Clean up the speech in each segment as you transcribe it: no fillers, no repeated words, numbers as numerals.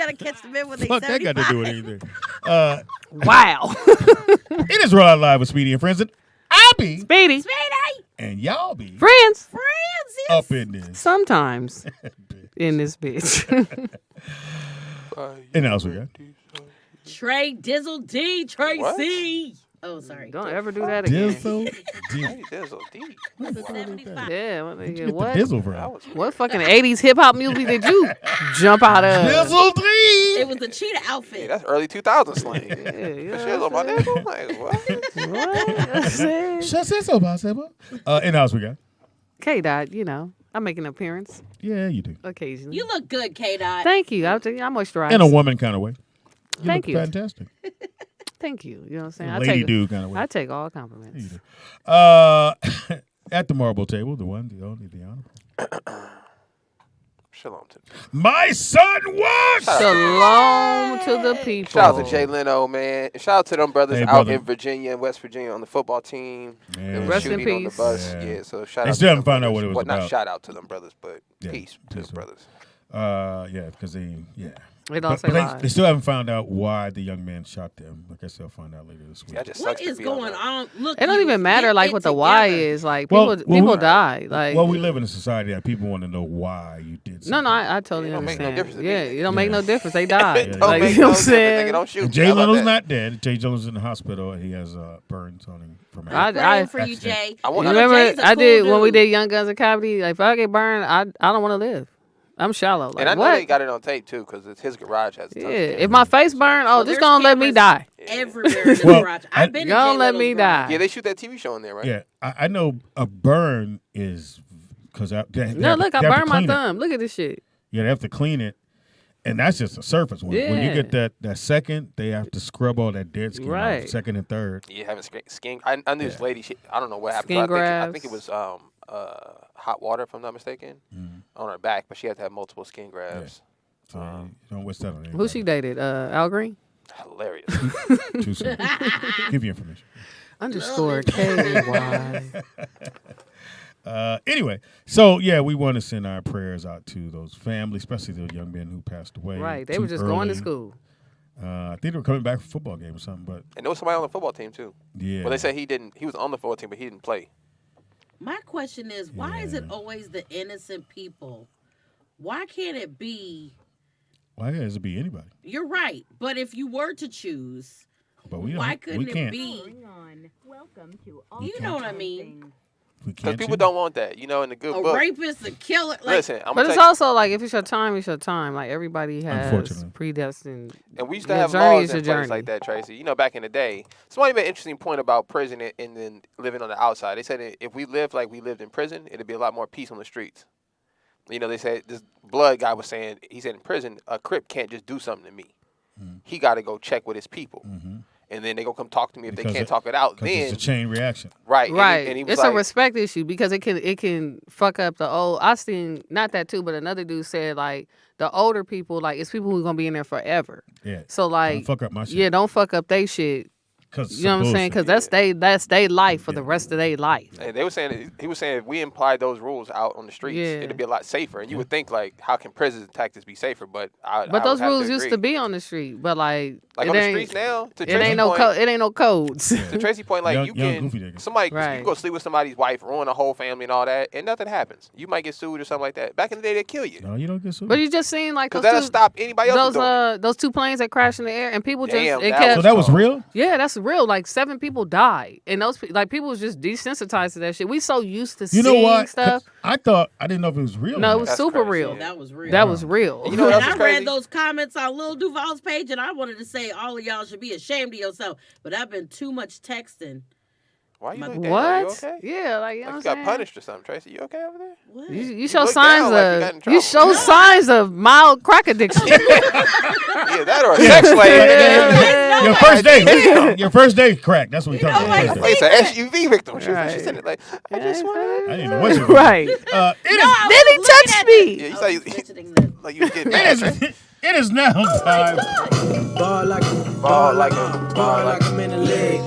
got to catch the men when they Fuck 75. that got to do with anything. Wow. It is Roll Out Live with Speedy and Friends. And I be. Speedy. Speedy. And y'all be. Friends. Up in this. Sometimes. In this bitch. And else we got. Trey Dizzle D. Tracy. Oh, sorry. Don't ever do that again. Dizzle D. Dizzle D. Was it 75? Yeah. Where'd you get What? the Dizzle from? What fucking 80s hip hop music did you jump out of? Dizzle D. It was the cheetah outfit. Yeah, that's early 2000s slang. Yeah, you know That shit on my nigga. Like, what? what? Shut so possible. And else we got. K-Dot, you know, I make an appearance Yeah, you do. occasionally. You look good, K-Dot. Thank you. I moisturize. In a woman kind of way. Thank look you. Fantastic. Thank you. You know what I'm saying? In a lady dude kind of way. I take all You compliments. do. At the marble table, the one, the only, the honorable. Shalom to My son was. Shalom to the people. Shout out to Jay Leno, man. And shout out to them brothers Hey, out brother. in Virginia and West Virginia on the football team. Man. That was Rest in shooting on the peace. bus. Yeah. Yeah, so shout They out still to haven't them found out brothers. what it was Well, about. not shout out to them brothers, but Yeah, peace to peace, them brothers. Yeah, because they They But, lost but their they lives. still haven't found out why the young man shot them. I guess they'll find out later this week. Yeah, just What sucks to is be on going that. on? Look, It don't you even matter get like it what the why together. is. Like Well, people we- die. Like Well, we live in a society that people want to know why you did no, something. I totally It don't make no understand. difference to me. Yeah, it don't make Yeah. no difference. They die. It don't Like, make you know no what I'm difference. Nigga, saying? don't shoot. Jay How about Leno's that? not dead. Jay Leno's in the hospital. He has burns on him from I- accident. Praying for you, Jay. I want- You know remember Jay's a I cool did when we dude. did Young Guns and Comedy. Like if I get burned, I don't want to live. I'm shallow. Like And I know what? they got it on tape too, because his garage has a ton Yeah, of if my face burned, Well, just there's gonna let me cameras die. Everywhere in the Well, garage. I- I've been in Gonna Jay let Leno's me garage. die. Yeah, they shoot that TV show in there, right? Yeah, I know a burn is because No, look, I burned my thumb. Look at this shit. Yeah, they have to clean it, and that's just the surface. When you Yeah. get that second, they have to scrub all that dead skin Right. off. Second and third. Yeah, having skin. I knew this lady. I don't know what happened. Skin But I think it grafts. was hot water, if I'm not mistaken, on her back. But she had to have multiple skin grafts. So you don't waste that on anybody. Who she dated? Al Green. Hilarious. Too soon. Give you information. _KY. Anyway, so yeah, we want to send our prayers out to those families, especially the young men who passed away. Right, they too were just going to early. school. I think they were coming back from a football game or something, but And there was somebody on the football team too. yeah. Well, they said he didn't. He was on the football team, but he didn't play. My question is, why is it Yeah. always the innocent people? Why can't it be? Why does it be anybody? You're right, but if you were to choose, But we why don't. couldn't we it can't. be? Welcome to all You know what I mean? We Because can't. people choose. don't want that. You know, in the good A book. rapist, a killer. Like, Listen, I'm But gonna it's tell you. also like if it's your time, it's your time. Like everybody has Unfortunately. predestined. And we used to Your have journey laws is in your place journey. like that, Tracy. You know, back in the day, somebody made an interesting point about prison and then living on the outside. They said if we lived like we lived in prison, it'd be a lot more peace on the streets. You know, they said this blood guy was saying, he said in prison, a Crip can't just do something to me. He got to go check with his people. And then they go come talk to me if they can't talk it out. 'Cause Then, it's a chain reaction. right. Right, And he was it's like, a respect issue because it can fuck up the old. I seen not that too, but another dude said like the older people, like it's people who gonna be in there forever. Yeah. So like, Don't fuck up my shit. yeah, don't fuck up they shit. 'Cause it's You know what I'm some saying? Because bullshit. that's they life for the rest of their life. and they were saying, he was saying if we implied those rules out on the streets, Yeah. it'd be a lot safer. And you would think like, how can prison tactics be safer? But I But would those have rules to used agree. to be on the street, but like Like it on the ain't- streets now, to It Tracy's ain't no point, it ain't no codes. to Tracy point, like Young- you young can goofy niggas. somebody you Right. can go sleep with somebody's wife, ruin a whole family and all that, and nothing happens. You might get sued or something like that. Back in the day, they'd kill you No, you don't get sued. But you just seen like because those that'll two, stop anybody else from doing it. those two planes that crashed in the air and people Damn, just it that kept so that was real? yeah, that's real. Like 7 people died, and those like people was just desensitized to that shit. We so used to You know seeing what? 'Cause stuff. I didn't know if it was real. No, or it not. was That's super crazy. real. that was real. That was real. You know what And else I is crazy? read those comments on Lil Duval's page, and I wanted to say all of y'all should be ashamed of yourself. But I've been too much texting. Why you My- like that? What? You okay? Yeah, like you know Like you what got I'm saying? punished or something, Tracy. You okay over there? What? You show look signs down like you got in of trouble. show signs of mild crack addiction. Yeah, that or a sex slave. Yeah. Your first day. Your first day crack. That's what we talking know, about. like, It's an SUV victim. She's Right. in it like, I just want I to. didn't know what you were. Right. It is. I Then was he looking touched at me. Yeah, you I say was mentioning that. like you was getting It mad. is. Tracy. It is now time. Ball like Ball like I'm in the leg.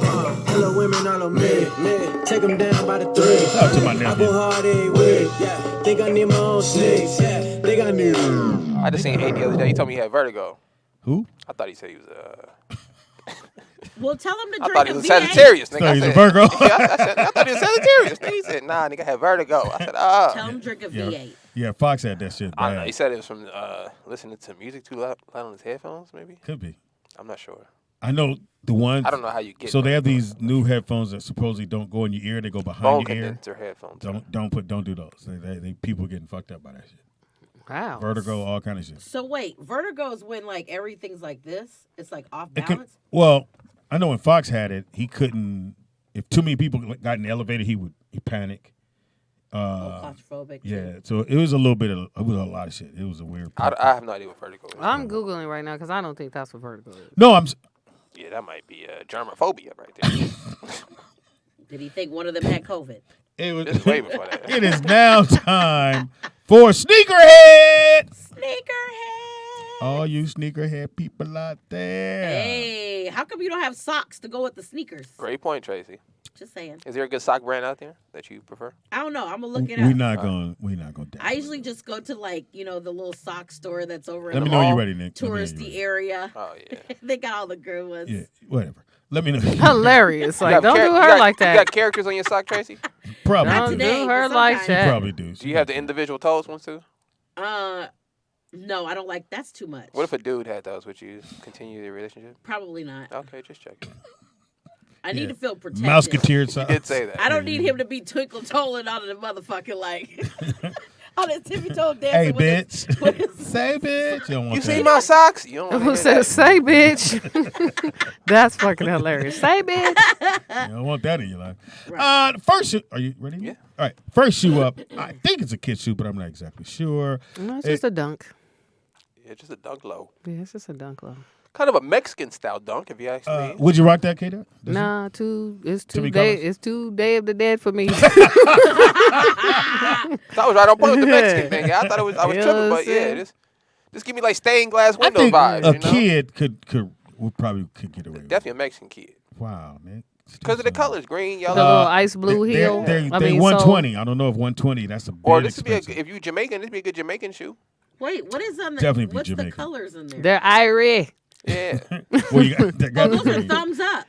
Hello women all on me. Take them down by the three. Shout out to my I nephew. go hard every week. Yeah. Think I need my own snakes. Yeah. Think I need. I just seen Hank the other day. He told me he had vertigo. Who? I thought he said he was Well, tell him to I drink thought a he was V8. Sagittarius, nigga. Thought I he was a said, Virgo. I thought he was Sagittarius. Nigga. He said, nah, nigga, I had vertigo. I said, Tell him to drink a Yeah. V8. Yeah, Fox had that shit. I don't know. bad. He said it was from listening to music too loud on his headphones, maybe? Could be. I'm not sure. I know the ones. I don't know how you get So they have those. these new headphones that supposedly don't go in your ear; they go bone behind your ear. condenser headphones. Don't do those. They people getting fucked up by that shit. Wow. Vertigo, all kind of shit. So wait, vertigo is when like everything's like this. It's like off It can, balance. well, I know when Fox had it, he couldn't. If too many people got in the elevator, he panic. Claustrophobic. too. Yeah, so it was a little bit of it was a lot of shit. It was a weird. I have no idea what vertigo is. I'm Googling right now because I don't think that's what vertigo is. No, Yeah, that might be germophobia right there. Did he think one of them had COVID? It was. This is way before that. It is now time for Sneakerhead. Sneakerhead. All you sneakerhead people out there. Hey, how come you don't have socks to go with the sneakers? Great point, Tracy. Just saying. Is there a good sock brand out there that you prefer? I don't know. I'm gonna look it We're up. not going. I usually just go to like the little sock store that's over Let in me the know when mall, you're ready, Nick. Let me know when touristy you're area. Oh yeah. They got all the good ones. ready. Yeah, whatever. Let me know. Hilarious. Like, You have don't char- do you her got- like You that. got characters on your sock, Tracy? Probably. Not Don't do. today, do her but like sometimes. You that. probably do. Do you have the individual toes ones too? No, I don't like. That's too much. What if a dude had those? Would you continue the relationship? Probably not. Okay, just checking. I need Yeah. to feel protected. Musketeer You socks. did say that. I don't need him to be twinkle toeing on the motherfucking like on his tippy toe dancing. Hey, with his- bitch. with his- Say, bitch. You don't want You that. see my socks? You don't want Who to hear says, that. say, bitch? That's fucking hilarious. Say, bitch. You don't want that in your life. Right. The first shoe. Are you ready? Yeah. All right. First shoe up. I think it's a kid shoe, but I'm not exactly sure. No, it's just a dunk. Yeah, just a dunk low. Yeah, it's just a dunk low. Kind of a Mexican style dunk, if you ask me. Would you rock that, Kato? Nah, it's Too many day. colors? It's too Day of the Dead for me. I was right on point with the Mexican thing. Yeah, I thought I was You know tripping, what but I'm yeah, saying? just give me like stained glass I window think vibes. a you know? kid could probably get away with it. Definitely a Mexican kid. Wow, man. Because of the colors, green, the yellow. little ice blue heel. They're I mean, 120. I don't know if 120. That's a bit Or this would be expensive. if you Jamaican, this would be a good Jamaican shoe. Wait, what is on the? Definitely be what's the Jamaican. colors in there? they're Irie. Yeah. Well, you got, that Oh, got those are thumbs up.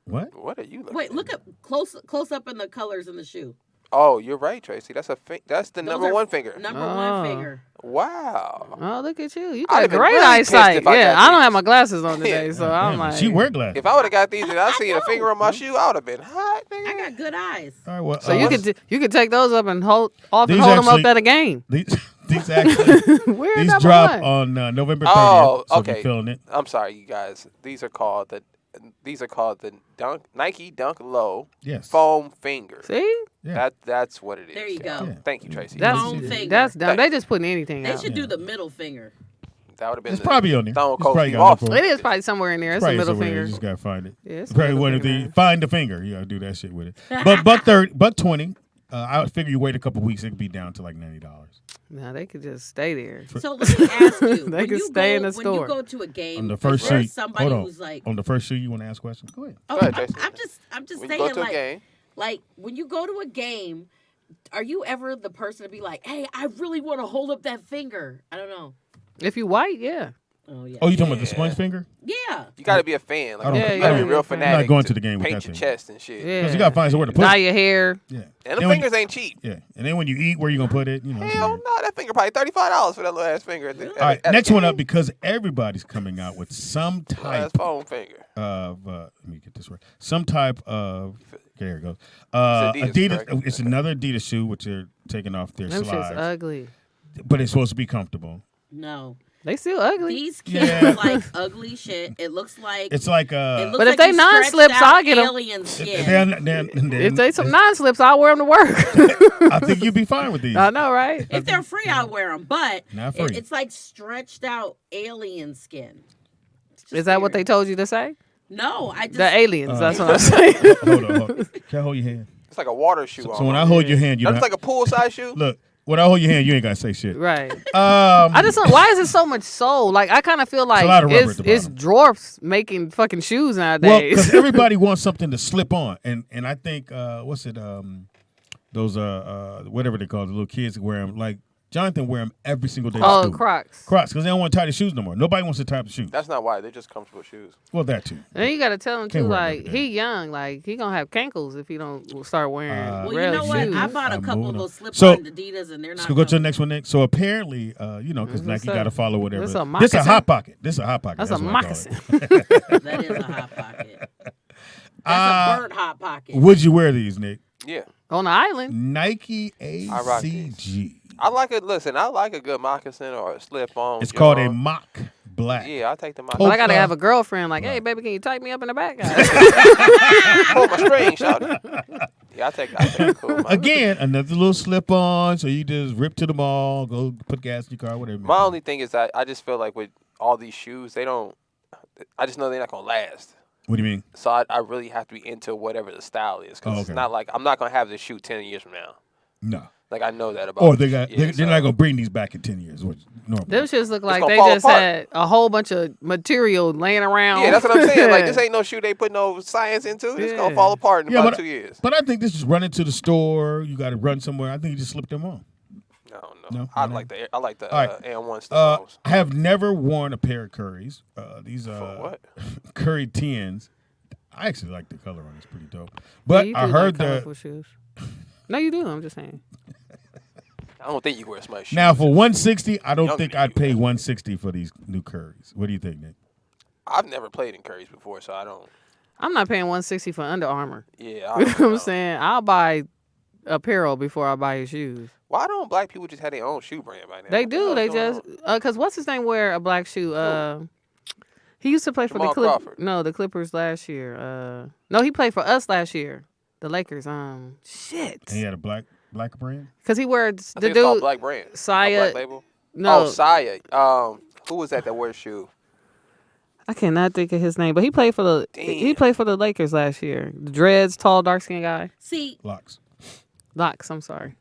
what? What are you looking Wait, at? look up close up in the colors in the shoe. Oh, you're right, Tracy. That's that's the Those number are one finger. Number Oh. one finger. Wow. Oh, look at you. You I'd got have been great really pissed eyesight. if I Yeah, got I don't these. have my glasses on today, so I'm Damn, like. she wear glasses. If I would have got these and I seen a know. finger on my shoe, I would have been hot, I nigga. got good eyes. All right, well, So you could take those up and hold off and These hold them actually- up at a game. these actually Where these number drop one? on November 30th. Oh, so if okay. you're feeling it. I'm sorry, you guys. These are called the Nike Dunk Low Yes. Foam Finger. See, Yeah. That's what it is. There you y'all. go. Yeah. Thank you, Tracy. that's Foam finger. that's dumb. They just putting anything They out. should do the middle finger. That would have been It's the probably on there. Stone It's Cold probably Steve got Austin. look for It is probably somewhere in there. It's a Probably middle somewhere. finger. You just gotta find it. Yeah, it's a Probably middle one of finger, the man. find the finger. You gotta do that shit with it. But $120. I would figure you wait a couple weeks, it could be down to like $90. Nah, they could just stay there. So let me ask you: They when can you stay go, in the when store. you go to a game, On the is first there shoe, somebody hold on. who's like, On the first shoe, you want to ask questions? Go ahead. oh, Go ahead, I'm Jason. just When you saying, go to a like, game, like when you go to a game, are you ever the person to be like, hey, I really want to hold up that finger? I don't know. If you white, yeah. Oh yeah. Oh, you talking about the Yeah. sponge finger? Yeah. you got to be a fan. Like, I don't- Yeah, you got to be yeah, a real yeah. fanatic. I'm not going to the game with paint that your thing. chest and shit. Yeah. Because you gotta find somewhere to put Dye it. your hair. Yeah. And the Then when fingers ain't cheap. Yeah. And then when you eat, where you gonna put it? You know. Hell so- no, that finger probably $35 for that little ass finger. All right, next one up because everybody's coming out with some Ass type foam finger. of let me get this right. Some type of there it goes. Adidas, Adidas. correct? It's another Adidas shoe which are taking off their Them shit's slides, ugly. but it's supposed to be comfortable. No. They still ugly. These kids Yeah. like ugly shit. It looks like It's like it looks But if like they you non-slips, stretched out I'll get 'em. alien skin. If they some non-slips, I'll wear them to work. I think you'd be fine with these. I know, right? If they're free, I'll wear them. But Not free. it's like stretched out alien skin. It's just Is that what weird. they told you to say? No, I just. The aliens. That's what I'm saying. Hold on. Can I hold your hand? It's like a water shoe. So when I hold your hand, you That don't looks like a poolside shoe. look. When I hold your hand, you ain't gotta say shit. Right. I I just why is it so much soul? Like I kind of feel like lot of rubber at the it's bottom. dwarfs making fucking shoes well nowadays. because everybody wants something to slip on, and I think what's it those whatever they call it, the little kids wear them like Jonathan wear them every single day. to Oh, school. Crocs. Crocs, because they don't want to tie the shoes no more. Nobody wants to tie up the shoes. That's not why. They're just comfortable shoes. Well, that too. And then you gotta tell him Can't too, wear them like every day. he young, like he gonna have cankles if he don't start wearing Well, real you know what? shoes. I bought a I'm couple moving of on. those slip-on So, Adidas, and they're not. Let's go to the coming. next one, Nick. So apparently, because What's Nike that? got to follow whatever. That's a This a moccasin. hot pocket. This a hot pocket. That's a what I call it. moccasin. That is a hot pocket. That's a bird hot pocket. Would you wear these, Nick? Yeah. On the island. Nike rock these. ACG. I like it. Listen, I like a good moccasin or a slip-on. It's called a John. mock black. Yeah, I take the moccasin. But I gotta Polka. have a girlfriend. Like, hey, Right. baby, can you tighten me up in the back? Pull my string, shout Yeah, I take a cool moccasin. Again, another little slip on, so you just rip to the mall, go put gas in your car, whatever. My only thing is that I just feel like with all these shoes, they don't. I just know they're not gonna last. What do you mean? So I really have to be into whatever the style is, because Oh, it's okay. not like I'm not gonna have this shoe 10 years from now. No. Like I know that about. Or they're yeah, not going to bring these back in 10 years. Which normally. Them shits look like gonna they fall just apart. had a whole bunch of material laying around. Yeah, that's what I'm saying. Like this ain't no shoe they put no science into. It's gonna Yeah. fall apart in Yeah, about but- 2 years. But I think this is running to the store. You got to run somewhere. I think you just slip them on. No. No, I no. like the All right. AM1 slip-ons. I have never worn a pair of Currys. These For what? Curry 10s. I actually like the color on it. It's pretty dope. Yeah, But you I do heard like that colorful shoes. No, you do. I'm just saying. I don't think you wear smart shoes. now for 160, I don't Younger think than I'd you. pay 160 for these new Currys. What do you think, Nick? I've never played in Curry's before, so I don't. I'm not paying 160 for Under Armour. Yeah, You I know don't what I'm know. saying? I'll buy apparel before I buy his shoes. Why don't black people just have their own shoe brand by now? They What the do. hell's They going just on? because what's his name wear a black shoe? He used to play for Jamal the Clippers. Crawford. No, the Clippers last year. No, he played for us last year. The Lakers. Shit. And he had a black brand? Because he wears I the think it's called dude. Black Brand. Saya- Black Label. No, Oh, Saya. Who was that wore the shoe? I cannot think of his name, but he played for the he Damn. played for the Lakers last year. The dreads, tall, dark skinned guy. See, Locks. Locks. I'm sorry.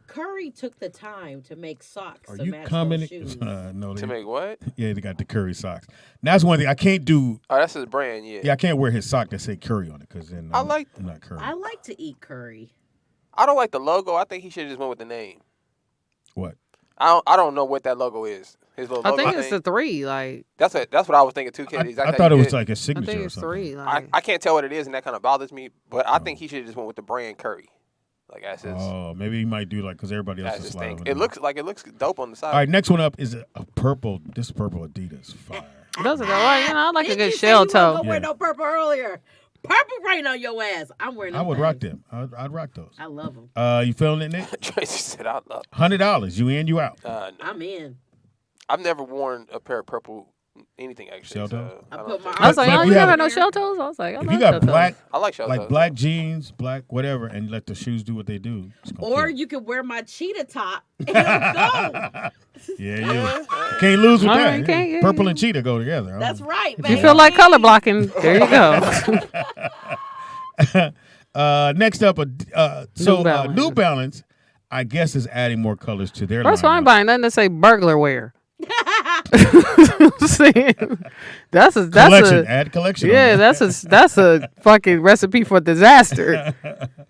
Curry took the time to make socks Are to you match those commenting? shoes. No, To they, make what? yeah, they got the Curry socks. Now, that's one thing I can't do. Oh, that's his brand. Yeah. Yeah, I can't wear his sock that say Curry on it because then I I'm like- not Curry. I like to eat curry. I don't like the logo. I think he should have just went with the name. What? I don't know what that logo is. His little I logo think it's thing. the 3. Like That's what I was thinking too, kid. I Exactly. thought it how you was did. like a I signature think or it's something. 3. Like I can't tell what it is, and that kind of bothers me. But I think he should have just went with the brand Curry. Like that's his. Oh, maybe he might do like because everybody else That's is his sliding. thing. It looks dope on the side. All right, next one up is a purple. This purple Adidas fire. those are right. You know, I like a Didn't good you say shell you wasn't toe. gonna wear Yeah. no purple earlier. Purple rain on your ass. I'm wearing them. I would things. rock them. I'd rock those. I love them. You feeling it, Nick? Tracey said, "I love." $100. You in, you out. No. I'm in. I've never worn a pair of purple anything actually. Shell So toe? I I, put don't my think- I was like, But oh, if you you never have- had no shell toes? I was like, I If love you got shell toes. black, I like shell like toes. black jeans, black whatever, and you let the shoes do what they do. it's gonna Or kill. you could wear my cheetah top and it'll go. Yeah, you can't lose with All that. right, can't- yeah, Purple yeah. and cheetah go together. I That's don't- right, If baby. you feel like color blocking, there you go. Next up, Balance. New Balance, I guess, is adding more colors to their First of all, I ain't lineup. buying nothing that say burglar wear. Just saying. That's Collection, a add collection. yeah, on that's a fucking recipe for disaster.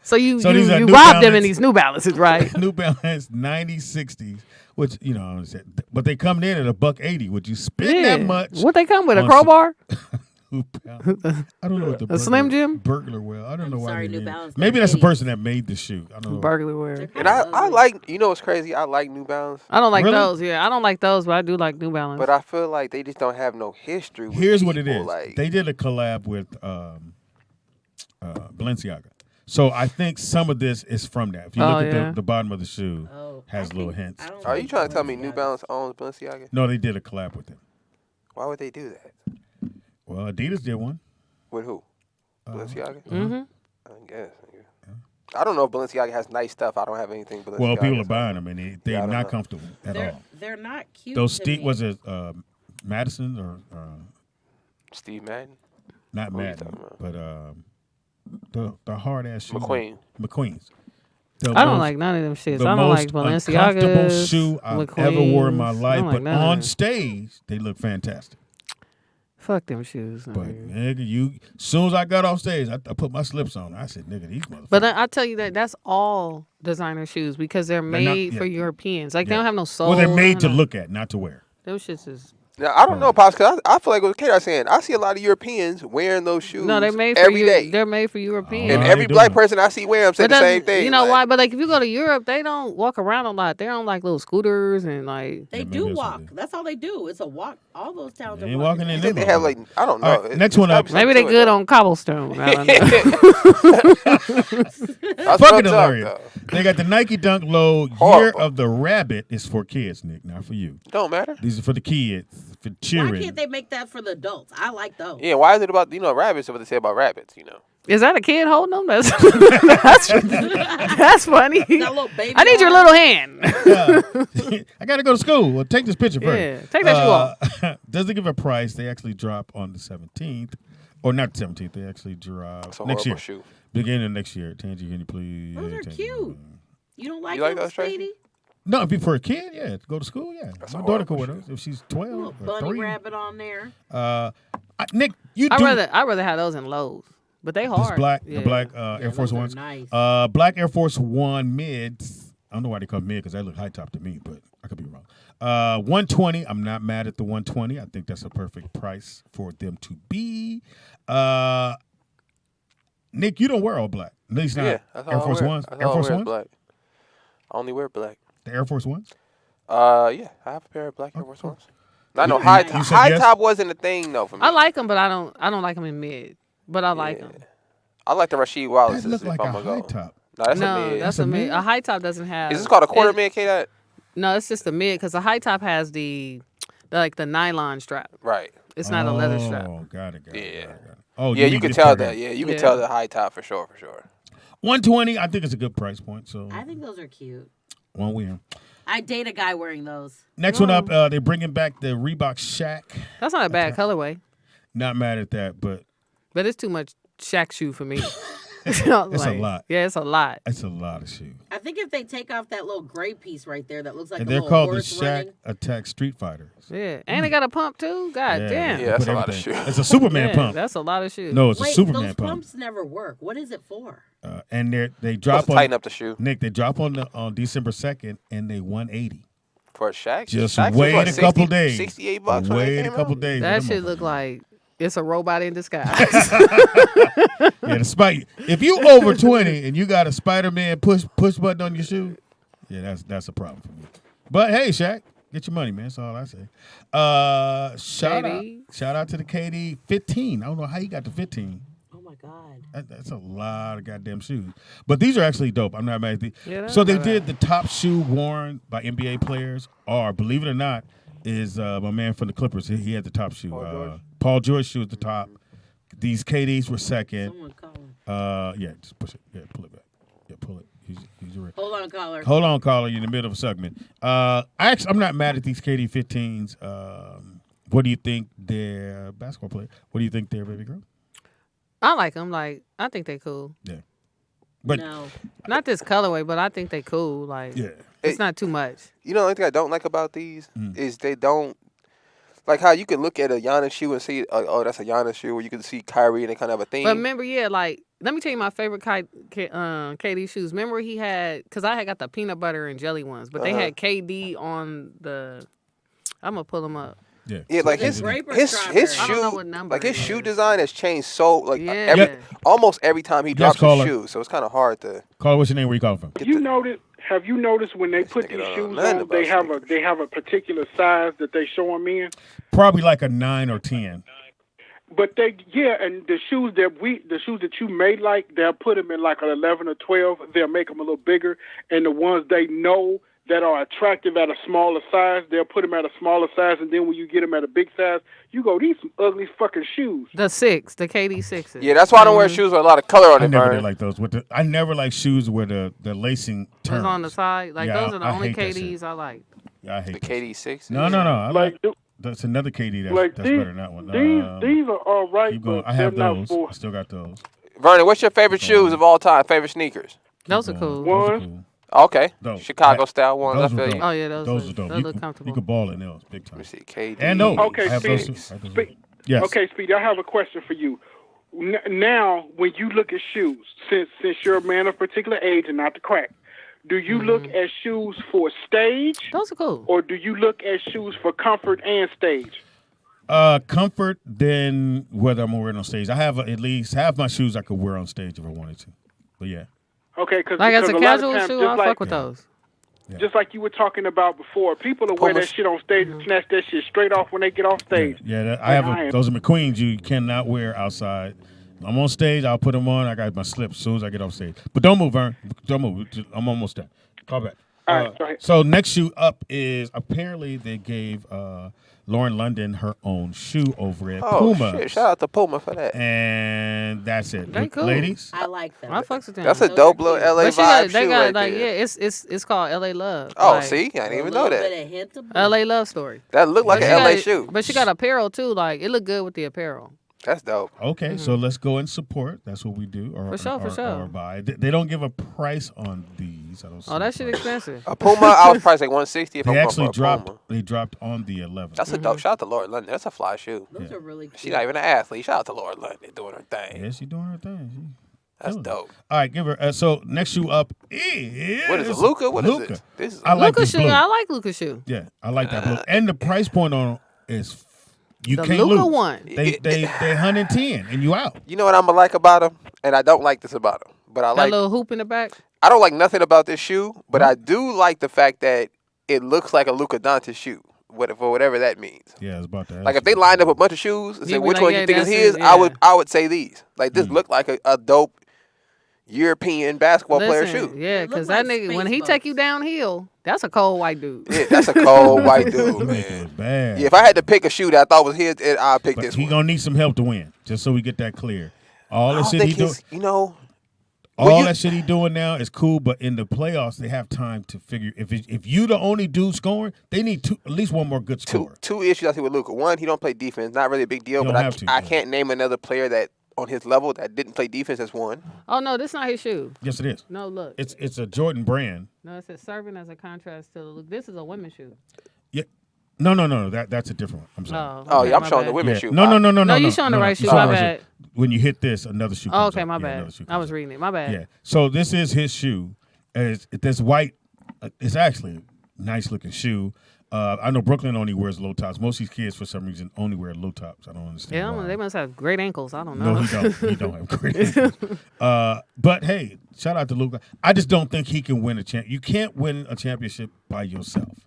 So you So these are you New robbed them Balance. in these New Balances, right? New Balance 9060s, which you know, but they coming in at $180. Would you spend that much? What they come with? A on crowbar? New Balance? I don't know what the Slim Jim? burglar wear. I don't know why. sorry, they New did it. Balance, Maybe they're that's the idiots. person that made the shoe. I don't know. Burglar wear. And I like, you know what's crazy? I like New Balance, I don't like Really? those. Yeah, I don't like those, but I do like New Balance. but I feel like they just don't have no history. With Here's what it people, is. Like, They did a collab with Balenciaga. So I think some of this is from that. If you look Oh, at yeah. the bottom of the shoe, Oh, has I little think- hints. I don't are you think trying to tell me Balenciaga- New Balance owns Balenciaga? No, they did a collab with them. Why would they do that? Well, Adidas did one. With who? Balenciaga? Mm-hmm. I guess. I don't know if Balenciaga has nice stuff. I don't have anything Balenciaga. Well, people are so- buying them, and they're Yeah, I don't not know. comfortable at all. They're not cute. Those to me. was it Madison or Steve Madden? not Who are you Madden, talking but the hard ass shoes. McQueen. McQueen's. The I don't most- like none of them shits. The I don't like most uncomfortable Balenciagas. shoe I've ever worn in my McQueen's. I life, don't like but none of on them. stage they look fantastic. Fuck them shoes. But nigga. nigga, as soon as I got off stage, I put my slips on. I said, nigga, these motherfuckers. But I tell you that's all designer shoes because they're not- made yeah. for Europeans. Like they Yeah. don't have no soul. well, they're made to none of- look at, not to wear. Them shits is. Now, I don't know, Pops, because I feel like what K.I. saying, I see a lot of Europeans wearing those shoes No, they're made for every day. They're made for Europeans. And How every they black doing? person I see wear them say But the that's- same thing. You know like, why? But like if you go to Europe, they don't walk around a lot. They're on like little scooters and like. They Yeah, do maybe that's what walk. they do. That's all they do. It's a walk. All those towns They are ain't walking in I them. think they have like, I don't know. All right, next one up. Maybe they good on cobblestone. I don't know. That's Fucking what's up, hilarious. though. They got the Nike Dunk Low. Year Horrible. of the Rabbit is for kids, Nick, not for you. Don't matter. These are for the kids, for Why cheering. can't they make that for the adults? I like those. Yeah, why is it about, rabbits? What they say about rabbits, Is that a kid holding them? That's that's funny. That little baby. I need your arm. little hand. I got to go to school. Well, take this picture first. Yeah, take that shoe off. Doesn't give a price. They actually drop on the 17th. Or not the 17th. They actually drop It's a next horrible year. shoe. Beginning of next year. Tangy, can you please? Those are Tangy. cute. You don't like You like those, those, Tracey? Speedy? No, if you for a kid, yeah, to go to school, yeah. That's a My daughter could horrible wear those if she's Little 12 or bunny 3. rabbit on there. Nick, you I'd do rather have those in Lowe's, but they hard. this black, Yeah. the black Yeah, Air Force those are Ones. nice. Black Air Force One mids. I don't know why they call mid because they look high top to me, but I could be wrong. 120. I'm not mad at the 120. I think that's a perfect price for them to be. Nick, you don't wear all black. At least not Yeah, that's all Air I Force wear. Ones. That's Air all I Force wear is Ones. black. I only wear black. The Air Force Ones. Yeah, I have a pair of black Air Force Ones. I know You high said top. High yes? top wasn't a thing though for me. I like them, but I don't like them in mid. But I like them. I like the Rasheed That Wallaces look if like I'm a gonna high go. top. No, that's No, a mid. that's a mid. A high top doesn't have. Is this called a quarter it- mid, K-Dot? No, it's just a mid because the high top has the like the nylon strap. Right. It's not a leather strap. Oh, got it. Yeah. Got it. Oh, Yeah, you need can this tell part that. in. Yeah, you can Yeah. tell the high top for sure. 120. I think it's a good price point. So I think those are cute. one win. I date a guy wearing those. Next one up, they're bringing back the Reebok Shaq. That's not a bad colorway, Not mad at that, but but it's too much Shaq shoe for me. It's a lot. Yeah, it's a lot. it's a lot of shoes. I think if they take off that little gray piece right there that looks like And a they're little called the horse Shaq running. Attack Street Fighters. Yeah, and they got a pump too. God damn. Yeah, that's put a lot of everything. shoes. It's a Superman Yeah, pump. That's a lot of shoes. No, it's a Wait, Superman those pump. pumps never work. What is it for? And they Supposed drop to on tighten up the shoe Nick. They drop on December 2nd, and they 180. for a Shaq. Just Shaq's was wait what, a couple days. $68 when they Wait a came couple out? days. that Them shit motherfuckers. look like it's a robot in disguise. Yeah, the spike. If you over 20 and you got a Spider-Man push button on your shoe, yeah, that's a problem for me. But hey, Shaq, get your money, man. That's all I say. KD. Shout out to the KD 15. I don't know how you got the 15. Oh my god. That's a lot of goddamn shoes. But these are actually dope. I'm not mad at these. Yeah, that's So they not did the top shoe worn by NBA players, or believe it or not, is my man from the Clippers. He had the top shoe. Paul George shoe at the top. These KDs were second. Someone call him. Yeah, just push it. Yeah, pull it back. Yeah, pull it. He's real. Hold on, caller. Hold on, caller. You're in the middle of a segment. I'm not mad at these KD 15s. What do you think they're basketball player? What do you think they're, baby girl? I like them. Like I think they cool. Yeah. But No. Not this colorway, but I think they cool. Like yeah. it's not too much. You know, the only thing I don't like about these is they don't like how you can look at a Giannis shoe and see, oh, that's a Giannis shoe, or you can see Kyrie and they kind of have a theme. But remember, yeah, like let me tell you my favorite KD shoes. Remember he had because I had got the peanut butter and jelly ones, but they had KD on the. I'm gonna pull them up. Yeah. Yeah, like Was his it grape or his strawberry? his I don't know shoe, what number like his it shoe is. design has changed so like Yeah. almost every time he drops caller. his shoe. So it's kind of hard to. Caller, what's your name? Where you calling from? get You the- notice? Have you noticed when they put nigga these don't know shoes nothing on, about they have a particular size that they show them in? Probably like a 9 or 10. But and the shoes that you may like, they'll put them in like an 11 or 12. They'll make them a little bigger, and the ones they know that are attractive at a smaller size, they'll put them at a smaller size, and then when you get them at a big size, you go, these some ugly fucking shoes. The KD 6s. Yeah, that's why I don't wear shoes with a lot of color on I it, never Vern. did like those. I never like shoes where the lacing turns. It's on the side. Like Yeah, those are the I only hate that shit. KDs I like. Yeah, I hate The those. KD6. No. I like Like, that's another KD that's like better than that one. these are all right, Keep going. but I have they're those. not for. I still got those. Vernon, what's your favorite shoes of all time? Favorite sneakers? Those are cool. Those are One. cool. Okay. Dope. Chicago style ones. Those I were feel dope. you. Oh yeah, those Those are look, dope. those You look can- comfortable. You can ball in those big time. Let me see. KD. And those. Okay, I have those Phoenix. too. I have those too. Yes. Okay, Speedy, I have a question for you. Now, when you look at shoes, since you're a man of particular age and not the crack, do you look at shoes for stage, Those are cool. or do you look at shoes for comfort and stage? Comfort than whether I'm wearing on stage. I have at least half my shoes I could wear on stage if I wanted to. But yeah. Okay, because Like as a lot of casual times, shoe, just I'll like, fuck with those. Yeah. Just like you were talking about before, people will wear that shit on stage and snatch that shit straight off when they get off stage. Yeah, I have those are McQueens you cannot wear outside. I'm on stage, I'll put them on. I got my slips as soon as I get off stage. But don't move, Vern. Don't move. I'm almost done. Call back. All right, go ahead. So next shoe up is apparently they gave Lauren London her own shoe over at Puma. Shit. Shout out to Puma for that. And that's it. They cool. Ladies? I like them. I fucks with them. That's a dope little LA But vibe they shoe got right like there. it's called LA Love. Oh, like, see? I didn't even A know little that. bit of hint of blue. LA Love story. That looked like But an she LA got- shoe. But she got apparel too. Like it looked good with the apparel. That's dope. Okay, so let's go and support. That's what we do. Or, For sure, for sure. Or buy. They don't give a price on these. I don't see Oh, that a shit price. expensive. A Puma, I was priced like 160 if They I'm going actually for a dropped. Puma. They dropped on the 11th. That's a dope. Shout out to Lauren London. That's a fly shoe. Those are really cute. She's not even an athlete. Shout out to Lauren London doing her thing. Yeah, she doing her thing. That's killing it. dope. All right, give her. So next shoe up is What is it, Luka? What is Luka. it? This is I like Luka this shoe. blue. I like Luka shoe. Yeah, I like that blue. And the price point on it is you The can't Luka lose. one. They 110 and you out. You know what I'm gonna like about him, and I don't like this about him, but I That like. little hoop in the back. I don't like nothing about this shoe, but I do like the fact that it looks like a Luka Doncic shoe, for whatever that means. Yeah, it's about that. Like if they lined up a bunch of shoes and You said be which like, one yeah, you think is that's his, it, I would say these. Like this looked like a dope European basketball player shoe. Yeah, It because look that like nigga when space he take boats. you downhill, that's a cold white dude. Yeah, that's a cold white dude, Them niggas man. look bad. Yeah, if I had to pick a shoe that I thought was his, I'd pick But this he one. gonna need some help to win, just so we get that clear. All I the don't shit he think doing, he's, you know, all that shit he doing now is cool. But in the playoffs, they have time to figure. If you the only dude scoring, they need at least one more good scorer. two issues I see with Luka. One, he don't play defense. Not really a big deal, He but don't have to, I yeah. can't name another player that on his level that didn't play defense as one. Oh no, this not his shoe. Yes, it is. No, look. It's a Jordan brand. No, it says serving as a contrast to the look. This is a women's shoe. Yeah. No. That's a different one. I'm sorry. Oh, okay, yeah, I'm my showing bad. the women's Yeah. shoe. No, you showing the right you shoe, showing my the right bad. shoe. When you hit this, another shoe Oh, comes okay, up. my Yeah, bad. another shoe I comes was up. reading it. My bad. Yeah. So this is his shoe. This white. It's actually a nice looking shoe. I know Brooklyn only wears low tops. Most of these kids, for some reason, only wear low tops. I don't understand. Yeah, why. they must have great ankles. I don't know. No, he don't. He don't have great ankles. But hey, shout out to Luka. I just don't think he can win a champ. You can't win a championship by yourself.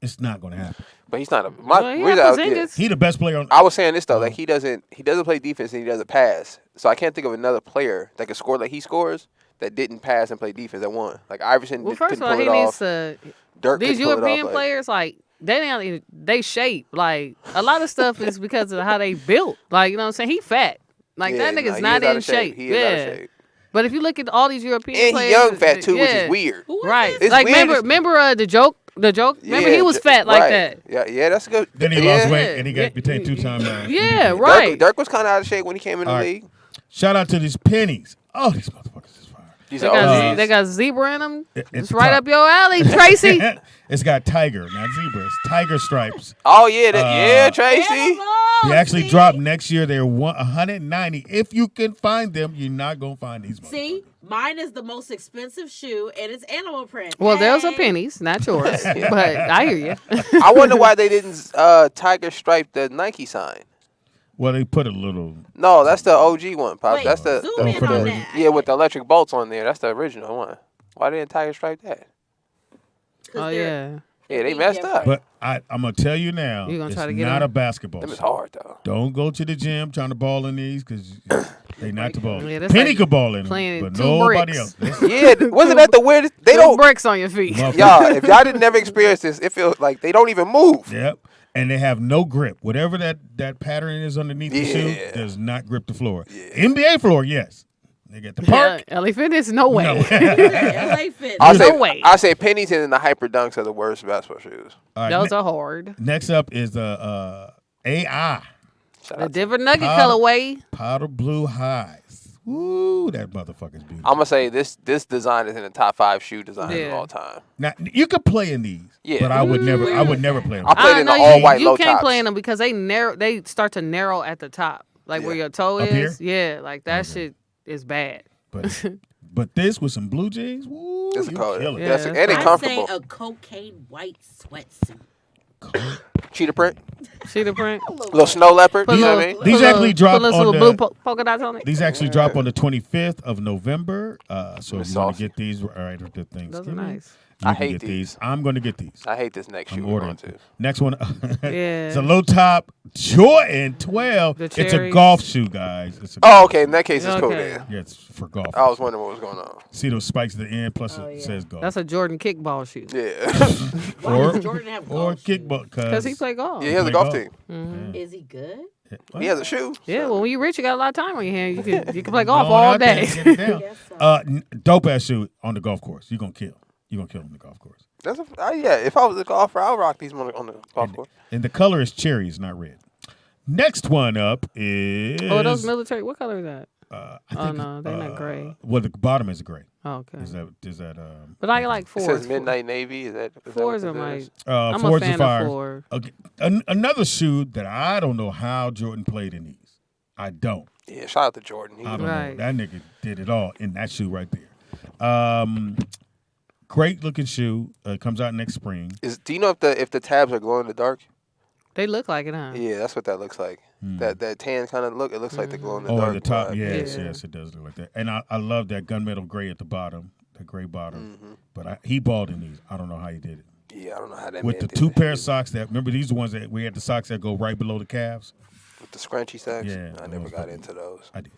It's not going to happen. But he's not a. Well, he reason has I- Porzingis. He the best player on. I was saying this though, like he doesn't play defense and he doesn't pass. So I can't think of another player that could score like he scores that didn't pass and play defense that won. Like Iverson Well, couldn't first of pull all, he it needs off. to. Dirk These couldn't pull it off, European like- players, like they shape. Like a lot of stuff is because of how they built. Like you know what I'm saying. He fat. Like Yeah, that nigga's he not is out in of shape. shape. He is out of shape. But if you look at all these European And players, he young fat too, which yeah. is weird. Who is Right. this? It's Like weird. remember the joke. Remember Yeah, he was fat like right. that. Yeah, that's good. Then he yeah. lost weight and he Yeah. became 2-time. Yeah, MVP. right. Dirk was kind of out of shape when he came in the All right. league. Shout out to these pennies. Oh, these motherfuckers is fire. These They are got, OGs. they got zebra in them. It's It's right top. up your alley, Tracey. It's got tiger, not zebra. It's tiger stripes. Oh yeah, yeah, Tracey. They actually drop next year. They're 190. If you can find them, you're not gonna find these. See, mine is the most expensive shoe, and it's animal print. Well, those are Hey. pennies, not yours. But I hear you. I wonder why they didn't tiger stripe the Nike sign. Well, they put a little. No, that's the OG one, Pop. Wait, That's the, zoom in for the on original. that. yeah with the electric bolts on there. That's the original one. Why didn't tiger stripe that? 'Cause Oh they're- yeah. Yeah, they Be messed different. up. But I'm gonna tell you now, You gonna it's try to get not them? a basketball. Them is sport. hard though. Don't go to the gym trying to ball in these because they not the ball. Yeah, that's Penny like could ball in playing them, but two nobody bricks. else. Yeah, wasn't that the weirdest? They Two don't. bricks on your feet. Motherfucker. Y'all, if y'all didn't never experience this, it feels like they don't even move. Yep. And they have no grip. Whatever that pattern is underneath the shoe Yeah. does not grip the floor. NBA floor, yes. They get the park. Yeah, LA Fitness, no way. No. LA Fit. I No say, way. I say pennies and then the hyper dunks are the worst basketball shoes. All right, Those are hard. next up is the AI Shout The out to Denver Nugget Powder- colorway. powder blue highs. Ooh, that motherfucker's beautiful. I'm gonna say this design is in the top 5 shoe designs of Yeah. all time. Now you could play in these, Yeah. but I would never play them. I played in the know all white you low can't tops. play in them because they start to narrow at the top, like where Yeah. your toe Up is. Yeah, like that shit is bad. But this with some blue jeans, woo, It's a you color. kill it. Yeah. That's and they I comfortable. say a cocaine white sweatsuit. Cheetah print, Cheetah print. little snow leopard. Put You know little- what I mean? put These little- actually put drop little on blue the. polka dots on it. These actually drop on the 25th of November. So It's if you want saucy. to get these right after Thanksgiving, Those are nice. you I can hate get these. I'm going to get these. I hate this next shoe I'm we're ordering. going to. Next one, Yeah. it's a low top Jordan 12. The It's a cherries. golf shoe, guys. It's a Oh, okay. In that case, it's cool Okay. then. Yeah, it's for golf. I was wondering what was going on. See those spikes at the end, plus it says golf. That's a Jordan kickball shoe. Yeah. Why or does Jordan have or golf shoes? kickball Because he play golf. Yeah, he has a golf team. Is he good? He has a shoe. Yeah, well, when you rich, you got a lot of time on your hands. You can play golf Go on all out there day. and get it down. Yes, sir. Dope ass shoe on the golf course. You're gonna kill. You're gonna kill on the golf course. That's yeah. If I was a golfer, I'll rock these on the golf course. And the color is cherry, it's not red. Next one up is Oh, those military. What color is that? I Oh think, no, they're not gray. Well, the bottom is gray. Oh, okay. Is that But I like It fours. says Midnight Navy. Is that Fours what are this is? my. I'm a fours and fan of fives. four. Okay. Another shoe that I don't know how Jordan played in these. I don't. Yeah, shout out to Jordan. I don't know. Right. That nigga did it all in that shoe right there. Great looking shoe. Comes out next spring. Do you know if the tabs are glow in the dark? They look like it, huh? Yeah, that's what that looks like. That tan kind of look. It looks like the glow in the Oh, dark. at the top. vibe. Yes, Yeah. yes, it does look like that. And I love that gunmetal gray at the bottom, the gray bottom. But he balled in these. I don't know how he did it. Yeah, I don't know how that. With man the did two it. pair of socks that, remember these are the ones that we had the socks that go right below the calves? With the scrunchy socks. Yeah, I never those got fucking- into those. I did.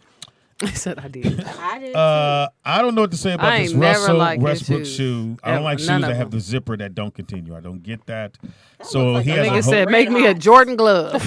I said I did. I did. I don't know what to say about I this ain't never Russell liked his Westbrook shoes. shoe. I Ever. don't like shoes None that of have them. the zipper that don't continue. I don't get that. So like he a has I think a it whole, said, Red "Make me a Hot. Jordan glove."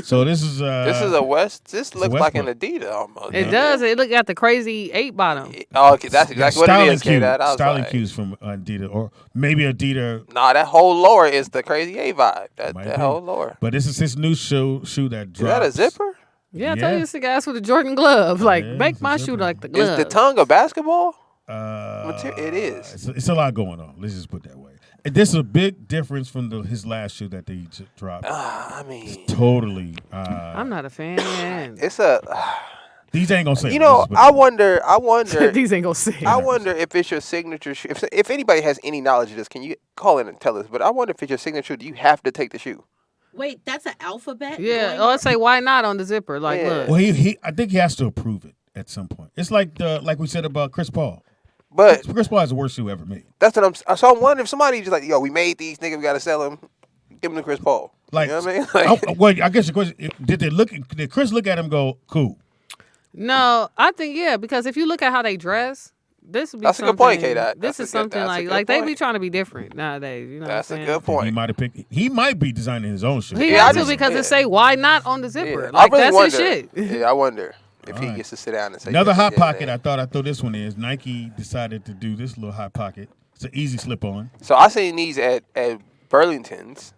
so this is This is a West. This looks like an Westbrook. Adidas almost. It does. It look got the crazy 8 bottom. Oh, okay, that's exactly what it is. cues, K-Dot. I was styling like, cues from Adidas, or maybe Adidas. Nah, that whole lower is the crazy A vibe. That Might that be. whole lower. But this is his new shoe that Is drops. that a zipper? Yeah, I tell Yeah. you, it's the guys with a Jordan glove. Like, Yeah, make it's a my zipper. shoe like the Is glove. the tongue a basketball? It is. It's a lot going on. Let's just put it that way. And this is a big difference from his last shoe that they just dropped. I mean, Totally. I'm not a fan. it's a. These ain't gonna say. You it. know, Let's just put I it wonder. These ain't gonna see. I wonder if it's your signature shoe. If anybody has any knowledge of this, can you call in and tell us? But I wonder if it's your signature. Do you have to take the shoe? Wait, that's an alphabet? Yeah. going Oh, I'd say why not on the zipper? Like, Yeah. look. Well, he I think he has to approve it at some point. It's like we said about Chris Paul. But Chris Paul is the worst shoe ever made. that's what I'm. So I'm wondering if somebody just like, yo, we made these, nigga, we gotta sell them. Give them to Chris Paul. Like, you know what I mean? Like, well, I guess the question: Did Chris look at him and go, "Cool"? No, I think yeah, because if you look at how they dress, this would be That's a something. good point, K-Dot. This That's a is good- something that's a good like they be point. trying to be different nowadays. You know, that's what a I'm good He point. might have picked. He might be designing his own shoe. He Yeah, I has to just- because yeah. it say why not on the zipper. Yeah. Like I really that's wonder. his shit. Yeah, I wonder if he Alright. gets to sit down and say Another yes, hot yeah, pocket. man. I thought I'd throw this one is Nike decided to do this little hot pocket. It's an easy slip on. So I seen these at Burlington's.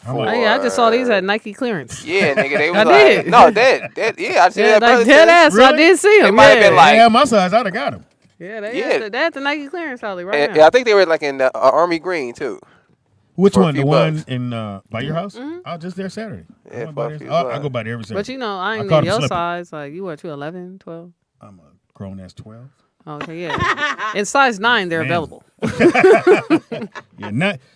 How Oh, much? yeah, I just saw these at Nike clearance. Yeah, nigga, they was I like, did. no, dead. Yeah, I seen Yeah, it at like Burlington's. dead ass. So I Really? did see It them. might have Yeah, been like- They had my size. I'd have got him. yeah, Yeah. they at the Nike clearance alley right And, now. yeah, I think they were like in Army Green too. Which For a one? The few one bucks. in by your house? I was just there Saturday. Yeah, I went for a by there. few I bucks. go by there every Saturday. But you know, I ain't caught in him your slipping. size. Like you what? You 11, 12? I'm a grown ass 12. Okay, yeah. In size 9, they're Man. available. Yeah,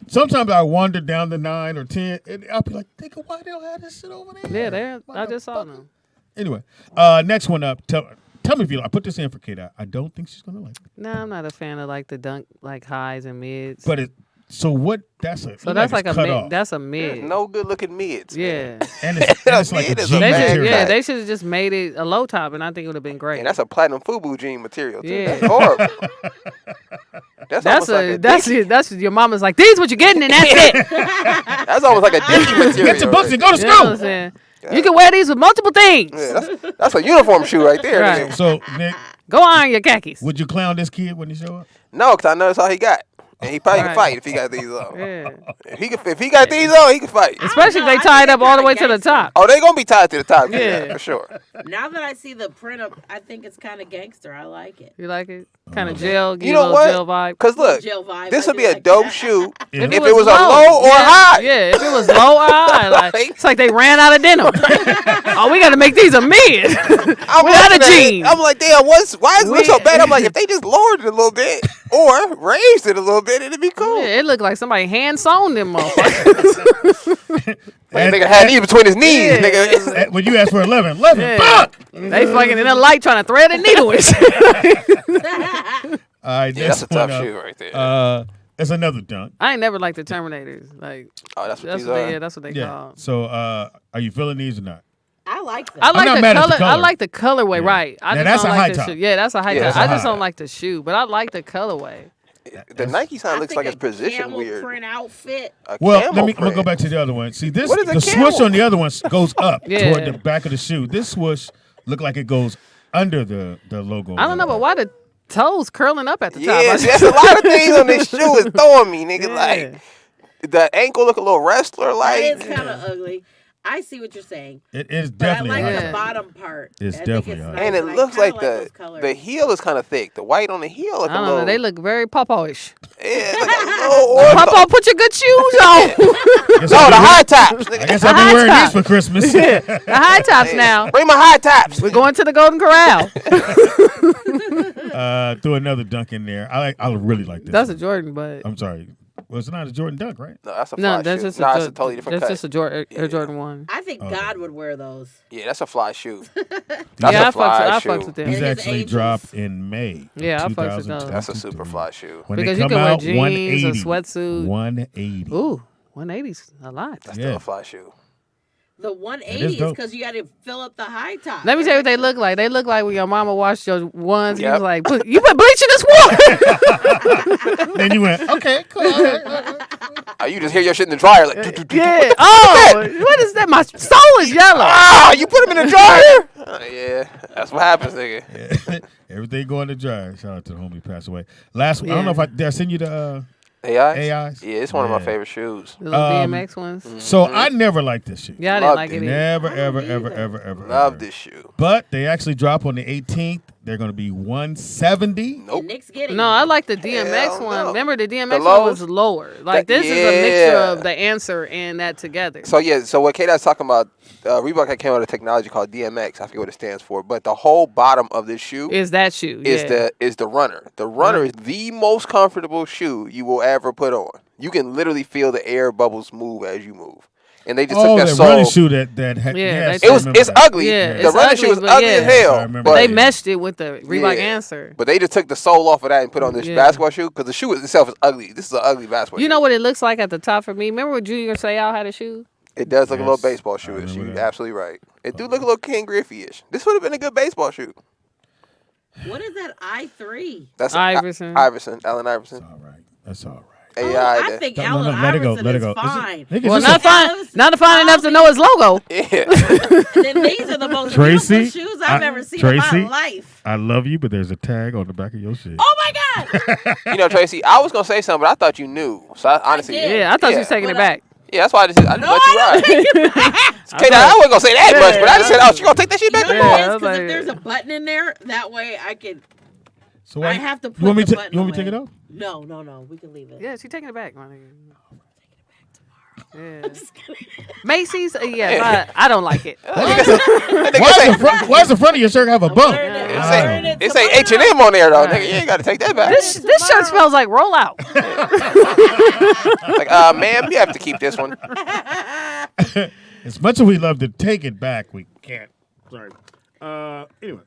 sometimes I wander down the 9 or 10, and I'll be like, "Nigga, why they don't have this shit over there?" Yeah, they're. What I the just saw fuck? them. Anyway, next one up. Tell me if you like. I put this in for Kate. I don't think she's gonna like it. No, I'm not a fan of like the dunk, like highs and mids. But so what? That's a So that's like it's a cut mid. off. That's a There's mid. no good looking mids. man. Yeah. and it's like a It is jean a They bad should, material. yeah, back. they should have just made it a low top, and I think it would have been great. And that's a platinum FUBU jean material too. Yeah. That's horrible. That's That's almost like a that's dinky- it. That's your mama's like, these what you're getting, and that's it. That's almost like a dinky material. Get your books and go to You know what school. I'm saying? You can wear these with multiple things. Yeah, that's a uniform shoe right there. Right. nigga. So Nick, Go iron your khakis. would you clown this kid when he show up? No, because I know that's all he got. And he probably can Right. fight if he got these on. Yeah. If he got these on, he can fight. Especially if know, they I tie it think up all the they're way to the gangster. top. Oh, they gonna be tied to the top. Yeah. Yeah, for sure. Now that I see the print up, I think it's kind of gangster. I like it. You like it? Kind of jail, give You you a know little what? jail vibe. Cause look, Jail vibe. this I would do be a like dope that. shoe If if it was a low or yeah, high. Yeah, if it was low or high, like, it's like they ran out of denim. Oh, we got to make these a mid. I'm We got a looking at it, jean. I'm like, damn, why does it look so We- bad? I'm like, if they just lowered it a little bit or raised it a little bit, it'd be cool. Yeah, it looked like somebody hand sewn them motherfuckers. Like, nigga had these between his knees, Yeah. nigga. When you ask for 11, Yeah. fuck! They fucking in the light trying to thread a needle and shit. All right, Yeah, that's a one tough up. shoe right there. That's another dunk. I ain't never liked the Terminators. Like Oh, that's what that's these what are. they, yeah, that's what they Yeah. call. So, are you feeling these or not? I like that. I like not the mad at color. the color. I like the colorway, Yeah. right? I Now, just that's don't a like high the top. shoe. Yeah, that's a high Yeah, top. that's I a just high. don't like the shoe, but I like the colorway. The Nike sign I looks think like a it's positioned camel weird. print outfit. A Well, camel I'm gonna print. go back to the other one. See, this What is a the swoosh camel? on the other one goes up Yeah. toward the back of the shoe. This swoosh look like it goes under the logo. I don't know, but why the toes curling up at the top? Yeah, see, that's a lot of things on this shoe is throwing me, nigga. Yeah. Like the ankle look a little wrestler That like. is kind of ugly. I see what you're saying, It is but I definitely like high. the Yeah. bottom part. It's I think definitely high. nice, And it I looks kinda like those the colors. heel is kind of thick. The white on the heel look I a don't little. know. They look very popo-ish. Yeah, like a little ortho. Popo, put your good shoes on. Guess No, I'll the be high tops. I Nigga. guess The I'll be high wearing top. these for Christmas. The high tops now. Bring my high tops. We're going to the Golden Corral. Throw another dunk in there. I really like this. That's a one. Jordan, but I'm sorry. Well, it's not a Jordan dunk, right? No, that's a fly no, that's shoe. just Nah, a, it's a totally different that's cut. just a Jordan, Yeah. Jordan 1. I think Okay. God would wear those. Yeah, that's a fly shoe. Yeah, That's I a fly shoe. fucks with them. These And his actually angels. drop in May. of Yeah, I fucks with those. 2023. That's a super fly shoe. When Because they you come can wear out, jeans, a 180. sweatsuit. 180. Ooh, 180's a lot. That's Yeah. still a fly shoe. The 180 is dope. because you got to fill up the high top. Let me tell you what they look like. They look like when your mama washed your ones. You Yep. was like, you put bleach in this water. Then you went, okay, cool. You just hear your shit in the dryer like. "Do, do, do, do." Yeah. Oh, what is that? My soul is yellow. Ah, you put them in the dryer. Yeah, that's what happens, nigga. Everything going to dry. Shout out to the homie who passed away. Last one, I don't know if did I send you the AIs? AIs? Yeah, it's one of my Yeah. favorite shoes. The little Um, DMX ones. So I never liked this shoe. Yeah, I didn't loved like it. it either. Never, I ever, don't ever, either. ever, ever. Love ever. this shoe. But they actually drop on the 18th. They're going to be 170. Nope. Nick's getting No, I like the DMX Hell one. no. Remember, the DMX one lows? was lower. Like, That- this is a mixture yeah. of the answer and that together. So yeah, so what K-Dot's talking about, Reebok had came out with a technology called DMX. I forget what it stands for, but the whole bottom of this shoe Is that shoe? Yeah. is the runner. The runner is the most comfortable shoe you will ever put on. You can literally feel the air bubbles move as you move, and they just Oh, took that that running soul. shoe that had. Yeah, yes, they- I It's remember that. ugly. Yeah, the it's running ugly, shoe was but ugly yeah. as I hell. remember But they that. meshed it with the Reebok Yeah. answer. But they just took the sole off of that and put on this Yeah. basketball shoe because the shoe itself is ugly. This is an ugly basketball shoe. You know what it looks like at the top for me? Remember when Junior Seau had a shoe? It does look a little Yes, baseball I shoe-ish. remember You're that. absolutely right. It do look a little Ken Griffey-ish. This would have been a good baseball shoe. What is that I3? That's Iverson. Allen Iverson. All right. That's all right. AI. I think No, Allen let it go. Iverson Let it is go. Is it- fine. nigga, Well, is not this fine. Not fine enough to know his logo. Yeah. Then these are the most Tracy, beautiful shoes I've ever seen in Tracy? my life. I love you, but there's a tag on the back of your shit. Oh my God! You know, Tracy, I was going to say something, but I thought you knew. So I honestly, did. Yeah, I thought you Yeah. was taking But it back. Yeah, that's why I just let you ride. I K-Dot, I wasn't going to say that much, but I just said, oh, she going to take that shit You back know to what Yeah, it I is? was 'Cause like- if there's a button in there, that way I can. So I have to put you want me the to button you want me to take away. it off? No, we can leave it. Yeah, she taking it back, my nigga. Yeah. Macy's, yes, I don't like it. Why does the front of your shirt have a bump? wearing it. It I'm say, wearing it it say tomorrow. H&M on there, though. Nigga, you ain't got to take that back. This shirt smells like roll out. Like, ma'am, you have to keep this one. As much as we love to take it back, we can't. Sorry. Anyway.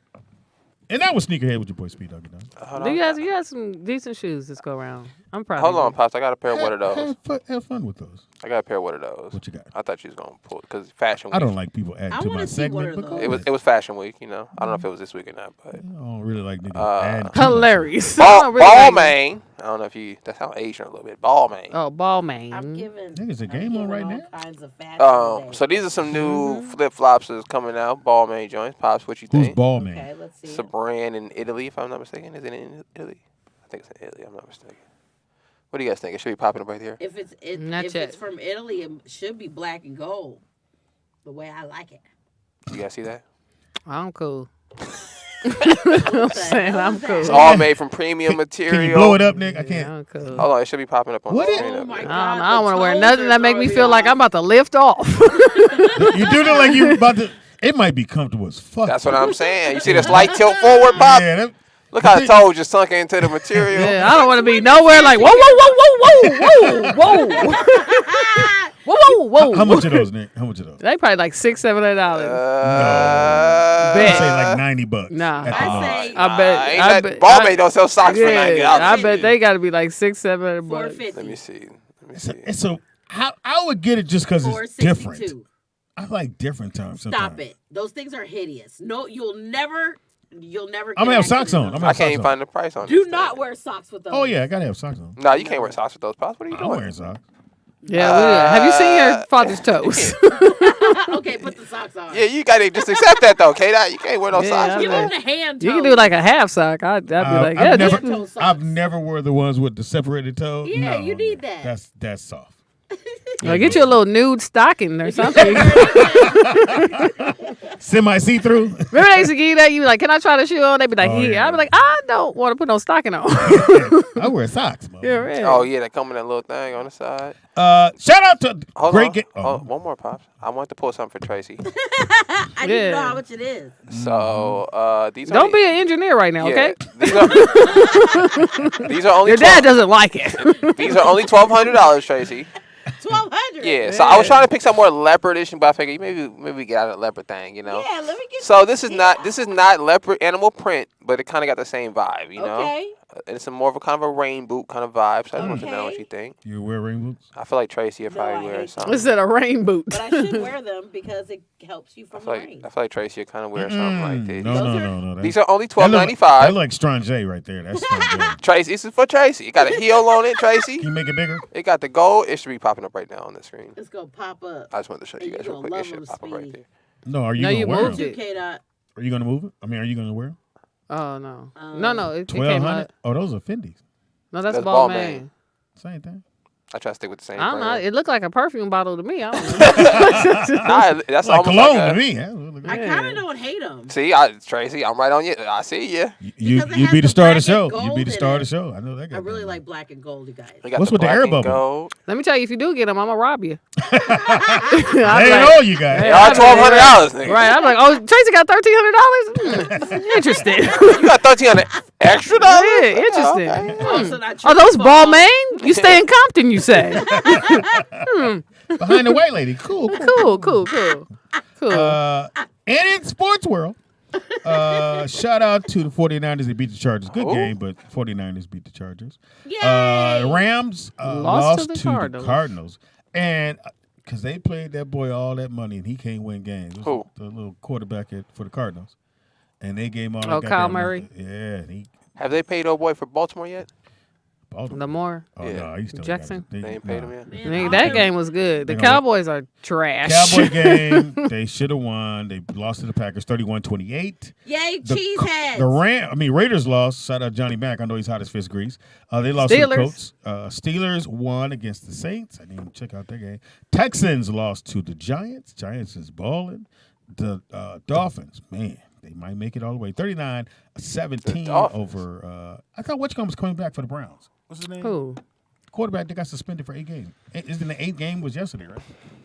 And that was Sneakerhead with your boy Speed Doggy Dog. You got some decent shoes this go around. I'm proud Hold of you. on, Pops. I got a pair of one of those. Have fun with those. I got a pair of one of those. What you got? I thought you was going to pull because Fashion Week. I don't like people adding I to wanna my see one segment. of But those. It was Fashion Week, you know. I don't know if it was this week or not, but I don't really like niggas adding to my Hilarious. Ball, I don't really like it. Balmain. I don't know if you. That sounds Asian a little bit. Balmain. Oh, ball man. I'm giving. Niggas, a I'm game on giving right all now? Kinds of fashion So these are some new flip flops that's coming out. Balmain joints. Pops, what you Who's think? ball man? Okay, let's see. It's a brand in Italy, if I'm not mistaken. Is it in Italy? I think it's in Italy. I'm not mistaken. What do you guys think? It should be popping up right here. If it's Not if yet. it's from Italy, it should be black and gold. The way I like it. You guys see that? I'm cool. I'm saying I'm cool. It's all made from premium material. Can you blow it up, Nick? I Yeah, can't. I'm cool. Hold on, it should be popping up on What the is- screen. Oh up my here. God. I don't want to wear the nothing toes that are make me throwing feel like off. I'm about to lift off. You do look like you about to. It might be comfortable as fuck. That's what I'm saying. You see this light tilt forward, Bob? Yeah, that, Look how the toe just sunk into the material. Yeah, I don't want to be nowhere like whoa, whoa, whoa, whoa, whoa, whoa, whoa, whoa, whoa. how much are those, Nick? How much are those? They probably like $600-$700. I Bet. say like $90. Nah. at the I most. say I bet. Ain't I that bet. Balmain don't sell socks for $90. Yeah, I bet they got to be like $600-$700. Let me 450. see. It's a. I would get it just because it's different. 462. I like different times. Stop sometimes. it. Those things are hideous. No, you'll never. I'm gonna have socks on. I can't even find the price on Do this not thing. wear socks with those. Oh yeah, I gotta have socks on. No, you can't wear socks with those pops. What are you I'm doing? wearing socks. Yeah, have you seen your father's toes? Okay, put the socks on. Yeah, you gotta just accept that though, K. You can't wear no Yeah, socks. I Give with them that. the hand You toes. can do like a half sock. I'd be like, yeah, I've this- never, toe socks. I've never wore the ones with the separated toe. Yeah, No, you need that. That's soft. Like, get you a little nude stocking or something. Semi see through. Remember they used to give you that? You be like, can I try the shoe on? They'd be like, Oh, yeah. yeah. I'd be like, I don't want to put no stocking on. I wear socks. Mama. Yeah, right. Oh yeah, that come in that little thing on the side. Shout out to Hold great on. game. Oh, one more pops. I want to pull something for Tracey. I need to Yeah. know how much it is. So these Don't are be an engineer right now, okay? These are only Your dad doesn't like it. these are only $1,200, Tracy. 1,200. Yeah. So I was trying to pick some more leopardish, but I figured maybe we get out of the leopard thing, you know. Yeah, let me get. So this is not leopard animal print, but it kind of got the same vibe, you know. Okay. And it's more of a kind of a rain boot kind of vibe. So I just want to know what Okay. you think. You wear rain boots? I feel like Tracy would No, I probably wear hate something. Instead of rain boot. But I should wear them because it helps you I from feel the like rain. Tracy would kind of wear something like this. No, Those no, are- no, no. These are only that look $12.95. like Strange right there. That's Strange. Tracy, this is for Tracy. It got a heel on it, Tracy. Can you make it bigger? It got the gold. It should be popping up right now on the screen. It's gonna pop up. I just wanted to show you And guys you real gonna quick. It love should them, pop up right Speedy. there. No, are you No, gonna you wear moved them? it. K dot. Are you gonna move it? I mean, are you gonna wear them? Oh, no. Um, No, it came 1,200? out. Oh, those are Fendi's. No, that's That's Ball Balmain. Man. Same thing. I try to stick with the same I don't know. brand. It looked like a perfume bottle to me. I don't know. Nah, that's Like almost cologne like to a, me. I Yeah. kind of don't hate them. See, Tracy, I'm right on you. I see you. You Because it you has be the the star of the black show. and You be gold the in star of the it. show. I know that guy. I really like black and gold, you guys. We got What's the with the black air and bubble? gold. Let me tell you, if you do get them, I'm going to rob you. They I'm ain't like- all you guys. They Yeah, are I'm like, $1,200, nigga. Right. I'm like, oh, Tracy got $1,300? Interesting. You got $1,300 extra dollars? Yeah, interesting. Okay. Oh, so not Are those triple Ball ball. Main? You stay in Compton, you say? Behind the white lady. Cool. Cool. And in sports world, shout out to the 49ers. They beat the Chargers. Good Who? game, but 49ers beat the Chargers. Yay! Rams Lost lost to the Cardinals. And because they paid that boy all that money and he can't win games. It was Who? The little quarterback for the Cardinals. And they gave him all that Oh, goddamn Kyle money. Murray? Yeah. And he Have they paid old boy for Baltimore yet? Baltimore. Lamar. Oh, Yeah. no, he still Jackson? They ain't paid him yet. Man, Nigga, all that them- game was good. The They gonna- Cowboys are trash. Cowboy game, they should have won. They lost to the Packers 31-28. Yay, The cheeseheads. Raiders lost. Shout out Johnny Mack. I know he's hot as fist grease. They lost to the Steelers. Colts. Steelers won against the Saints. I didn't even check out that game. Texans lost to the Giants. Giants is balling. The Dolphins, man, they might make it all the way. 39-17 Dolphins. over. I thought Whitcomb was coming back for the Browns. What's his name? Who? Quarterback that got suspended for 8 games. Isn't the 8th game was yesterday, right?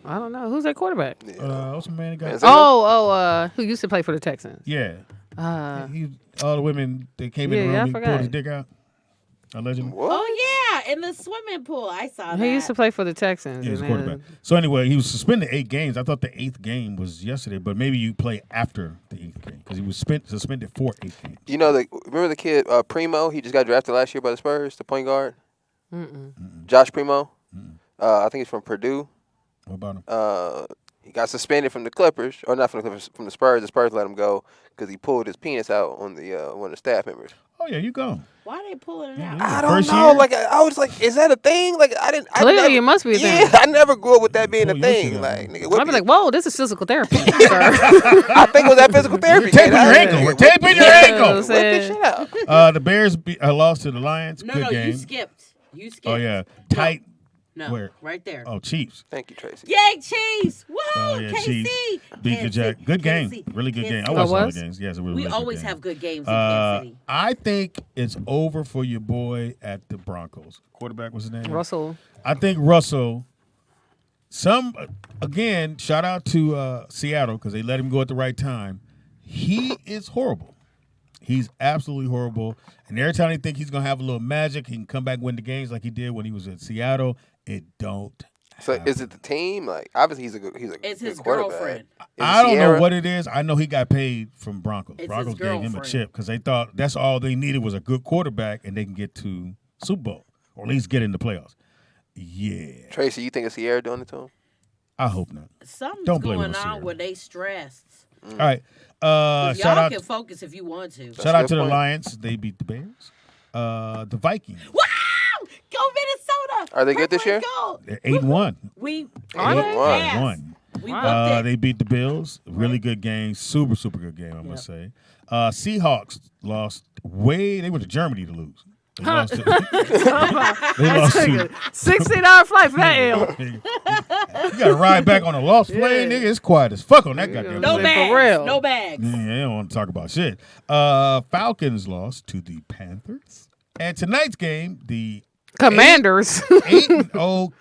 I don't know. Who's that quarterback? What's the man that got? Is it- Who used to play for the Texans? Yeah. Uh, He, all the women that came in the Yeah, I room, he pulled forgot. his dick out. Allegedly. What? Oh yeah, in the swimming pool. I saw that. he used to play for the Texans. Yeah, he's a and then- quarterback. So anyway, he was suspended 8 games. I thought the 8th game was yesterday, but maybe you play after the 8th game because he was suspended for 8 games. You know, remember the kid Primo? He just got drafted last year by the Spurs, the point guard. Josh Primo. I think he's from Purdue. What about him? He got suspended from the Clippers, or not from the Clippers, from the Spurs. The Spurs let him go because he pulled his penis out on the one of the staff members. Oh yeah, you go. Why they pulling it Yeah, out? yeah. I don't First know. year? Like I was like, is that a thing? Like I didn't. I Clearly, never, it must be a yeah, thing. I never grew up with that being a Pull your shit thing. out. Like nigga, I'd be like, whoa, this is physical therapy, sir. I think it was that physical therapy. Taping kid. your ankle. We're taping your Yeah, ankle. I'm saying- Whip this shit out. The Bears lost to the Lions. No, Good no, game. you skipped. You skipped. Oh yeah, tight. No, Where? right there. Oh, Chiefs. Thank you, Tracy. Yay, Chiefs! Woo! Oh yeah, KC! Chiefs beat the Kansas Jack. Good game, City, really good game. I Kansas watched Oh, all the was? games. Yes, it was. We really always good game. have good games in Kansas City. I think it's over for your boy at the Broncos. Quarterback was his name. Russell. I think Russell. Again, shout out to Seattle because they let him go at the right time. He is horrible. He's absolutely horrible. And every time they think he's gonna have a little magic, he can come back and win the games like he did when he was at Seattle. It don't. So happen. is it the team? Like obviously he's a It's good his quarterback. girlfriend. Is it I don't know Sierra? what it is. I know he got paid from Broncos. It's Broncos his gave him a girlfriend. chip because they thought that's all they needed was a good quarterback and they can get to Super Bowl or at least get in the playoffs. Yeah, Tracy, you think it's Sierra doing it to him? I hope not. Something's Don't blame going it on on Sierra. where they stressed. All right. 'Cause Shout y'all out. can focus if you want to. Shout out a to the good point. Lions. They beat the Bears. The Vikings. Wow! Go Minnesota! Are they good this Purple and year? gold. They're 8-1. We Are they? yes. 8-1. We Wow. booked it. They beat the Bills. Really good game. Super, super good game, I must say. Seahawks lost They went to Germany to lose. They lost to, they lost to $60 flight for that L. you gotta ride back on a lost plane, nigga. It's quiet as fuck on that goddamn No For plane. real. bags. No bags. Yeah, they don't want to talk about shit. Falcons lost to the Panthers. And tonight's game, the Commanders. 8-0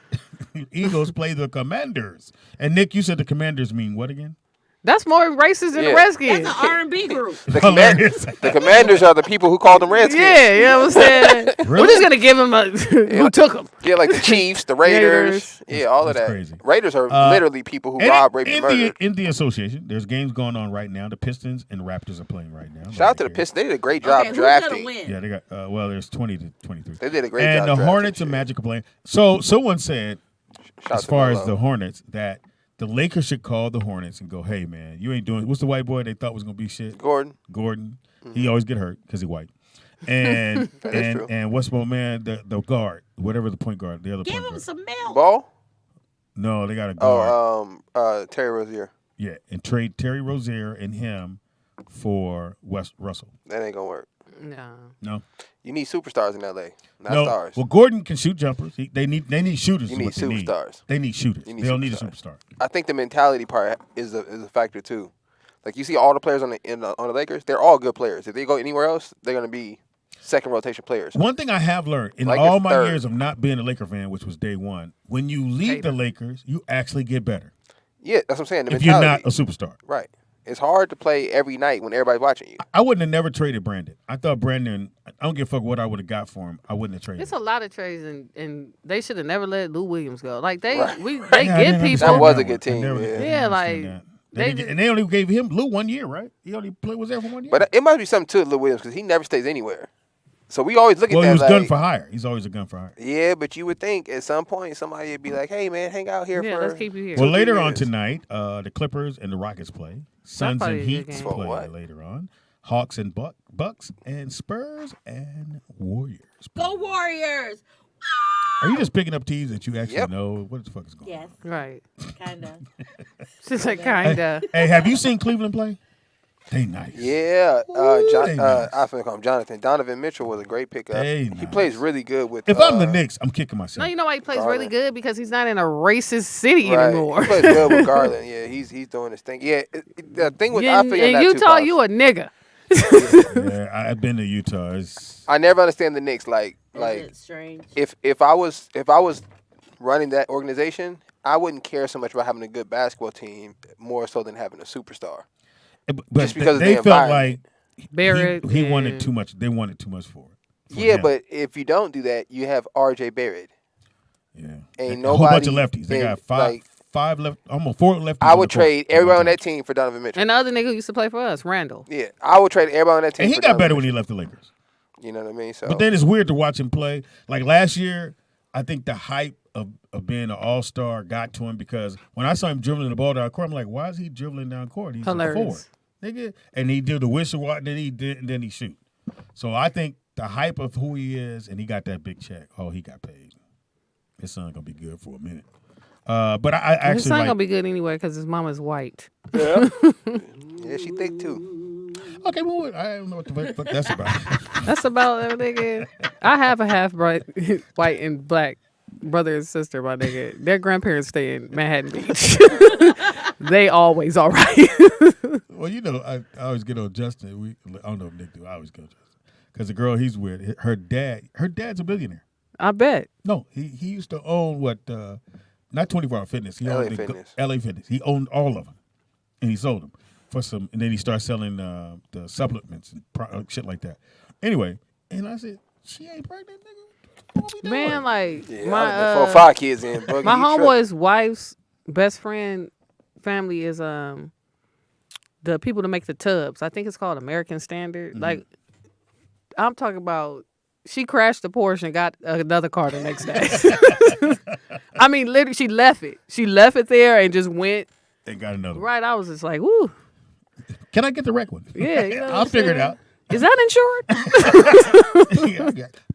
Eagles play the Commanders. And Nick, you said the Commanders mean what again? That's more racist than the Yeah. Redskins. That's an R&B group. Hilarious. The Commanders are the people who called them Redskins. Yeah, you know what I'm saying? Really? We're just going to give him a who took him. Yeah, like the Chiefs, the Raiders. Yeah, all of That's that. crazy. Raiders are literally people who And rob, rape, and in murder. the association, there's games going on right now. The Pistons and Raptors are playing right now. Shout out to the Pistons. They did a great job Okay, who's gonna drafting. win? Yeah, they got there's 20 to 23. They did a great And job. the drafting Hornets shit. and Magic are playing. So someone said, Shout out as to far as Melo. the Hornets, that the Lakers should call the Hornets and go, "Hey man, you ain't doing. What's the white boy they thought was gonna be shit? Gordon. Gordon. He always get hurt because he white. And That is true. and what's my man? The guard, whatever the point guard, the other Give point him guard. some milk. Ball? No, they got a guard. Terry Rozier. Yeah, and trade Terry Rozier and him for West Russell. That ain't gonna work. No. No, You need superstars in LA, not no. stars. Well, Gordon can shoot jumpers. They need shooters. You is need what they need. superstars. They need shooters. You need They don't need a superstars. superstar. I think the mentality part is a factor too. Like you see all the players on the Lakers, they're all good players. If they go anywhere else, they're gonna be second rotation players. One thing I have learned in Lakers all my third. years of not being a Laker fan, which was day one, when you leave the Lakers, you actually get better. Yeah, that's what I'm saying. The If you're mentality. not a superstar. Right. It's hard to play every night when everybody's watching you. I wouldn't have never traded Brandon. I thought Brandon, I don't give a fuck what I would have got for him. I wouldn't have traded It's him. a lot of trades, and they should have never let Lou Williams go. Like, they Right. they Yeah, I get didn't people. understand That was a one. good team, I never- yeah. I didn't Yeah, understand like, that. they And they only gave him Lou 1 year, right? He only was there for 1 year. But it must be something to Lil Williams because he never stays anywhere. So we always look at well, that he was like, gun for hire. He's always a gun for hire. yeah, but you would think at some point somebody would be like, hey, man, hang out here Yeah, for... let's keep you here. Well, 2-3 later on years. tonight, the Clippers and the Rockets play. Suns probably and a good Heats game. play For what? later on. Hawks and Bucks and Spurs and Warriors. Go Warriors. Are you just picking up teams that you actually Yep. know? What the fuck is going Yes, Right. kind of. She's like, on? kinda. Hey, have you seen Cleveland play? They nice. Yeah, Ooh, John, they nice. I forgot to call him Jonathan. Donovan Mitchell was a great pickup. They He nice. plays really good with... If I'm the Knicks, I'm kicking myself. No, you know why he plays Garland. really good? Because he's not in a racist city right. anymore. He plays good with Garland. Yeah, he's doing his thing. Yeah, the thing with... I in figured that Utah, too, you Pops. a nigga. Yeah, I've been to Utah. It's, I never understand the Knicks. Like Is it strange? if I was running that organization, I wouldn't care so much about having a good basketball team more so than having a superstar. but Just because of they the felt like environment. Barrett. he wanted and- too much. They wanted too much for it. for Yeah, him. but if you don't do that, you have R.J. Barrett. yeah, Ain't a whole bunch of nobody lefties. They in, got like- five left, almost 4 lefties. I on would the court trade at one everybody on time. that team for Donovan Mitchell. And the other nigga who used to play for us, Randall. Yeah, I would trade everybody on that team. And he for got Donovan better when he Mitchell. left the Lakers. You know what I mean? So, But then it's weird to watch him play. Like last year, I think the hype of being an all-star got to him because when I saw him dribbling the ball down court, I'm like, why is he dribbling down court? He's a forward. Hilarious. Nigga. And he did the whistle walk, then he shoot. So I think the hype of who he is, and he got that big check. Oh, he got paid. His son gonna be good for a minute. But I His actually son like, gonna be good anyway because his mama's white. yeah, she thick too. Okay, well, I don't know what the fuck that's about. That's about it, nigga. I have a half white and black brother and sister, my nigga. Their grandparents stay in Manhattan Beach. They always all right. Well, you know, I always get on Justin. I don't know if Nick do. I always go Justin because the girl he's with, her dad's a billionaire. I bet. No, he used to own what? Not 24 Hour Fitness. He LA owned Fitness. LA Fitness. He owned all of them, and he sold them for some. And then he started selling the supplements and shit like that. Anyway, and I said, she ain't pregnant, nigga. What we doing? Man, like Yeah, my 4 or 5 kids in. Buggy, my you homeboy's wife's best friend family is the people that make the tubs. I think it's called American Standard. Mm-hmm. Like I'm talking about, she crashed the Porsche and got another car the next day. I mean, literally, she left it. She left it there and just went. They got another one. Right, I was just like, woo. Can I get the wreck one? Yeah, you know what I'll I'm figure it saying? out. Is that insured?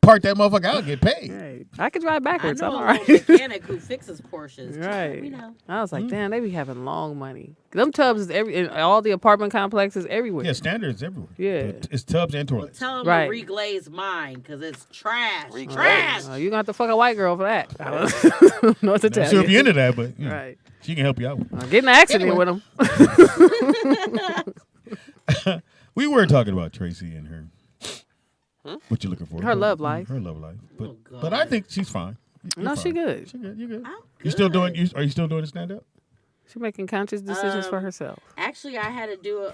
Park that motherfucker out, get paid. Hey, I can drive I backwards. know I'm a all right. little mechanic who fixes Porsches. Just let me Right. know. I was like, damn, they be having long money. Them tubs is in all the apartment complexes everywhere. Yeah, standards everywhere. Yeah. But it's tubs and Well, toilets. tell him Right. to reglaze mine because it's trash. Reglaze. Trash. You gonna have to fuck a white girl for that. I don't know what to Not tell sure you. if you're into that, but you know, Right. she can help you out. Get in an accident Anyway. with them. We were talking about Tracey and her. What you looking for? Her love life. Her love life. But Oh, God. but I think she's fine. You're No, she fine. good. She good. You good. I'm You still good. doing? Are you still doing the stand up? She's making conscious decisions for herself. Actually, I had to do a.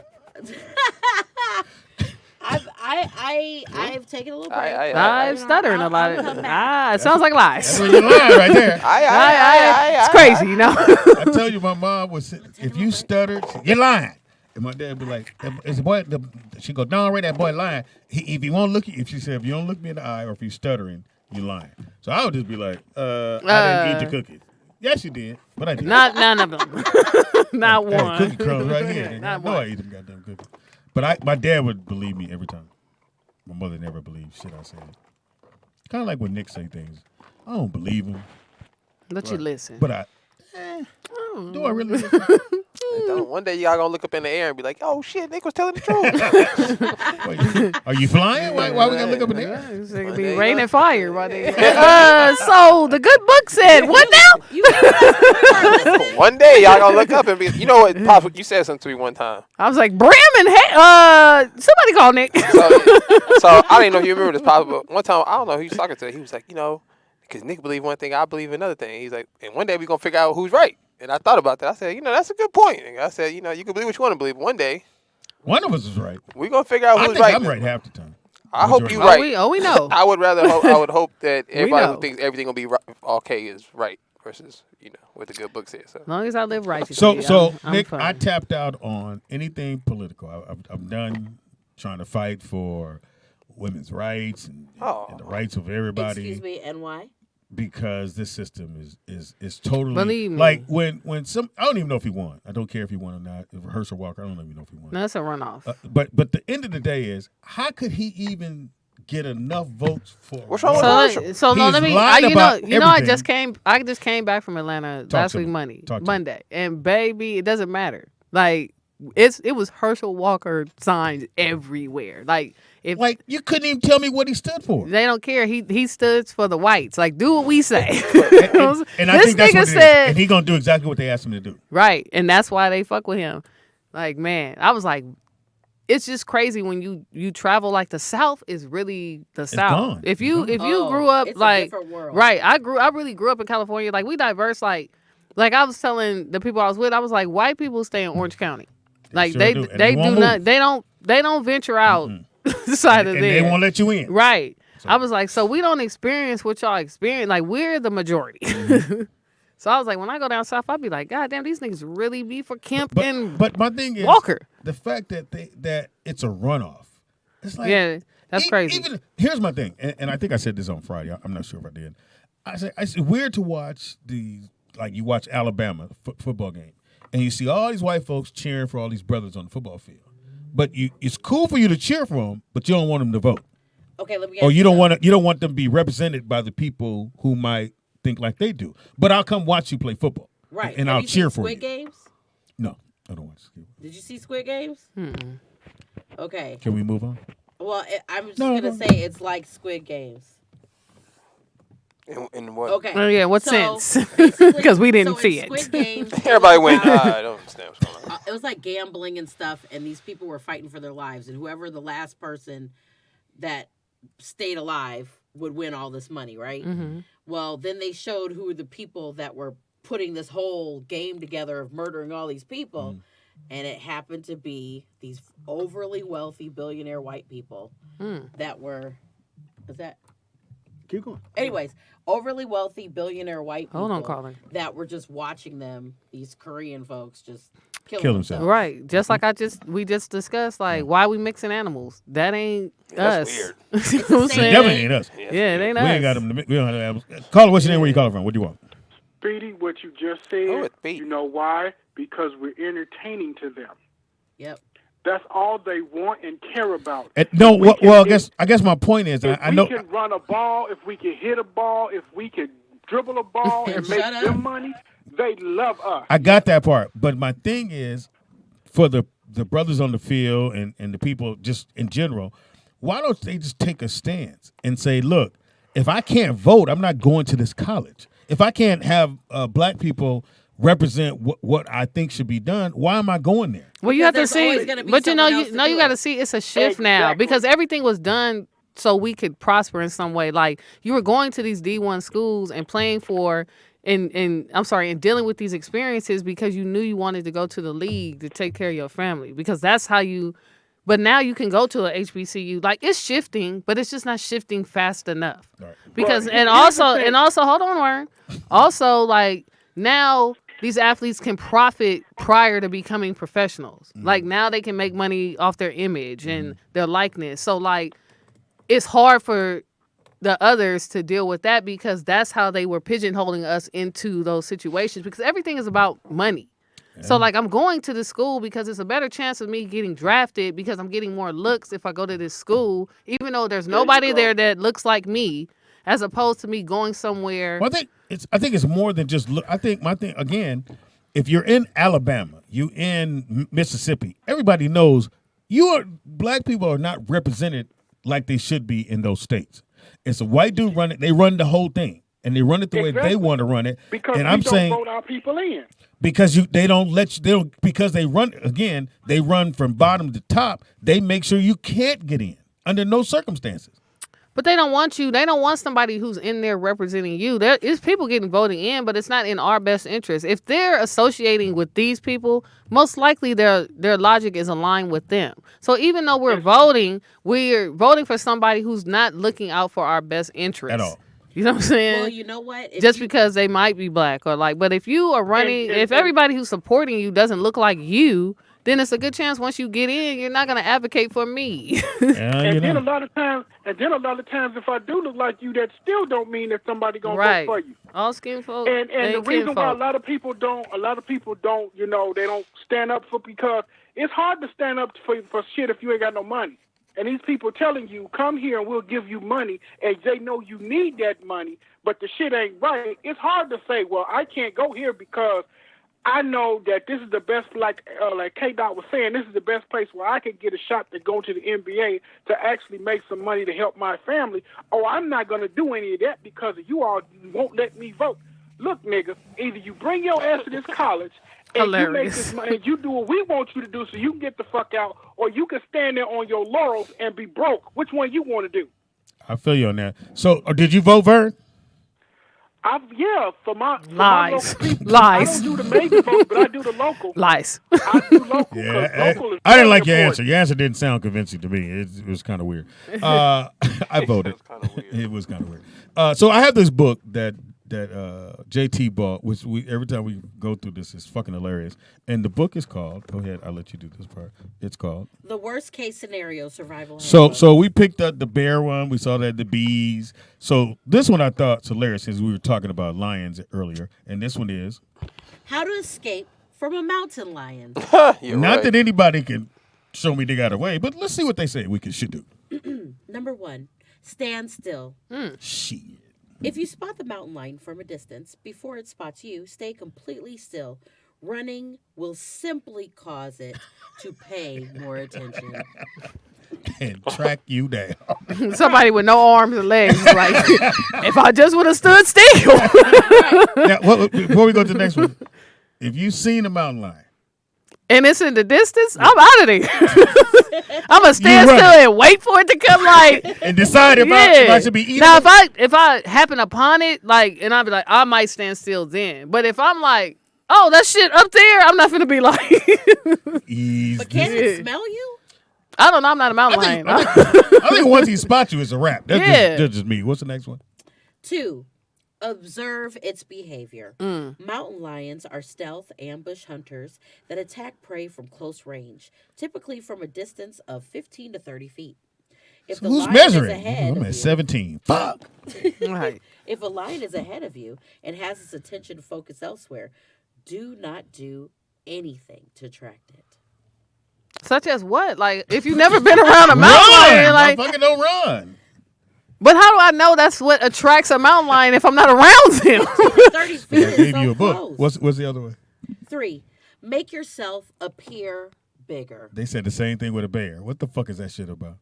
I've taken a little break. I'm stuttering a lot. I'll come back. It sounds like lies. That's where you lying right there. It's crazy, you know. I tell you, my mom would say, if you stuttered, you're lying. And my dad would be like, "Is the boy?" She go, "Don't worry, that boy lying. If you won't look, if she said if you don't look me in the eye or if you stuttering, you're lying." So I would just be like, "I didn't eat your cookies." Yes, you did, but I did. Not none of them. Not Hey, one. cookie crumbs right here. nigga. I Not know I one. eat them goddamn cookies. But my dad would believe me every time. My mother never believed shit I said. Kind of like when Nick say things. I don't believe him, But you listen. but do I really? One day y'all gonna look up in the air and be like, "Oh shit, Nick was telling the truth." Are you flying? Why we gotta look up in the air? It's gonna be rain and fire, my nigga. So the good book said, what now? One day y'all gonna look up and be, you know what? Pops, you said something to me one time. I was like, Bram and somebody call Nick. So I didn't know if you remember this, Pops, but one time I don't know who he was talking to. He was like, because Nick believe one thing, I believe another thing. He's like, and one day we gonna figure out who's right. And I thought about that. I said, that's a good point. And I said, you can believe what you want to believe. One day One of us is right. we gonna figure out I who's think right. I'm right half the time. I hope you Majority. right. We know. I would hope that everybody know. who thinks everything will be right, okay is right versus what the good book says. So As long as I live righteously. So I'm Nick, fine. I tapped out on anything political. I'm done trying to fight for women's rights and the rights of everybody. Excuse me, and why? Because this system is totally Believe me. like when some I don't even know if he won. I don't care if he won or not. If Herschel Walker, I don't even know if he won. No, that's a runoff. But the end of the day is how could he even get enough votes for? What's wrong with Herschel? So no, He's let me. lied about I just everything. came back from Atlanta last to week me. Talk to me. Monday, and baby, it doesn't matter. Like it was Herschel Walker signs everywhere. Like if Like you couldn't even tell me what he stood for. they don't care, he stood for the whites. Like do what we say. And I This think that's nigga what it is. said And he gonna do exactly what they asked him to do. right, and that's why they fuck with him. Like man, I was like. It's just crazy when you travel like the South is really the South. gone. If you It's if you grew up it's a like different world. right, I really grew up in California. Like we diverse. Like I was telling the people I was with, I was like, white people stay in Orange County. Like sure they do. And they they won't do not move. they don't venture out the side of And there. they won't let you in. Right. I was like, so we don't experience what y'all experience. Like we're the majority. So I was like, when I go down south, I'd be like, God damn, these niggas really be for Kemp and But my thing is Walker. the fact that that it's a runoff. It's like Yeah, that's crazy. Even here's my thing, and I think I said this on Friday. I'm not sure if I did. I said it's weird to watch you watch Alabama football game, and you see all these white folks cheering for all these brothers on the football field. But it's cool for you to cheer for them, but you don't want them to vote, Okay, let me. or you don't want them to be represented by the people who might think like they do. But I'll come watch you play football, Right. And Have I'll you cheer seen for Squid you. Games? No, I don't watch Squid. Did you see Squid Games? Okay. Can we move on? Well, I'm just No, gonna no. say it's like Squid Games. In what? Okay. Oh yeah, what So, sense? basically- Because we didn't so see in it. Squid Games, it Everybody was went. about- I don't understand what's going on. it was like gambling and stuff, and these people were fighting for their lives, and whoever the last person that stayed alive would win all this money, right? Mm-hmm. Well, then they showed who were the people that were putting this whole game together of murdering all these people, and it happened to be these overly wealthy billionaire white people that were. Is that? Keep going. Anyways, overly wealthy billionaire white people Hold on, caller. that were just watching them, these Korean folks, just kill Kill themselves. Right. Just like we just discussed, like, why we mixing animals? That ain't That's us. weird. You know what I'm It saying? Definitely ain't us. Yeah, it ain't We us. ain't got them. We don't have them. Caller, what's your name? Where you calling from? What do you want? Speedy, what you just said, Oh, it's beat. you know why? Because we're entertaining to them. Yep. That's all they want and care about. No, We can well, get- I guess my point is, If I we know. can run a ball, if we can hit a ball, if we can dribble a ball and make Shut up. them money, they love us. I got that part, but my thing is, for the brothers on the field and the people just in general, why don't they just take a stance and say, look, if I can't vote, I'm not going to this college. If I can't have black people represent what I think should be done, why am I going there? Well, you have to Because there's always see, gonna be but someone else to you do got to it. see it's a shift now Exactly. because everything was done so we could prosper in some way. Like you were going to these D1 schools and playing for, and dealing with these experiences because you knew you wanted to go to the league to take care of your family because that's how you. But now you can go to a HBCU. Like it's shifting, but it's just not shifting fast enough. Right. Because Well, and here's the also thing. hold on, Warren. Also, like now these athletes can profit prior to becoming professionals. Like now they can make money off their image and their likeness. So like it's hard for the others to deal with that because that's how they were pigeonholing us into those situations because everything is about money. So like I'm going to this school because it's a better chance of me getting drafted because I'm getting more looks if I go to this school, even though there's nobody there that looks like me, as opposed to me going somewhere. Well, I think it's more than just look. I think my thing again, if you're in Alabama, you in Mississippi, everybody knows black people are not represented like they should be in those states. It's a white dude running. They run the whole thing, and they run it the way they Exactly. want to run it. because and we I'm don't saying vote our people in. because they run again. They run from bottom to top. They make sure you can't get in under no circumstances. But they don't want you. They don't want somebody who's in there representing you. There is people getting voted in, but it's not in our best interest. If they're associating with these people, most likely their logic is aligned with them. So even though we're voting for somebody who's not looking out for our best interest At all. You know what I'm saying? Well, you know what? If Just you- because they might be black or like, but if you are running, and- if everybody who's supporting you doesn't look like you, then it's a good chance once you get in, you're not going to advocate for me. And then a lot of times, if I do look like you, that still don't mean that somebody gonna Right. vote for you. All skin folk. And the ain't reason why a kinfolk. lot of people don't, they don't stand up for, because it's hard to stand up for shit if you ain't got no money. And these people telling you, come here and we'll give you money, and they know you need that money, but the shit ain't right. It's hard to say, well, I can't go here because I know that this is the best, like K-Dot was saying, this is the best place where I could get a shot to go to the NBA to actually make some money to help my family. Oh, I'm not going to do any of that because you all won't let me vote. Look, nigga, either you bring your ass to this college and you make Hilarious. this money and you do what we want you to do so you can get the fuck out, or you can stand there on your laurels and be broke. Which one you want to do? I feel you on that. So, did you vote, Vern? For my Lies. local people. Lies. I don't do the major votes, but I do the local. Lies. I do local because Yeah, local is I didn't very like your important. answer. Your answer didn't sound convincing to me. It was kind of weird. I voted. kinda weird. It was kind of weird. So I have this book that JT bought, which every time we go through this is fucking hilarious. And the book is called. Go ahead, I'll let you do this part. It's called. The worst case scenario survival. So we picked up the bear one. We saw that the bees. So this one I thought was hilarious since we were talking about lions earlier, and this one is how to escape from a mountain lion. You're not right. that anybody can show me they got away, but let's see what they say should do. Number 1, stand still. Shit. If you spot the mountain lion from a distance, before it spots you, stay completely still. Running will simply cause it to pay more attention. And track you down. Somebody with no arms and legs is like, if I just would have stood still. Now, before we go to the next one, if you've seen a mountain lion, and it's in the distance, I'm out of there. I'm gonna stand still and wait for it to come, like, and decide if I should be eating. Now, if I happen upon it, like, and I'll be like, I might stand still then. But if I'm like, oh, that shit up there, I'm not gonna be like. But can it smell you? I don't know. I'm not a mountain lion. I think once he spots you, it's a wrap. That's just me. What's the next one? 2. Observe its behavior. Mountain lions are stealth ambush hunters that attack prey from close range, typically from a distance of 15 to 30 feet. If Who's measuring? I'm at 17. Fuck. Right. If a lion is ahead of you and has its attention focused elsewhere, do not do anything to attract it. Such as what? Like, if you've never been around a mountain lion, like, fucking don't run. But how do I know that's what attracts a mountain lion if I'm not around him? 30 feet I gave is you a so book. close. What's the other one? 3. Make yourself appear bigger. They said the same thing with a bear. What the fuck is that shit about?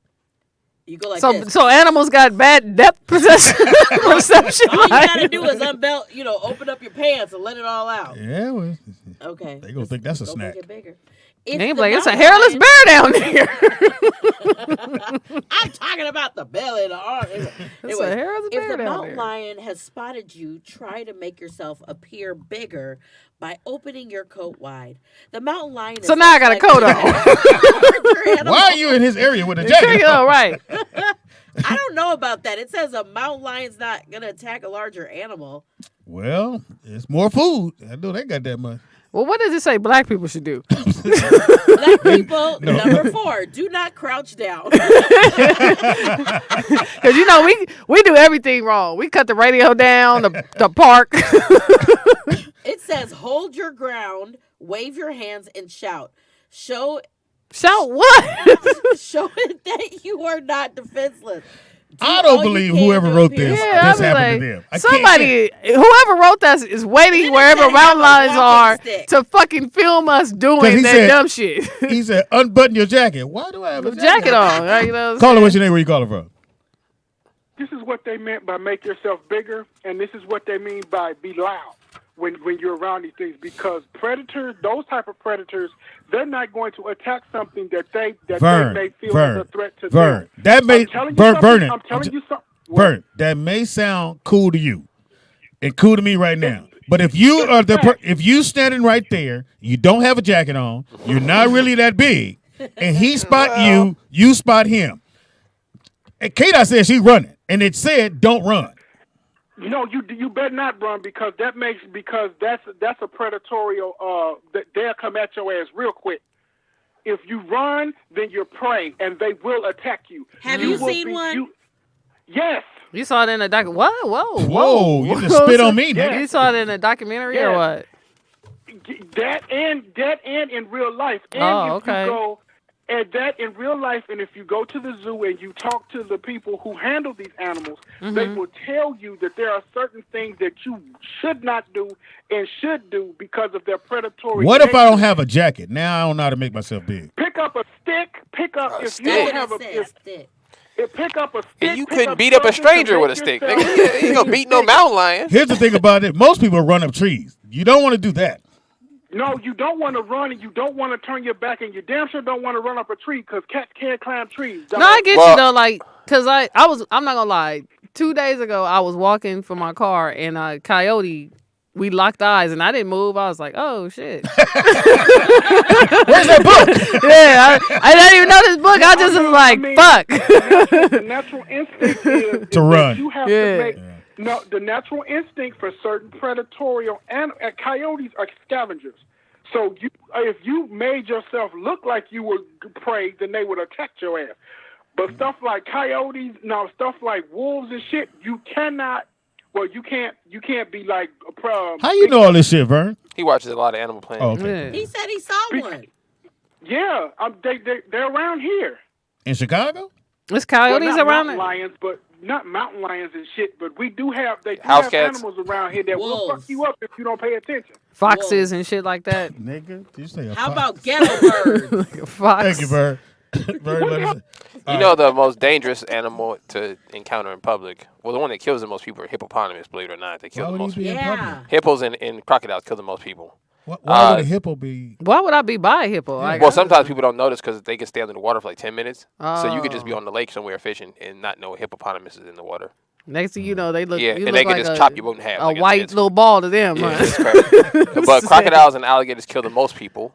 You go like this. So animals got bad depth perception. All you gotta do is unbelt, open up your pants and let it all out. Yeah, well, Okay. they gonna think that's a Go snack. make it bigger. They like, it's a hairless bear down there. I'm talking about the belly, the arm. It's a hairless bear if the down mountain there. lion has spotted you, try to make yourself appear bigger by opening your coat wide. The mountain lion. So now I got a coat on. Why are you in his area with a jacket? Oh, right. I don't know about that. It says a mountain lion's not gonna attack a larger animal. Well, it's more food. I know they got that much. Well, what does it say black people should do? Black people, number 4, do not crouch down. Because, we do everything wrong. We cut the radio down, the park. It says hold your ground, wave your hands, and shout. Show what? show it that you are not defenseless. I don't believe whoever wrote this happened to them. Whoever wrote this is waiting wherever mountain lions are to fucking film us doing that dumb shit. He said, unbutton your jacket. Why do I have a jacket on? Right, Caller, what's your name? Where you calling from? This is what they meant by make yourself bigger, and this is what they mean by be loud when you're around these things. Because predators, those type of predators, they're not going to attack something that they may feel as a threat to them. That may I'm telling you something. Vern, that may sound cool to you and cool to me right now. But if you are if you standing right there, you don't have a jacket on, you're not really that big, and he spot you, you spot him. And K-Dot said she's running, and it said don't run. No, you better not run because that's a predatorial. They'll come at your ass real quick. If you run, then you're prey, and they will attack you. Have you seen one? Yes. You saw it in a documentary. What? Whoa! You just spit on me, nigga. You saw it in a documentary or what? That and in real life. And okay. You go, and that in real life, and if you go to the zoo and you talk to the people who handle these animals, they will tell you that there are certain things that you should not do and should do because of their predatory What if I nature. don't have a jacket? Now I don't know how to make myself big. Pick up a stick. Pick up if you stick. don't have a stick. Pick up a stick. And you couldn't beat up a stranger with a stick. Nigga, you ain't gonna beat no mountain lion. Here's the thing about it. Most people run up trees. You don't want to do that. No, you don't want to run and you don't want to turn your back and you damn sure don't want to run up a tree because cats can't climb trees. No, I get you though, like, cause I'm not gonna lie. 2 days ago, I was walking from my car and a coyote. We locked eyes and I didn't move. I was like, oh shit. Where's that book? Yeah, I didn't even know this book. I just was like, fuck. The natural instinct is To run. You have to make. No, the natural instinct for certain predatorial and coyotes are scavengers. So if you made yourself look like you were prey, then they would attack your ass. But stuff like coyotes, stuff like wolves and shit, you cannot. Well, you can't be like. How you know all this shit, Vern? He watches a lot of Animal Planet. Oh, okay. He said he saw one. Yeah, they're around here. In Chicago? There's coyotes Well, not around mountain there. lions, but not mountain lions and shit, but we do have House have cats. animals around here that will fuck you up if you don't pay attention. Foxes and shit like that. Nigga, did you say a How fox? about ghetto birds? Like a fox. Thank you, Bird. Bird, let us- You know the most dangerous animal to encounter in public? Well, the one that kills the most people are hippopotamus, believe it or not. They Why kill the would most he be people. in Yeah. public? Hippos and crocodiles kill the most people. Why would a hippo be? Why would I be by a hippo? Like, Well, sometimes people don't notice because they can stay under the water for like 10 minutes. So you could just be Oh. on the lake somewhere fishing and not know a hippopotamus is in the water. Next thing you know, they look. Yeah, you and look they can like just a, chop your boat in half. a like white it's, little ball to them. yeah, huh? it's crazy. But crocodiles and alligators kill the most people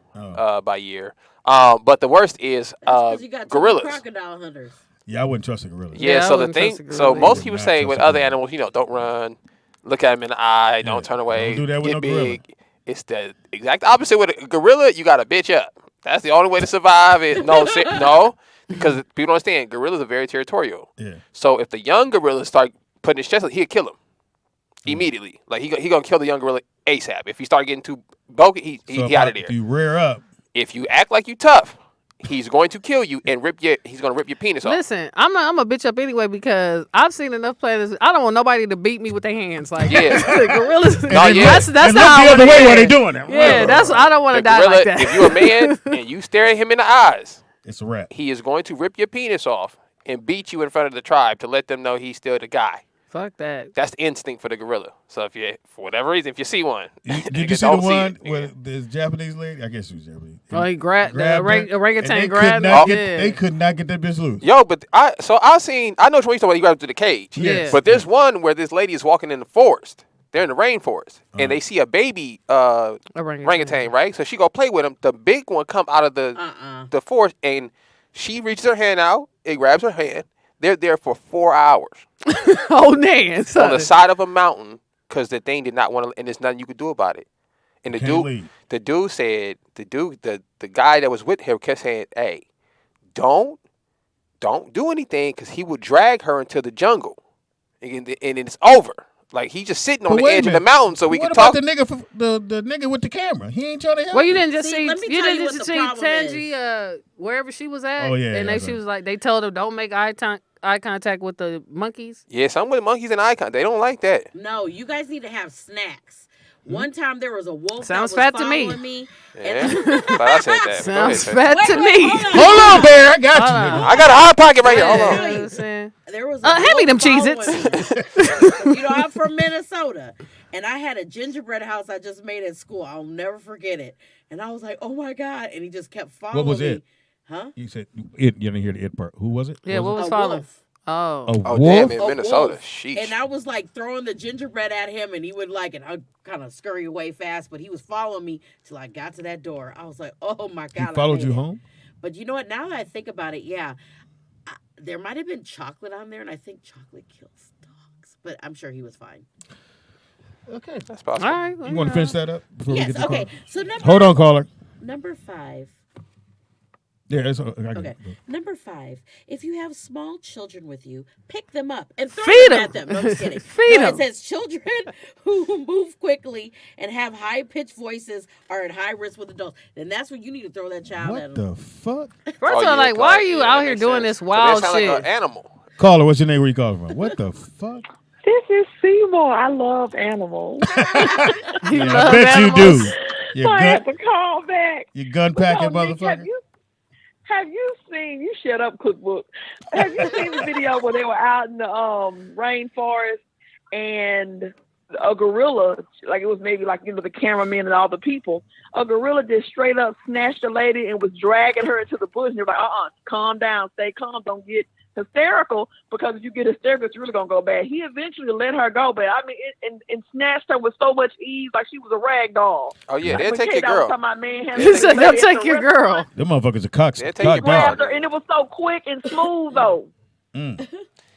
by year. But the worst is 'Cause you got gorillas. crocodile hunters. Yeah, I wouldn't trust a gorilla. Yeah, Yeah, I so the wouldn't thing, trust a so gorilla most either. people Not say trust with a other gorilla. animals, don't run, look at them in the eye, don't turn away, Don't do that with get no gorilla. big. It's the exact opposite with a gorilla. You got to bitch up. That's the only way to survive. Is no, because people don't understand. Gorillas are very territorial. Yeah. So if the young gorillas start putting his chest, he'll kill him immediately. Like he gonna kill the young gorilla ASAP. If he start getting too bulky, he out of there. If you rear up, If you act like you tough, he's going to kill you and he's gonna rip your penis off. Listen, I'm a bitch up anyway because I've seen enough players. I don't want nobody to beat me with their hands. Like Yeah. the gorillas. No, yeah. That's and how look I the other wanna way hear while they it. doing that. Yeah, that's I don't want to The die gorilla, like that. if you're a man and you stare at him in the eyes, It's a wrap. he is going to rip your penis off and beat you in front of the tribe to let them know he's still the guy. Fuck that. That's the instinct for the gorilla. So if you, for whatever reason, if you see one, Did you see the one with this Japanese lady? I guess she was Japanese. Oh, he grabbed the her, orangutan. and they Grabbed could not him. get, They could not get that bitch loose. Yo, but I know which one you're talking about. You grabbed to the cage. Yeah. But there's one where this lady is walking in the forest. They're in the rainforest, and they see a baby orangutan, right? So she go play with him. The big one come out of the forest, and she reaches her hand out. It grabs her hand. They're there for 4 hours Oh man, on son. the side of a mountain because the thing did not want to, and there's nothing you could do about it. And Can't leave. the dude said, the guy that was with him kept saying, "Hey, don't do anything," because he would drag her into the jungle, and it's over. Like he's just sitting on But the wait a edge of the minute. mountain so we What can about talk. the nigga, the nigga with the camera? He ain't trying to help. Well, you him? didn't just See, see. let me You tell didn't you just what see the problem Tangi wherever she was at. Oh, yeah, and that's she right. was like, they told her don't make eye contact with the monkeys. Yeah, some with monkeys and icon, they don't like that. No, you guys need to have snacks. One time there was a wolf Sounds that was fat to me. following me. Yeah, but I said that. But go ahead, Sounds Trey. fat to Wait, me. hold on. Hold on, Bear. I got you. Hold on. Nigga. I got a hot pocket right here. Hold Yeah, on. you know what I'm saying? There was a Hand me wolf them following Cheez-Its. me. You know, I'm from Minnesota, and I had a gingerbread house I just made at school. I'll never forget it. And I was like, "Oh my god!" And he just kept following What was me. it? Huh? You said it. You didn't hear the it part. Who was it? Yeah, what was A following? wolf. Oh. A Oh, wolf? damn, in A Minnesota. wolf. Sheesh. And I was like throwing the gingerbread at him, and he would like, and I'd kind of scurry away fast, but he was following me till I got to that door. I was like, "Oh my god!" He I followed made you it. home? But you know what? Now that I think about it, yeah, there might have been chocolate on there, and I think chocolate kills dogs. But I'm sure he was fine. Okay. That's possible. All right. You want to finish that up before we Yes. get to Okay. caller? So number Hold on, caller. number 5. Yeah, it's okay. Okay. Number 5. If you have small children with you, pick them up and throw Feed them 'em. at them. No, I'm just kidding. Feed No, 'em. It says children who move quickly and have high-pitched voices are at high risk with adults. Then that's when you need to throw that child at What them. the fuck? First Oh, of all, yeah, like, why are you yeah, out that here makes doing sense. this 'Cause wild they sound shit? like an animal. Caller, what's your name? Where you calling from? What the fuck? This is Seymour. I love animals. You Yeah, love I bet animals? you do. You so I had gun, to call back. you gun packing So, Nick, motherfucker. have you seen, you shut up, cookbook. Have you seen the video where they were out in the rainforest and a gorilla, like it was maybe like, the cameraman and all the people, a gorilla just straight up snatched a lady and was dragging her into the bush. And you're like, calm down, stay calm, don't get hysterical, because if you get hysterical, it's really going to go bad. He eventually let her go, but I mean, and snatched her with so much ease, like she was a rag doll. Oh, yeah, Like they'll when take your K-Dot was girl. talking about, man, had He this said, lady "They'll at take the your restaurant, girl." Them motherfuckers are cocks. They'll take your Cock girl. dog. grabbed her, and it was so quick and smooth, though.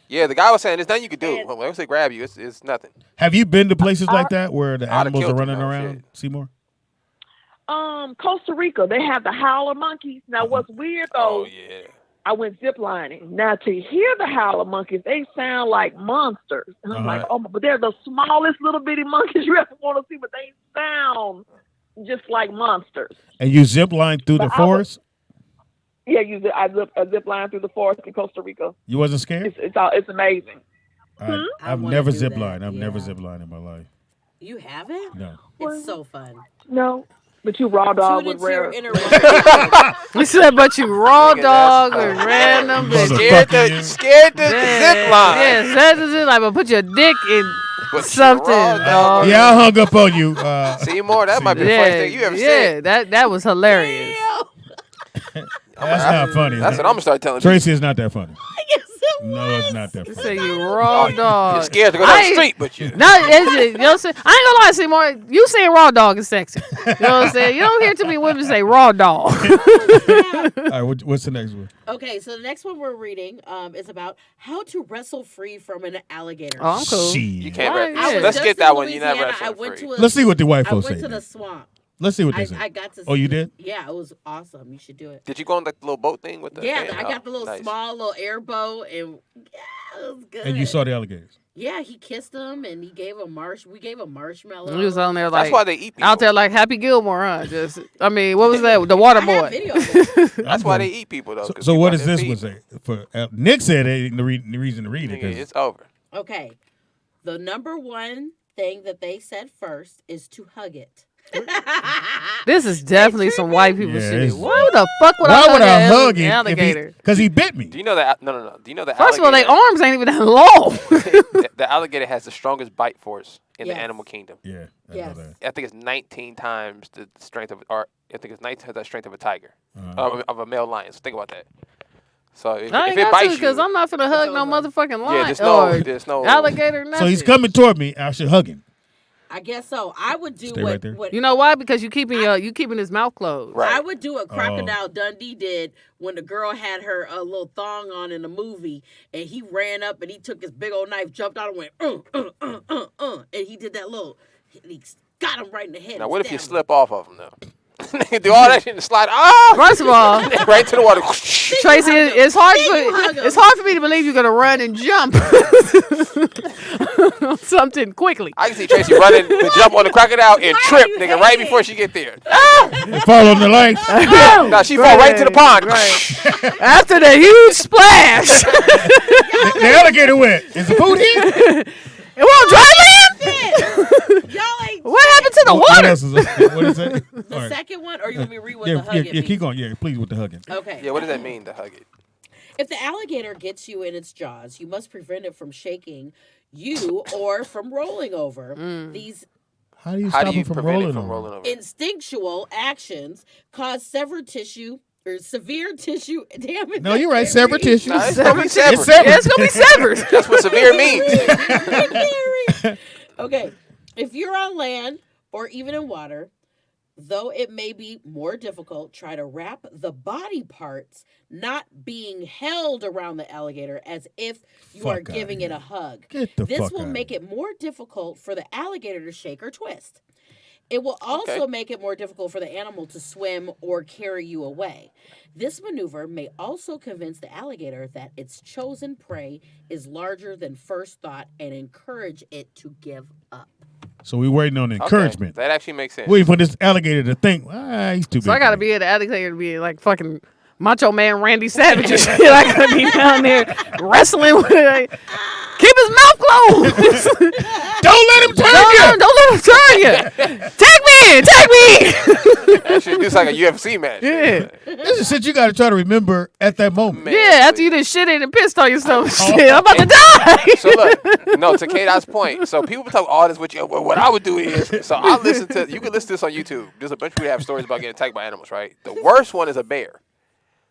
Yeah, the guy was saying there's nothing you could do. And- When they grab you, it's nothing. Have you been to places like that where the I'd have animals are killed running them, around, shit. Seymour? Costa Rica, they have the howler monkeys. Now, what's weird, though, Oh, yeah. I went ziplining. Now, to hear the howler monkeys, they sound like monsters. And I'm like, oh, but they're the smallest little bitty monkeys you ever want to see, but they sound just like monsters. And you zip line through the But I was- forest? Yeah, I zip line through the forest in Costa Rica. You wasn't scared? It's amazing. I've wanna never do zip that, lined. I've never yeah. zip lined in my life. You haven't? No. It's so fun. No. But you raw dog Tune with into your rare. inner woman. He said, but you raw Nigga, dog that's and hilarious. random bitch. Motherfucker, you. Scared to zip line. Yes, that is it. Like, but put your dick in But you something, raw dog. Yeah, I hung up on you. Seymour, that might be the Yeah, funniest thing you ever said. that was hilarious. That's not funny. That's what I'm gonna start telling Tracy is not that funny. Yes, it No, it's not that You funny. say you raw dog. You're scared to go down the street, but you. No, you know what I'm saying? I ain't gonna lie, Seymour. You saying raw dog is sexy. You know what I'm saying? You don't hear too many women say raw dog. All right, what's the next one? Okay, so the next one we're reading is about how to wrestle free from an alligator. Oh, I'm cool. You can't Right, wrestle. yeah. Let's Just get in that one. You're not Louisiana, I wrestling went free. to a- Let's see what the white I folks went say. to the then. swamp. Let's see what they I say. got to. Oh, you did? Yeah, it was awesome. You should do it. Did you go on the little boat thing with the? Yeah, thing? I got the little Nice. small little airboat, and yeah, it was good. And you saw the alligators. Yeah, he kissed him, and he gave a We gave a marshmallow. He was on there That's like why they eat people. out there like Happy Gilmore, huh? Just, I mean, what was that? The water I have boy. video of it. That's why they eat people though. 'cause So people what out does there this one feeding. say? For Nick said it ain't the reason to read it. Nigga, 'Cause it's over. Okay, the number one thing that they said first is to hug it. This is definitely some white people Yeah, shit. it's- Why the fuck would why I would I hug hug an him? alligator? Because he bit me. Do you know that? No. Do you know that? First of all, their alligator- arms ain't even that long. the alligator has the strongest bite force in Yes. the animal kingdom. Yeah. I know Yes. that. I think it's 19 times the strength of, or I think it's 19 times the strength of a tiger, of a male lion. So think about that. So if I ain't it got to bites because you, I'm not finna hug no over. motherfucking lion. there's no alligator. Nothing. So he's coming toward me. I should hug him. I guess so. I would do Stay right there. what You know why? Because you keeping his mouth closed. Right. I would do what Crocodile Dundee did when the girl had her little thong on in the movie, and he ran up and he took his big old knife, jumped out and went, and he did that little, he got him right in the head. Now and what if you stabbed him. slip off of him though? Do all that shit and slide. Oh, First of all, right to the water. Tracy, it's hard for me to believe you're gonna run and jump something quickly. I can see Tracy running to jump on the crocodile and trip, you nigga, hate right it? before she get there. Fall on the lights. Now she fall right to the pond. Right. After the huge splash, The alligator went. Is the food here? it won't dry land. Y'all ain't. What happened to the What water? else is What is that? The All right. second one, or you want me to read what Yeah, the hug yeah, keep going. Yeah, please with the hugging. Okay. Yeah, what does that mean to hug it? If the alligator gets you in its jaws, you must prevent it from shaking you or from rolling over. These How do you How stop do you him from prevent rolling it from over? rolling over? instinctual actions cause severed tissue or severe tissue damage. No, you're right. Separate tissue. Nah, it's gonna be severed. It's severed. Yeah, it's gonna be severed. That's what severe means. Okay, if you're on land or even in water, though it may be more difficult, try to wrap the body parts not being held around the alligator as if you Fuck are outta giving here. it a hug. Get the This fuck will outta make here. it more difficult for the alligator to shake or twist. It will also Okay. make it more difficult for the animal to swim or carry you away. This maneuver may also convince the alligator that its chosen prey is larger than first thought and encourage it to give up. So we're waiting on encouragement. Okay, that actually makes sense. Waiting for this alligator to think, he's too big. So I gotta for me. be at the alligator to be like fucking Macho Man Randy Savage and shit. I gotta be down there wrestling with it. Keep his mouth closed. Don't let him turn you. Don't let him turn you. Take me. That shit just like a UFC match. Yeah. This is shit you got to try to remember at that moment. Man, Yeah, after you done shit and pissed on yourself. Oh. Shit, I'm about to die. So look, no, to K-Dot's point. So people talk all this with you. Well, what I would do is, so I listen to. You can listen to this on YouTube. There's a bunch of people that have stories about getting attacked by animals, right? The worst one is a bear.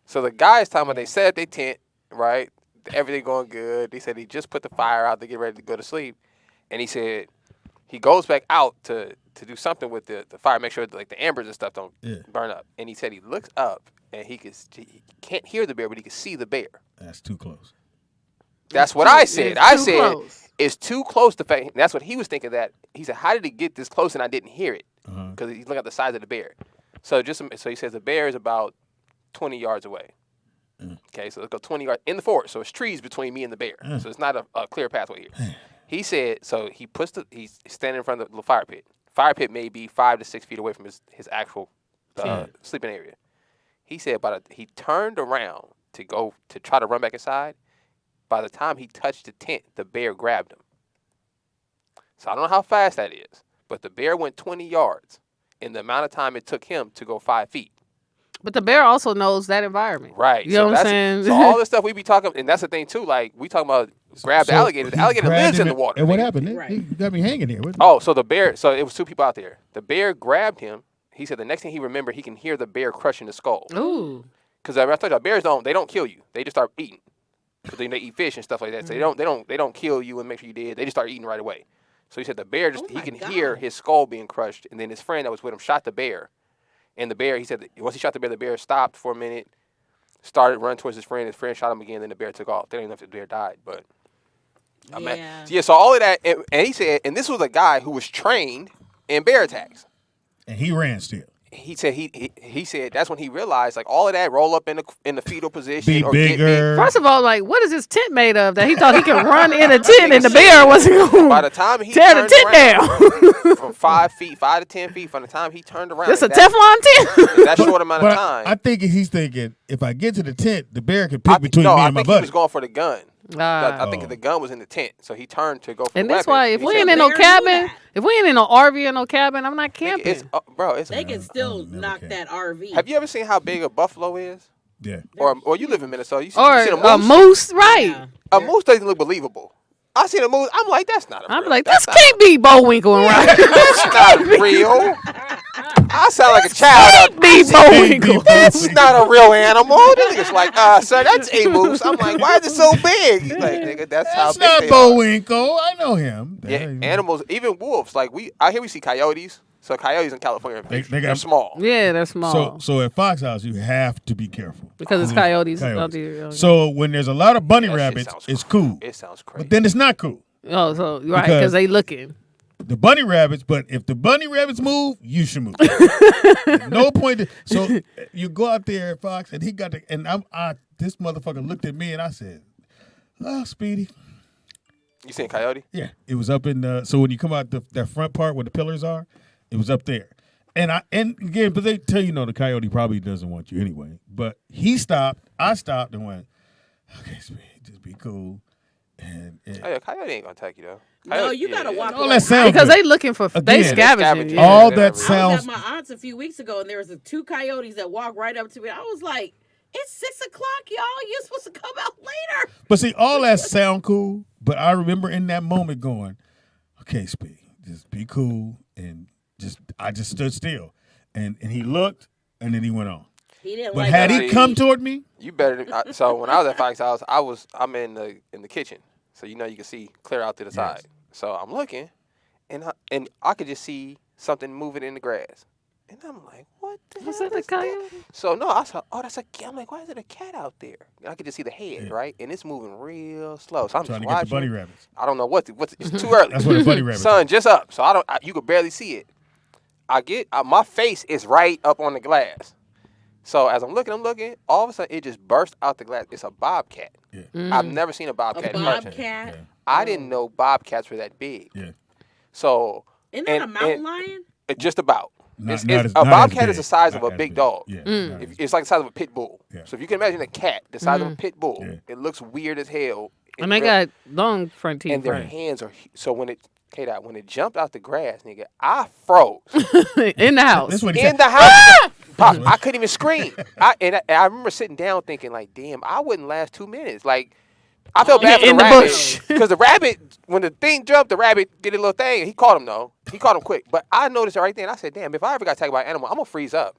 So the guys talking about they set up their tent, right? Everything going good. They said he just put the fire out to get ready to go to sleep, and he said he goes back out to do something with the fire, make sure like the embers and stuff don't burn up. And he said he looks up and he can't hear the bear, but he can see the bear. That's too close. That's what I said. It's I too said close. it's too close to fact. That's what he was thinking. That he said, how did he get this close and I didn't hear it? Because he's looking at the size of the bear. So he says the bear is about 20 yards away. Okay, so let's go 20 yards in the forest. So it's trees between me and the bear. So it's not a clear pathway here. He said, so he's standing in front of the fire pit. Fire pit may be 5 to 6 feet away from his actual sleeping area. He said he turned around to go to try to run back inside. By the time he touched the tent, the bear grabbed him. So I don't know how fast that is, but the bear went 20 yards in the amount of time it took him to go 5 feet. But the bear also knows that environment. Right. You know what I'm saying? So all the stuff we be talking, and that's the thing too, like we talking about grab the alligator. The alligator lives in the water. And what happened? Right. He got me hanging here. Oh, so the bear, so it was 2 people out there. The bear grabbed him. He said the next thing he remembered, he can hear the bear crushing the skull. Ooh. Because I told you, bears they don't kill you. They just start eating. Because they eat fish and stuff like that. So they don't kill you and make sure you dead. They just start eating right away. So he said the bear he can hear his skull being crushed. And then his friend that was with him shot the bear. And the bear, he said, once he shot the bear stopped for a minute, started running towards his friend. His friend shot him again. Then the bear took off. They don't even know if the bear died, but so all of that, and he said, and this was a guy who was trained in bear attacks. And he ran still. He said he said that's when he realized like all of that roll up in the fetal position Be or bigger. get big. First of all, like, what is his tent made of that he thought he could run in a tent and the bear wasn't going By the time he tear the turned tent down? from 5 to 10 feet, from the time he turned around, It's a that Teflon tent. that short amount of But time. I think he's thinking, if I get to the tent, the bear can pick between me I and my think he buddy. was going for the gun. I think Oh. the gun was in the tent, so he turned to go for And the that's weapon. why if He we said, ain't in no Bear knew cabin, that. if we ain't in no RV or no cabin, I'm not nigga, camping. it's They can still never knock can. that RV. Have you ever seen how big a buffalo is? Yeah. Or you live in Minnesota? You Or seen a moose, right? Yeah. A moose doesn't look believable. I seen a moose. I'm like, that's not a I'm real, like, that's this can't be Bullwinkle and Ryan. That's not real. I sound like a child. Can't be Bullwinkle. That's not a real animal. This nigga's like, sir, that's a moose. I'm like, why is it so big? He's like, nigga, that's how That's big not they are. Bullwinkle. I know him. Yeah, animals, even wolves. Like out here we see coyotes. So coyotes in California, They they're got- small. Yeah, they're small. So at Fox House, you have to be careful. Because it's coyotes out there. So when there's a lot of bunny That shit rabbits, sounds it's crazy. cool. It sounds crazy. But then it's not cool. Oh, so right, Because- because they looking. The bunny rabbits, but if the bunny rabbits move, you should move. No point. So you go out there at Fox, and he got the, and this motherfucker looked at me, and I said, "Oh, Speedy." You seen coyote? Yeah, it was up in the. So when you come out that front part where the pillars are, it was up there. And again, but they tell you, the coyote probably doesn't want you anyway. But he stopped. I stopped and went, "Okay, Speedy, just be cool." And Oh, yeah, coyote ain't gonna attack you though. No, Coyote- you gotta walk all away. that sound Because good. they looking for, they Again, scavenging. scavenging. Yeah. all Yeah, that I I was sounds. at my aunt's a few weeks ago, and there was 2 coyotes that walked right up to me. I was like, "It's 6:00, y'all. You're supposed to come out later." But see, all that sound cool. But I remember in that moment going, "Okay, Speedy, just be cool." And I just stood still, and he looked, and then he went on. He didn't But like had that. he come toward me, You better. So when I was at Fox House, I'm in the kitchen, so you can see clear out to the side. So I'm looking, and I could just see something moving in the grass, and I'm like, what the Was hell that a is that? coyote? So no, I saw, that's a cat. I'm like, why is it a cat out there? And I could just see the head, right, and it's moving real slow. So I'm trying just to get watching. the bunny rabbits. I don't know what's it's too early. That's what the bunny rabbits. Sun just up, so you could barely see it. My face is right up on the glass. So as I'm looking, all of a sudden it just burst out the glass. It's a bobcat. Yeah. I've never seen a A bobcat in person. bobcat. Yeah. I didn't know bobcats were that big. Yeah. So Isn't that a and- mountain and- lion? just about. Not A as bobcat big. is the size of Not a as big dog. Yeah. Mm. not as It's like the size of a pit bull. Yeah. So if you can imagine a cat the size of a pit bull, Yeah. it looks weird as hell. And they got long front teeth. and their right? hands are so when it jumped out the grass, nigga, I froze. In the house. That's what he In said. the house. Pop, I couldn't even scream. I remember sitting down thinking like, damn, I wouldn't last 2 minutes. Like, I felt bad for In the the rabbit bush. because the rabbit, when the thing jumped, the rabbit did a little thing. He caught him though. He caught him quick. But I noticed it right there, and I said, damn, if I ever got attacked by an animal, I'm gonna freeze up.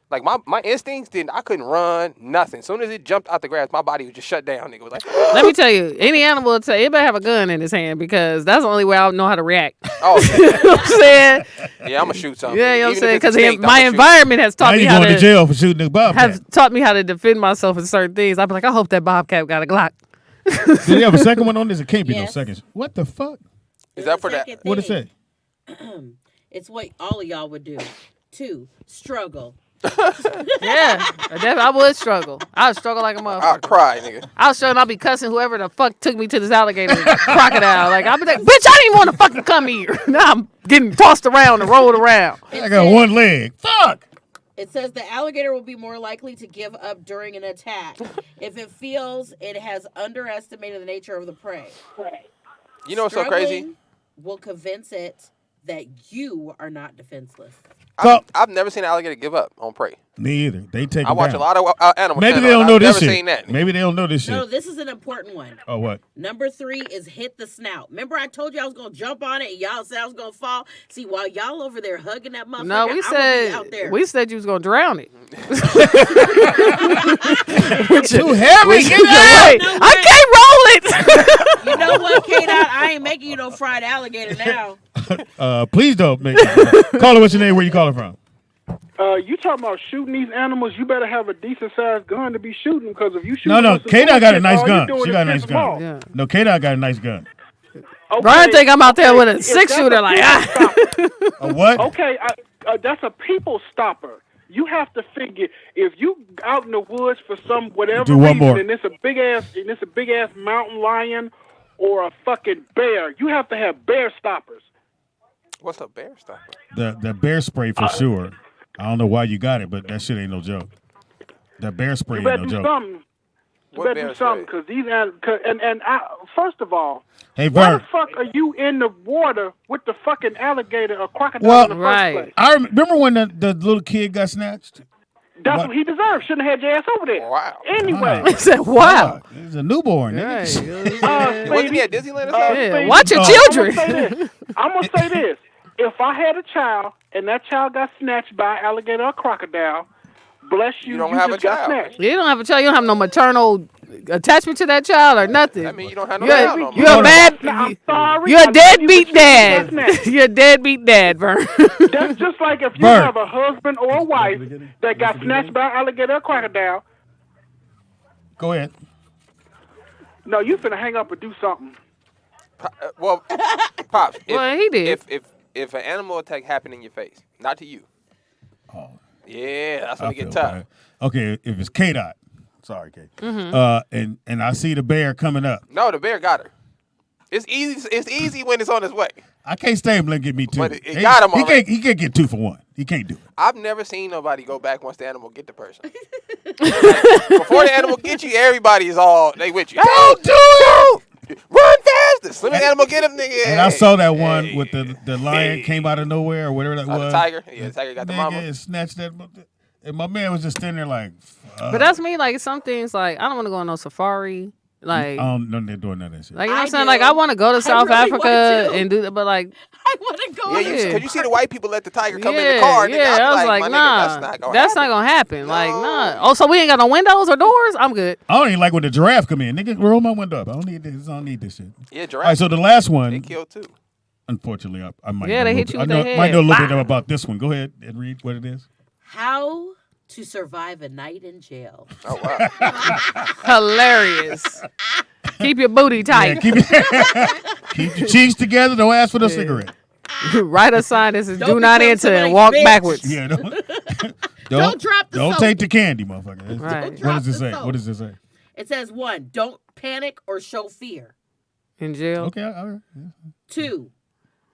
Like my instincts didn't. I couldn't run. Nothing. As soon as it jumped out the grass, my body was just shut down. Nigga was like, Let me tell you, any animal, it better have a gun in his hand because that's the only way I know how to react. oh You know what I'm saying? yeah, I'm gonna shoot something. Yeah, you know what I'm Even saying? if it's a Because snake, my I'ma shoot. environment has Now taught me you how going to to jail for shooting the bobcat. have taught me how to defend myself in certain things. I'd be like, I hope that bobcat got a Glock. Did he have a second one on this? It can't be no Yes. seconds. What the fuck? Is that for that? Second What it thing. say? It's what all of y'all would do. 2, struggle. Yeah, I would struggle. I would struggle like a I'll motherfucker. cry, nigga. I was struggling. I'll be cussing whoever the fuck took me to this alligator crocodile. Like I'll be like, bitch, I didn't even want to fucking come here. Now I'm getting tossed around and rolled around. I got one leg. Fuck. It says the alligator will be more likely to give up during an attack if it feels it has underestimated the nature of the prey. You know what's so crazy? Struggling will convince it that you are not defenseless. I've never seen an alligator give up on prey. Me either. They take. I watch down. a lot of animal Maybe channels. they don't know I've this never shit. seen that. Maybe they don't know this shit. No, this is an important one. Oh, what? Number 3 is hit the snout. Remember I told you I was going to jump on it and y'all said I was going to fall? See, while y'all over there hugging that motherfucker, No, I'm gonna be out there. we said you was gonna drown it. Too heavy. Get Wait, No I way. can't roll it. You know what, K-Dot? I ain't making you no fried alligator now. Please don't make. Caller, what's your name? Where you calling from? You talking about shooting these animals? You better have a decent sized gun to be shooting, because if you shoot, No. K-Dot got a nice gun. She She got a nice gun. Yeah. No, K-Dot got a nice gun. Okay, Brian think I'm out there with a if 6-shooter, that's like people stopper, A what? okay, that's a people stopper. You have to figure, if you out in the woods for some whatever Do one reason, more. and it's a big ass mountain lion or a fucking bear, you have to have bear stoppers. What's a bear stopper? The bear spray for sure. I don't know why you got it, but that shit ain't no joke. That bear spray You ain't better no do joke. something. You What better bear do something, spray? because these and first of all, Hey, why Vern. the fuck are you in the water with the fucking alligator or crocodile Well, in the first right. place? I remember when the little kid got snatched. That's What? what he deserved. Shouldn't have had your ass over there. Wow. Anyway, I said, wow. He's a newborn. Right. Nigga. Yeah. Wasn't he at Disneyland or something? Yeah, Speedy, watch your Oh. children. I'm gonna say this: if I had a child and that child got snatched by an alligator or crocodile, bless you, You don't have just a got child. snatched. You don't have a child. You don't have no maternal attachment to that child or nothing. I mean, you don't have no You're, child no you're more. a bad. Now, I'm sorry. You're I a love you, deadbeat but you just got dad. snatched. You're a deadbeat dad, Vern. That's just like if you Vern. have a husband or a wife that got snatched by an alligator or crocodile. Go ahead. No, you finna hang up and do something. Well, Pops, Well, he did. If an animal attack happened in your face, not to you. Oh, Yeah, that's when I it get feel tough. bad. Okay, if it's K-Dot. Sorry, K. Mm-hmm. And I see the bear coming up. No, the bear got her. It's easy. It's easy when it's on its way. I can't stay him and get me two. But it got him already. He can't get 2 for 1. He can't do it. I've never seen nobody go back once the animal get the person. Like, before the animal get you, everybody is all they with you. Don't do it! Run faster! Slim animal get him, nigga. And I saw that one with the lion came out of nowhere or whatever that Oh, was. the tiger. Yeah, the tiger got the Nigga, mama. and snatched that. And my man was just standing there like. But that's me. Like some things, like I don't want to go on no safari. Like, I don't know they're doing none of that shit. like you know what I I'm saying? do. Like I want to go to South really want Africa to. and do that, but like, I want to go. Yeah, in. because you see the white people let the tiger come in yeah, the car. Nigga, yeah. I was I like, my nah, nigga, that's not gonna happen. Like, nah. Oh, so we ain't got no windows or doors? I'm good. I don't even like when the giraffe come in. Nigga, roll my window up. I don't need this. I don't need this shit. Yeah, All giraffe. right, so the last They one, killed too. unfortunately, I might Yeah, know they a hit little you with bit- I their know, might know a little head. bit about this one. Go ahead and read what it is. How to survive a night in jail. Oh wow. Hilarious. Keep your booty Yeah, tight. keep your cheeks together. Don't ask for the cigarette. Write a sign that says Don't "Do not become enter" and somebody's walk bitch. backwards. Yeah, Don't drop the Don't soap. take the candy, motherfucker. Right. What drop does it the say? soap. What does it say? It says 1, don't panic or show fear. In jail. Okay, all right. 2,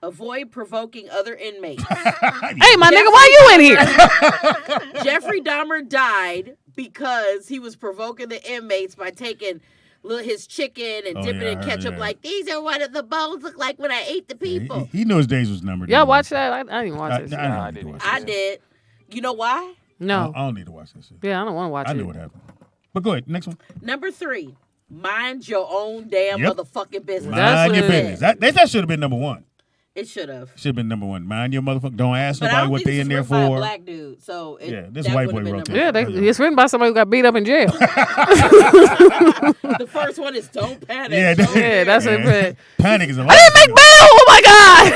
avoid provoking other inmates. Hey, my nigga, why you in here? Jeffrey Dahmer died because he was provoking the inmates by taking his chicken and Oh, dipping yeah, it in I heard ketchup that. like, these are what the bones look like when I ate the people. He knew his days was numbered. Y'all watch that? I didn't watch I, that. shit. I Nah, I don't need to didn't. watch I that. did. You know why? No. I don't need to watch that shit. Yeah, I don't want to watch I it. knew what happened. But go ahead, next one. Number 3, mind your own damn Yep. motherfucking business. That's Mind your what it business. That should have been number 1. It should have. Should have been number 1. Mind your motherfucker. Don't ask But I nobody don't what think they this in is there written by a for. black dude, so Yeah, this that white would've boy been wrote number that. Yeah, it's written by somebody who got beat up in jail. The first one is don't panic. Yeah, Don't Yeah, that's Yeah. it. Panic is a lot. I didn't make bail. Oh my god!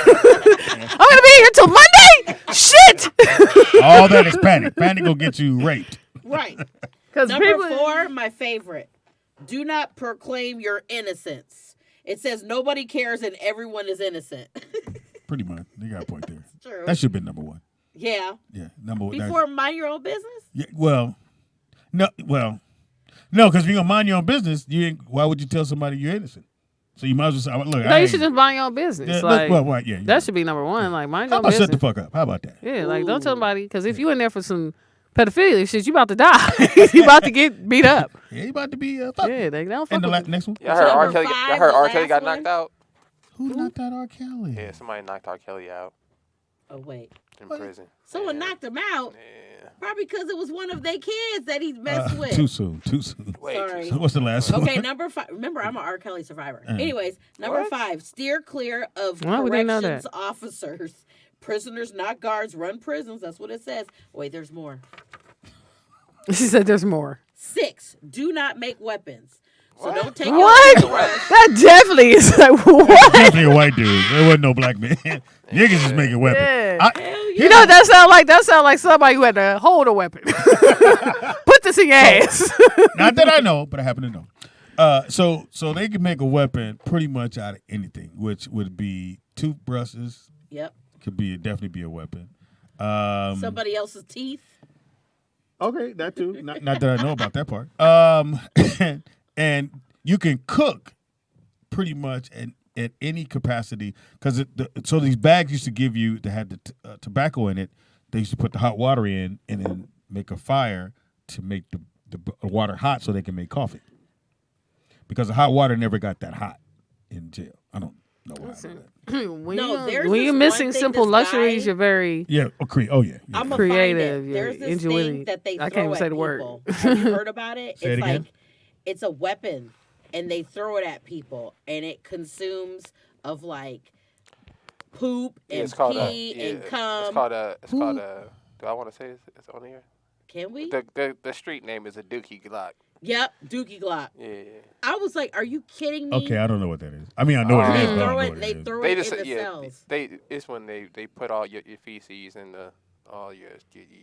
I'm gonna be here till Monday. Shit. All that is panic. Panic will get you raped. Right. Because Number people. 4, my favorite. Do not proclaim your innocence. It says nobody cares and everyone is innocent. Pretty much. You got a point there. True. That should have been number 1. Yeah. Yeah, number 1. Before mind your own business? Yeah, no, because if you're gonna mind your own business, why would you tell somebody you're innocent? So you might as well say, look, No, you should just mind your own business. Yeah, like, right, yeah. that should be number 1. Like, mind How your own about shut business. the fuck up? How about that? Yeah, like don't tell nobody because if you in there for some Pedophilia shit, you about to die. You about to get beat up. Yeah, he about to be Yeah, they don't fuck And the with next one. Y'all heard R. Number Kelly. five, Y'all heard the R. Kelly last got one? knocked out. Who knocked out R. Kelly? Yeah, somebody knocked R. Kelly out Oh wait, in What? prison. someone Yeah. knocked him out. Yeah. Probably because it was one of their kids that he messed with. Too soon. Wait. Sorry. What's the last one? Okay, number 5. Remember, I'm an R. Kelly survivor. Anyways, number What? 5. Steer clear of Well, we didn't know corrections that. officers. Prisoners, not guards, run prisons. That's what it says. Wait, there's more. She said there's more. 6. Do not make weapons. So don't take What? your That definitely is like what? Definitely a white dude. There wasn't no black man. Niggas just making weapons. Yeah. Hell You know what that sound like? That sound like somebody who had to hold a weapon. Put this in your ass. Not that I know, but I happen to know. So they can make a weapon pretty much out of anything, which would be toothbrushes. Yep. Could definitely be a weapon. Somebody else's teeth. Okay, that too. Not that I know about that part. And you can cook pretty much at any capacity because so these bags used to give you that had the tobacco in it. They used to put the hot water in and then make a fire to make the water hot so they can make coffee. Because the hot water never got that hot in jail. I don't know why. There's when this you're one missing thing simple this luxuries, guy- you're very Yeah. Oh yeah. I'm a creative. Find it. You're There's this ingenuity. thing that they throw I can't even at say the word. people. Have you heard about it? Say it It's again? like it's a weapon, and they throw it at people, and it consumes of like poop Yeah, and it's called pee yeah, and cum. It's called do I want to say it's on here? Can we? The street name is a Dookie Glock. Yep, Dookie Glock. Yeah. I was like, "Are you kidding me?" Okay, I don't know what that is. I mean, I know what it They is. But I don't throw know it. what They it is. throw They it just in the yeah. cells. It's when they put all your feces in all your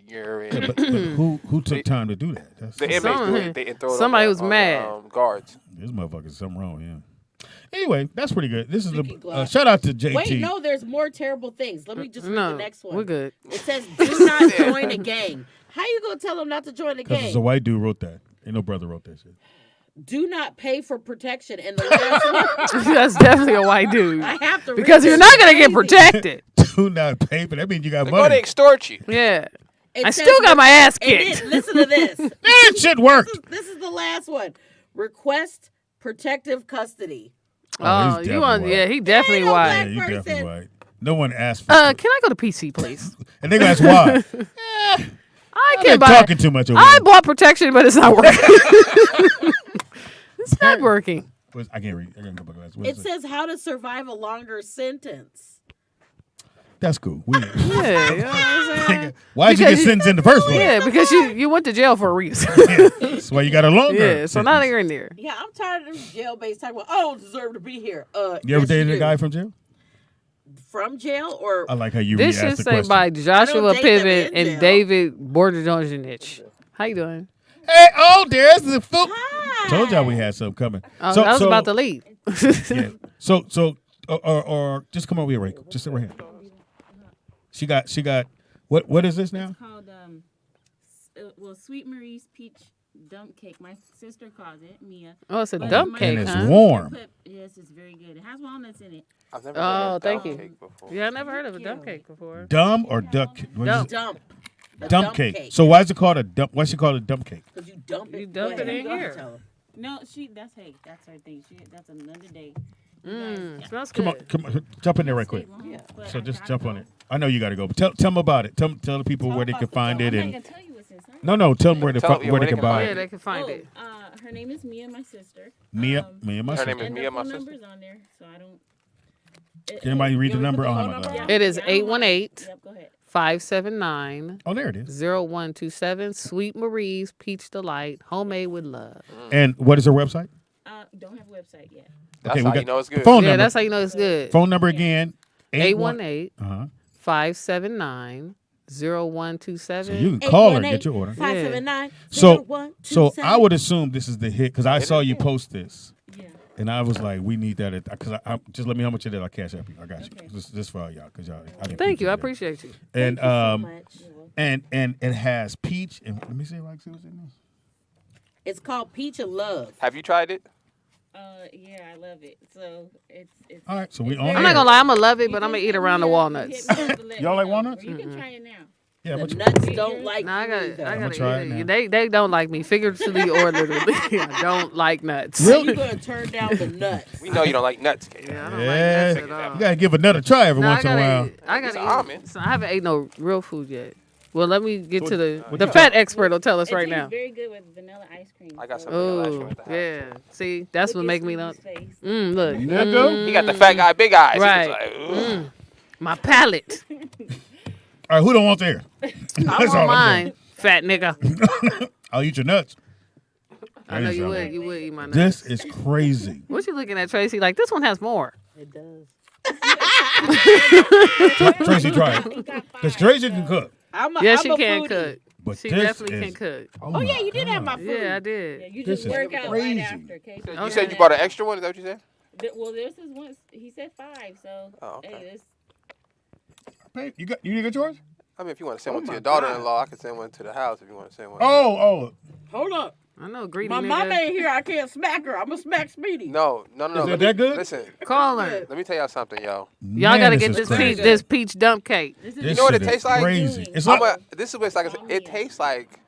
urine. But who took time to do that? That's, The inmates do it. They throw it somebody on was the, mad. Guards. This motherfucker's something wrong. Yeah. Anyway, that's pretty good. This is Dookie the Glock. shout out to JT. Wait, no, there's more terrible things. Let me just read No, the next one. we're good. It says, "Do not join a gang." How you gonna tell them not to join a Because gang? it's a white dude wrote that. Ain't no brother wrote that shit. Do not pay for protection. And the last one, That's definitely a white dude. I have to Because read you're this. not gonna get Crazy. protected. Do not pay for that. Means you got They're going to money. extort you. Yeah. It I says still got my ass and kicked. then, listen to this. That shit worked. This is the last one. Request protective custody. Oh, he's you definitely want? white. Yeah, he definitely Ain't no white. Yeah, black you definitely person. white. No one asked for it. Can I go to PC, please? And they gonna ask why. I They're can't buy. talking too much over I there. bought protection, but it's not working. It's not working. I can't read. I gotta go back to that. What It is it? says how to survive a longer sentence. That's cool. Yeah, you know what I'm saying? Why'd you Because get sentenced in the first place? Yeah, because you went to jail for a reason. Yeah. That's why you got a longer. Yeah, so now sentence. you're in there. Yeah, I'm tired of them jail-based talking about, I don't deserve to be here. You ever yes, dated a do. guy from jail? From jail or I like how you This re-asked should the say question. by Joshua date them Pivot in and jail. David Borderdonjanich. How you doing? Hey, oh, there's the foot. Hi. Told y'all we had something coming. Oh, I was about to leave. Yeah. So, or just come over here, Rachel. Just sit right here. She got. What is this now? Called Sweet Marie's peach dump cake. My sister calls it Mia. Oh, it's a But dump my cake, And it's huh? warm. Yes, it's very good. It has walnuts in it. I've never Oh, had a thank dump you. cake before. Yeah, I never heard of a dump cake before. Dumb or duck? What is Dump. it? dump. A Dump cake. So why is it called a dump? Why she called it a dump cake? Because you dump it. You dump Go it ahead, in go ahead, here. tell her. No, that's her thing. That's another day. Smells Come good. on, jump in there right quick. Yeah. So just jump on it. I know you got to go, but tell them about it. Tell the people where they can find it, I'm not and gonna tell you what's inside. no, tell them where Tell 'em, yeah, where they can buy Yeah, it. they can find it. Her name is Mia, my sister. Mia, my Her sister. name is And Mia, the my phone sister. number's on there, so I don't. Can anybody read the number? phone Oh, number no. on? It is Yeah, I don't mind. 818 Yep, go ahead. 579 Oh, there it is. 0127. Sweet Marie's Peach Delight, homemade with love. And what is her website? Don't have a website yet. That's we how got you know it's good. Phone Yeah, number. that's how you know it's good. Phone number again. 818 Uh-huh. 579 So 0127. you can call her and get your order. 579 So I would assume this is the hit because I saw you post this. Yeah. And I was like, we need that because I just let me know how much it is. I cash app you. I got you. Okay. This for all y'all because y'all. I didn't Thank peep you. I it. appreciate you. And so much. and it has peach and let me see if I can see what's in this. It's called Peach of Love. Have you tried it? Yeah, I love it. So it's. All right, so we on I'm not air. going to lie. I'm going to love it, but I'm going to eat around the walnuts. Y'all like walnuts? You can try it now. Yeah, The but nuts don't like No, I you got either. I I'ma gotta try eat it it. now. They don't like me, figuratively or literally. I don't like nuts. So Really? you gonna turn down the nuts? We know you don't like nuts, Kate. Yeah, I don't Yeah. like nuts at all. You gotta give a nut a try every No, once in a while. I It's gotta an eat. almond. So I haven't ate no real food yet. Well, let me get to the what the you fat got? expert will tell us It right tastes now. very good with vanilla ice cream. I got so- some vanilla ice cream Oh, at the house. yeah. See, that's Look what at make me not. Speedy's face. Look. Nigga. He got the fat guy, big eyes. Right. He was like, ugh. My palate. All right, who don't want there? I That's want all I'm mine. Fat nigga. saying. I'll eat your nuts. I know That is you all would. right. You would eat my nuts. This is crazy. What you looking at, Tracy? Like this one has more. It does. Tracy, try it. Because Tracy can cook. Yeah, I'm she a can foodie. cook. But She this definitely is, can cook. Oh yeah, you did have my food. Yeah, I Yeah, did. you This just is work out crazy. right after. Okay? You said you bought an extra one? Is that what you said? Well, this is one. He said 5, so Oh, okay. hey, this. Babe, you didn't get yours? I mean, if you want to send Oh one to my your daughter-in-law, I can send one to the house if you want to send one. Oh. Hold up. I know, greedy My nigga. mama ain't here. I can't smack her. I'm gonna smack Speedy. No. Is Let it me- that good? Listen, Call her. let me tell y'all something, yo. Y'all Man, gotta get is this crazy. peach, this peach dump cake. This is This You know what shit it is tastes like? Crazy. It's I'm like, this is what it's like. It tastes like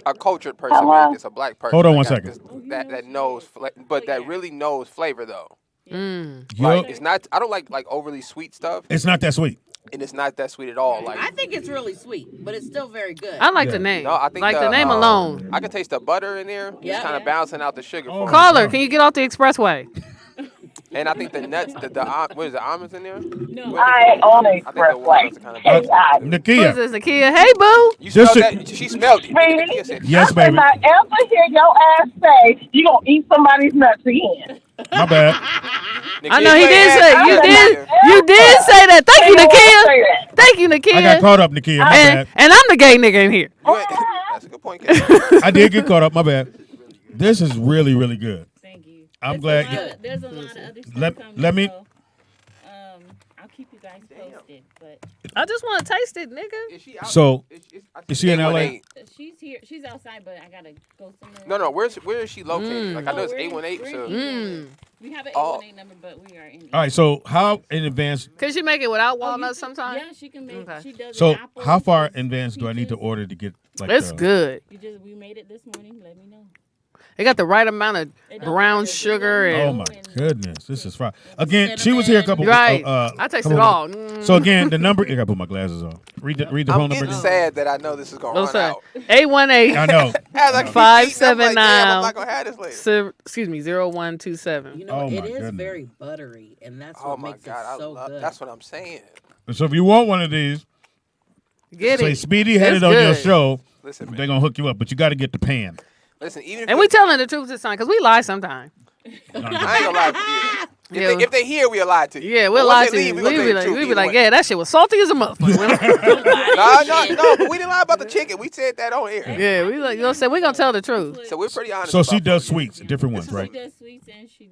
a cultured person made this, a black person. Hold on that one got second. this- that knows, but that really knows flavor though. Mm. yo, Like it's not. I don't like overly sweet stuff, it's not that sweet. and it's not that sweet at all. Like I think it's really sweet, but it's still very good. I like Yeah. the name. no, I think like the name alone. I can taste the butter in there. Yeah. It's kind of balancing out the sugar. Oh. For me. Call her. Can you get off the expressway? And I think the nuts, what is the almonds in there? No. I own a I think the walnuts are kind of Hey, balanced. Who's Nakia. this, Nakia? Hey, boo. You This smelled shit- that? She smelled it. Speedy? Nakia said, Yes, I baby. not ever hear your ass say you gonna eat somebody's nuts again. My bad. Nakia, I know he you did ain't say had- you I'm did not- you did say that. Thank you, Say Nakia. that. Thank you, I got Nakia. caught up, Nakia. My And bad. I'm the gay nigga in here. You ain't- That's a good point, Kate. I did get caught up. My bad. This is really, really good. Thank you. I'm There's glad. a lot of- There's a lot of other stuff Let- coming. let me- So, I'll keep you guys posted. But I just want to taste it, nigga. Is she out? So, I is she in think LA? 818. she's here. She's outside, but I gotta go somewhere. No. Where is she located? Like I know it's we're in- 818. we're in So England. We have an Oh. 818 number, but we are in. All right, so how in advance? Can she make it without Oh, you walnuts can- sometimes? Yeah, she can make. Okay. She does. So an apple, how far peaches, in advance do I need to peaches. order to get like? It's good. We made it this morning. Let me know. It got the right amount of It brown does- sugar Oh and my goodness, this is fine. Again, she was here a couple. right. I I taste it all. Mm. So again, the number. I gotta put my glasses on. Read the I'm phone number. getting again. sad that I know this is gonna What's run that? out. 818. I know. As I keep Five, eating, I'm like, seven, damn, I'm nine. not gonna have this later. Excuse me, 0127. You know, Oh, it my is goodness. very buttery, and that's Oh what my makes god, I it so love. good. That's what I'm saying. So if you want one of these, Get say it. Speedy had It's it on your good. show. Listen, They're man. gonna hook you up, but you got to get the pan. Listen, even if And we telling the truth this time because we lie sometimes. I ain't gonna lie to you. Yeah. If they hear, we lie to you. Yeah, But we'll once lie they to leave, you. we We gonna tell be you the like, truth we be either like, way. yeah, that shit was salty as a motherfucker. No, but we didn't lie about the chicken. We said that on air. Yeah, we like, you know what I'm saying? We gonna tell the truth. So we're pretty honest. So she about does food. sweets, different ones, She right? does sweets, and she.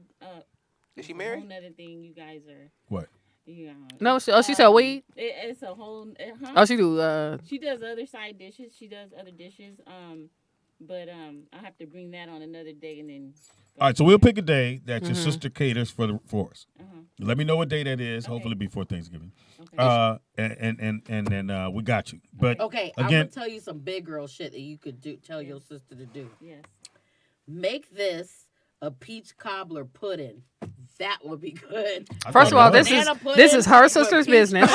Is she A married? whole nother thing. You guys are. What? You know, No, she sell weed. It's a whole. Huh? Oh, she do. She does other side dishes. She does other dishes. But I have to bring that on another day, and then. All right, so we'll pick a day that Mm-hmm. your sister caters for us. Uh-huh. Let me know what day that is. Okay. Hopefully before Thanksgiving. Okay. And then we got you. But Okay, I'm again, gonna tell you some big girl shit that you could do. Tell your sister to do. Yes. Make this a peach cobbler pudding. That would be good. First of all, this Banana is pudding, this is her but sister's peach business.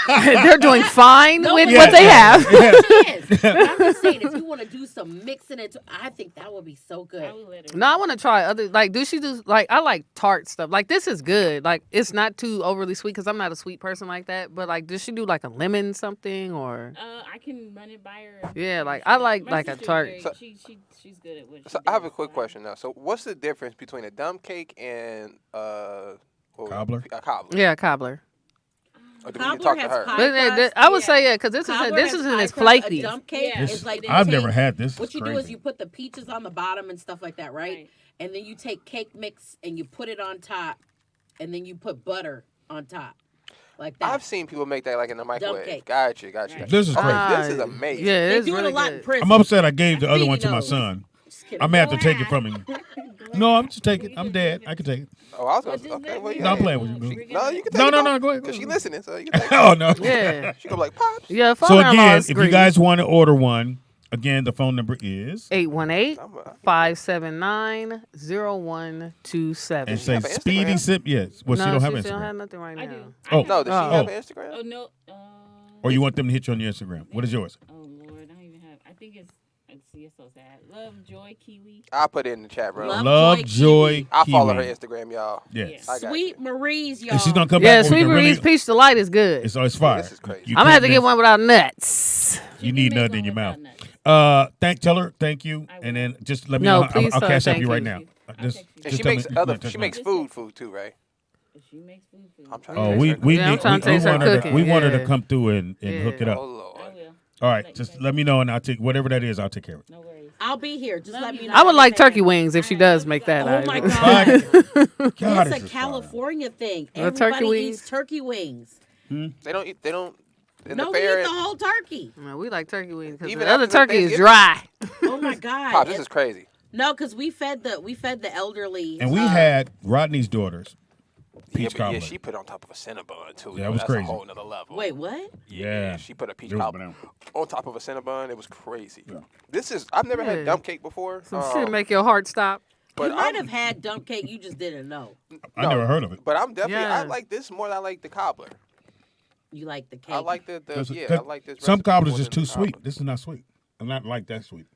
They're doing fine No, with but- what they have. Yes. But I'm just saying, if you want to do some mixing it, I think that would be so good. I will let her. No, I want to try other. Like, do she do like? I like tart stuff. Like, this is good. Like, it's not too overly sweet because I'm not a sweet person like that. But like, does she do like a lemon something or? I can run it by her. Yeah, like, I like My a sister's tart. very- she's good at what she So I have a does, quick question now. So what's the difference between a dump cake and Cobbler? A cobbler. Yeah, cobbler. Or do we need to Cobbler talk to has her? pie But, crust. I would yeah. say yeah, because this Cobbler is has in pie its crust. A flaky. dump cake Yeah. is like you I've take- never had this. What It's you do crazy. is you put the peaches on the bottom and stuff like that, right? Right. And then you take cake mix and you put it on top, and then you put butter on top, like that. I've seen people make that like in the microwave. cake. Gotcha. Right. This is Okay, crazy. this is amazing. Yeah, they it's do really it a lot good. in prison. I'm upset I gave the other one to my Speedy knows. son. Just kidding. I'm gonna have to take it from him. No, I'm just taking it. I'm dead. I can take it. Oh, I was Well, gonna say, just okay, let well, me you No, I'm got playing it. with you, boo. No, you can take No, it. no, though. no, go ahead. Because she listening, so you can take it. Oh no. Yeah. She gonna be like, Pops. Yeah. So Father-in-law again, is if you greedy. guys want to order one, again, the phone number is 818-579-0127. and she say have an Speedy Instagram? Sip. Yes. Well, she don't have she Instagram. don't have nothing right I now. do. Oh. No, does she Oh. have an Instagram? Oh no. Or you want them to hit you on your Instagram? What is yours? Oh Lord, I don't even have. I think it's. Let's see, it's so sad. Love, joy, kiwi. I'll put it in the chat, bro. Love Joy Kiwi. I follow her Instagram, y'all. Yes. I got Sweet you. Marie's, y'all. And she's gonna come Yeah, back. Sweet Marie's Peach Delight is good. It's fire. This is crazy. You I'm gonna have can't to get miss- one without nuts. You need nothing in your mouth. Tell her, thank you, I and will. then just let me No, know. please I'll tell her cash up thank you right you. now. I'll Just, text you. And just she tell makes me- other. no, touch She mine. makes food too, right? She makes food. I'm trying. Oh, to we taste her we Yeah, I'm need trying to taste her want her to, cooking, we want her to yeah. come through and hook it Yeah. up. Oh I Lord. will. All right, just let me know and I'll take whatever that is. I'll take care of it. No worries. I'll be here. Just let me know. I would like everything. turkey wings if she does make that. Oh my item. God. God, It's this a is California thing. The turkey Everybody wings? eats turkey wings. They don't eat. They don't. In No, the we fair, eat the whole turkey. No, we like turkey wings because Even the other after the turkey is Thanksgiving? dry. Oh my God. Pops, this is crazy. No, because we fed the elderly. And we had Rodney's daughters. Yeah, Peach but cobbler. she put on top of a Cinnabon too. Yeah, yo. that was That's crazy. a whole nother level. Wait, what? Yeah. She put a peach It was cobbler banana. on top of a Cinnabon. It was crazy. Yeah. This is. I've never had Yeah. dump cake before. Some shit make your heart stop. But You might I'm- have had dump cake. You just didn't know. I never heard of it. But I'm definitely. I Yeah. like this more than I like the cobbler. You like the cake. I like the Because I like this. some recipe cobblers more just than too the cobbler. sweet. This is not sweet. I'm not like that sweet.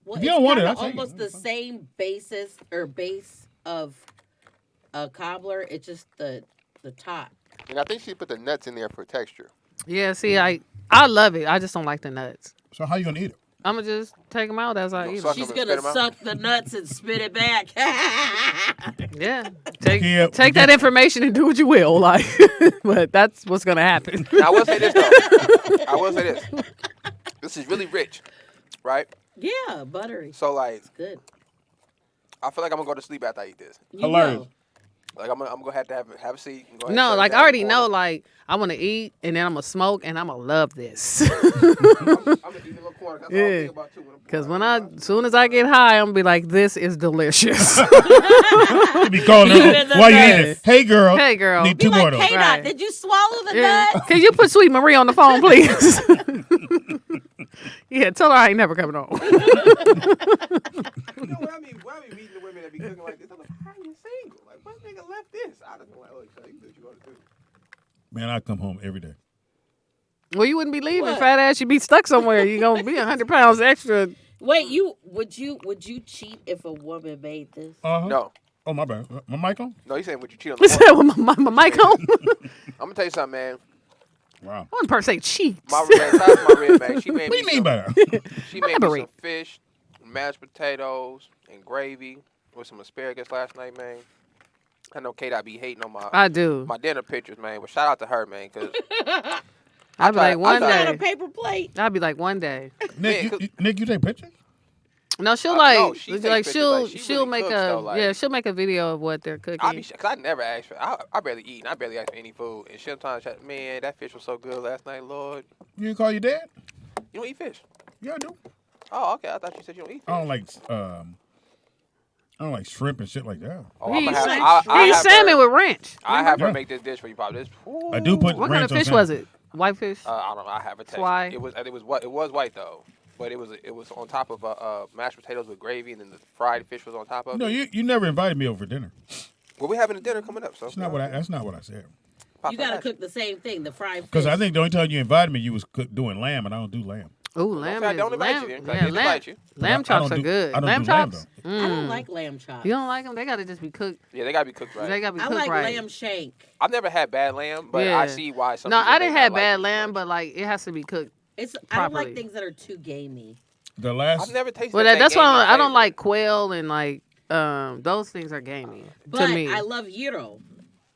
Well, If you don't want it, kinda I'll take it. almost the same basis or base of a cobbler. It's just the top. And I think she put the nuts in there for texture. Yeah, see, I love it. I just don't like the nuts. So how you gonna eat it? I'm gonna just take them out as I You eat gonna them. She's them and gonna spit 'em out? suck the nuts and spit it back. Yeah, take Yeah, take that information and do what you will. Like, but that's what's gonna happen. Now, I will say this though. I will say this. This is really rich, right? Yeah, buttery. So like, Good. I feel like I'm gonna go to sleep after I eat this. You Hilarious. know. Like I'm gonna have to have a seat. And go ahead and No, sit like I down already in the know. corner. Like I want to eat and then I'm gonna smoke and I'm gonna love this. I'm gonna eat in a little corner. That's all I'm Yeah. thinking about too. Cause as soon as I get high, I'm gonna be like, this is delicious. You be calling her Even the while you nuts. eat it. Hey girl. Hey, girl. Need Be two more like, of those. K-Dot, Right. did you swallow the Yeah. nut? Can you put Sweet Marie on the phone, please? Yeah, tell her I ain't never coming home. You know what I mean? Why I be meeting the women that be cooking like this? I'm like, how you single? Like, what nigga left this? I just be like, oh, so you do what you want to do. Man, I come home every day. Well, you wouldn't be leaving, What? fat ass. You'd be stuck somewhere. You're gonna be 100 pounds extra. Wait, would you cheat if a woman made this? Uh-huh. No, Oh my bad. My mic on? no, you saying would you cheat on Is the that woman? with my mic on? I'm gonna tell you something, man. Wow. I wouldn't per se cheat. My man, shout out to my rib, man. She made What do you me mean some, by that? She made me Elaborate. some fish, mashed potatoes, and gravy with some asparagus last night, man. I know K-Dot be hating on I do. my dinner pictures, man. But shout out to her, man, because I'd be like one Not a day. paper plate. I'd be like one day. Nick, you take pictures? No, she'll no, she takes like pictures, she'll like, she she'll really make cooks, a though, like- yeah she'll make a video of what they're cooking. because I never ask for, I barely eat, and I barely ask for any food. And sometimes, man, that fish was so good last night, Lord. You didn't call your dad? You don't eat fish? Yeah, I do. Oh, okay. I thought you said you don't eat fish. I don't like shrimp and shit like that. Oh, He I'ma eats have- salmon, I he eats have salmon her- with ranch. I have her Yeah. make this dish for you, probably. I do put What kind ranch of on fish salmon. was it? Whitefish? I don't know. I have a taste. Fly? It was white though, but it was on top of mashed potatoes with gravy, and then the fried fish was on top of No, it. you never invited me over for dinner. Well, we having a dinner coming up, so That's not what I said. You gotta cook the same thing, the fried fish. Because I think the only time you invited me, you was doing lamb, and I don't do lamb. Ooh, lamb I is don't invite lamb. you then. I Yeah, didn't lamb. invite you. Lamb I chops don't are do- good. I don't Lamb do lamb, chops. I don't like lamb chops. You don't like them? They gotta just be cooked. Yeah, they gotta be cooked right. They gotta be I cooked like right. lamb shank. I've never had bad lamb, but Yeah. I see why some. No, people I may didn't not have like bad it too lamb, much. but like it has to be cooked. I don't Properly. like things that are too gamey. The last I've never tasted. Well, that that's why gamey I don't flavor. like quail and like those things are gamey But to me. I love gyro.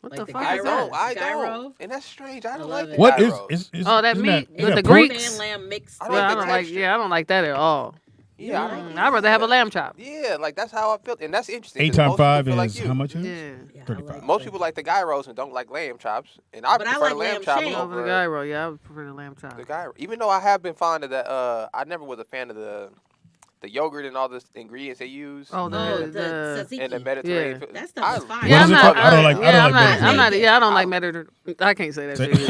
What like the the fuck I is don't. that? I Gyro? don't. And that's strange. I don't love like it. the what is gyros. is Oh, that isn't meat isn't with the that pork? Greeks? And lamb mixed. I Yeah, I the don't like. texture. Yeah, I don't like that at all. Yeah, I don't. I'd rather have a lamb chop. Yeah, like that's how I feel, and that's interesting. 8 'cause times most people 5 feel is like you. how much? It is? Yeah. Yeah, I 35. like Most that. people like the gyros and don't like lamb chops, and I But I prefer like the lamb lamb chop shank. Over the over gyro, yeah, I would prefer the lamb chop. the gyro. Even though I have been fond of that, I never was a fan of the the yogurt and all the ingredients they use. Oh, the tzatziki. And the Mediterranean. Yeah. That stuff is fire. What Yeah, is I'm it not. called? I don't like Yeah, I don't like Mediterranean. I can't say that shit.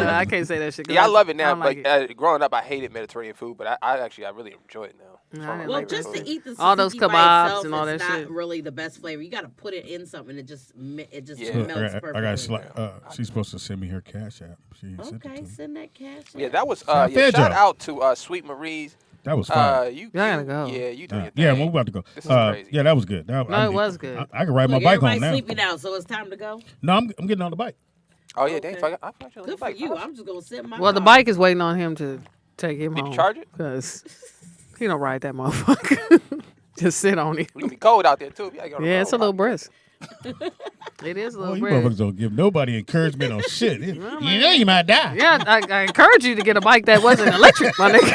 I can't say that shit. Yeah, I love it now. don't like But growing up, I hated Mediterranean food, but I really enjoy it now. No, It's I one of didn't my Well, like favorite just to foods. eat the All those tzatziki by kebabs itself, and all it's that not shit. really the best flavor. You got to put it in something. It just Yeah. melts perfectly. I got she's supposed to send me her cash app. She ain't sent it to Okay, me. send that cash. Yeah, that was Sound yeah. fair, Shout Joe. out to Sweet Marie's. That was fun. You gotta go. Yeah, you doing your thing. Yeah, we're about to go. This is crazy. Yeah, that was good. No, it was good. I can ride my Look, bike home everybody's now. sleepy now, so it's time to go. No, I'm getting on the bike. Oh yeah, Okay. dang! I forgot you on the Good for bike. you. I'm just gonna sit in my Well, the car. bike is waiting on him to take him Did home. you charge it? Because he don't ride that motherfucker. Just sit on it. It's gonna be cold out there too. You gotta get on the Yeah, it's a road. little brisk. It is a Oh, little you brisk. motherfuckers don't give nobody encouragement on shit. You know you might die. Yeah, I encourage you to get a bike that wasn't electric, my nigga.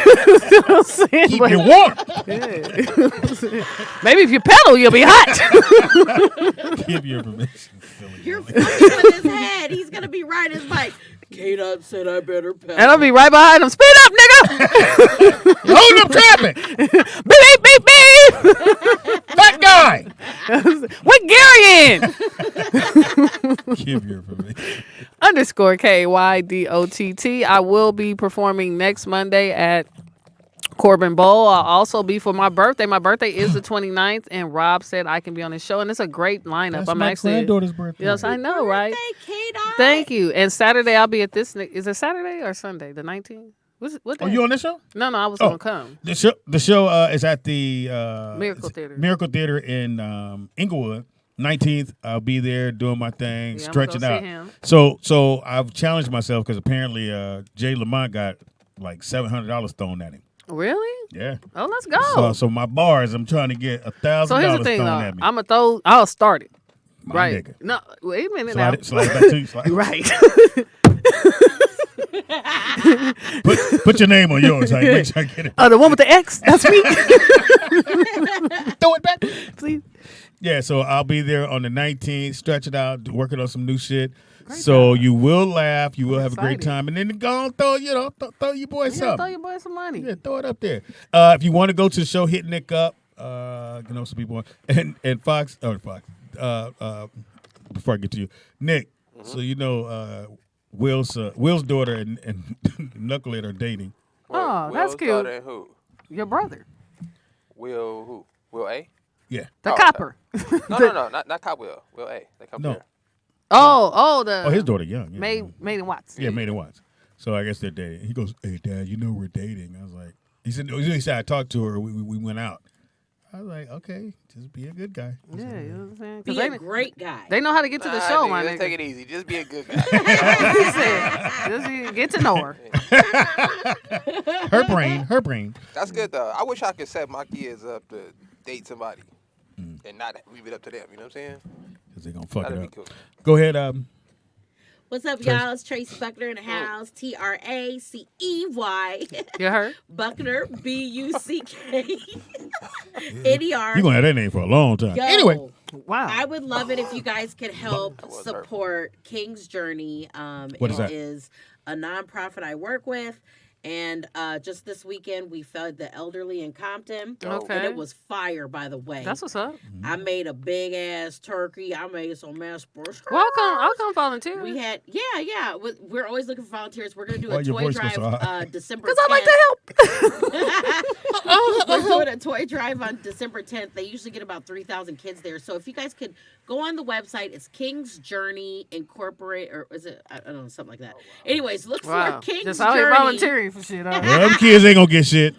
You know what I'm saying? Keep But- you warm. yeah. Maybe if you pedal, you'll be hot. Give your permission. You're fucking with his head. He's gonna be riding his bike. K-Dot said I better pedal. And I'll be right behind him. Speed up, nigga! Hold up traffic. Beep, beep, beep! That guy. What gear you in? Give your permission. _ KYDOTT. I will be performing next Monday at Corbin Bowl. I'll also be for my birthday. My birthday is the 29th, and Rob said I can be on his show, and it's a great lineup. That's I'm my actually granddaughter's birthday. Yes, I know, right? Birthday, K-Dot. Thank you. And Saturday I'll be at this. Is it Saturday or Sunday? The 19th. What Oh, day? you on this show? No, I was Oh. gonna come. The show is at the Miracle Theater. Miracle Theater in Inglewood. 19th, I'll be there doing my thing, Yeah, I'm stretching gonna out. see him. So I've challenged myself because apparently Jay Lamont got like $700 thrown at him. Really? Yeah. Oh, let's go. So my bars, I'm trying to get $1,000 So here's the thing, thrown though. at me. I'm a I'll start it. My Right. nigga. No, wait a minute Slide now. it back to you. Slide. Right. Put your name on yours. So I make sure I get it. The one with the X. That's me. Throw it back. Please. Yeah, so I'll be there on the 19th, stretch it out, working on some new shit. So you will laugh, you will have a great excited. time, and then go on, throw your boy Yeah, something. throw your boy some money. Yeah, throw it up there. If you want to go to the show, hit Nick up. Some people and Fox. Before I get to you, Nick. So Will's daughter and Knucklehead are dating. Oh, that's Will's cute. daughter and who? Your brother, Will who? Will A? Yeah. the Oh, copper. No, not Cop Will. Will A. They come No. here. The His daughter young. Yeah. Maiden Watts. Yeah, Maiden Watts. So I guess they're dating. He goes, "Hey, Dad, we're dating." I was like, he said I talked to her. We went out. I was like, okay, just be a good guy. Yeah, you know what I'm saying? 'Cause Be a great guy. they know how to get to the Nah, show, nigga, my just nigga. take it easy. Just be a good guy. He said, just get to know her. Her brain. That's good though. I wish I could set my kids up to date somebody and not leave it up to them. You know what I'm saying? Because they're going to fuck That'd it be up. cool. Go ahead. What's up, Tracey. y'all? It's Tracey Buckner in the house. Tracey. You heard? Buckner, Buck. NER. You're going to have that name for a long time. Yo, Anyway. Wow. I would love it if you guys could help was support King's Journey. What is that? It is a nonprofit I work with. And just this weekend, we fed the elderly in Compton. Okay. And it was fire, by the way. That's what's up. I made a big ass turkey. I made some mashed potatoes. Well, I'll come volunteer. We had, yeah. We're always looking for volunteers. We're going to do Why a your toy voice goes drive so high? December 10th. Because I like to help. We're doing a toy drive on December 10th. They usually get about 3,000 kids there. So if you guys could go on the website, it's King's Journey Incorporate, or is it? I don't know, something like that. Anyways, look Wow. for King's Just out here Journey. volunteering for shit. Huh? Well, them kids ain't going to get shit.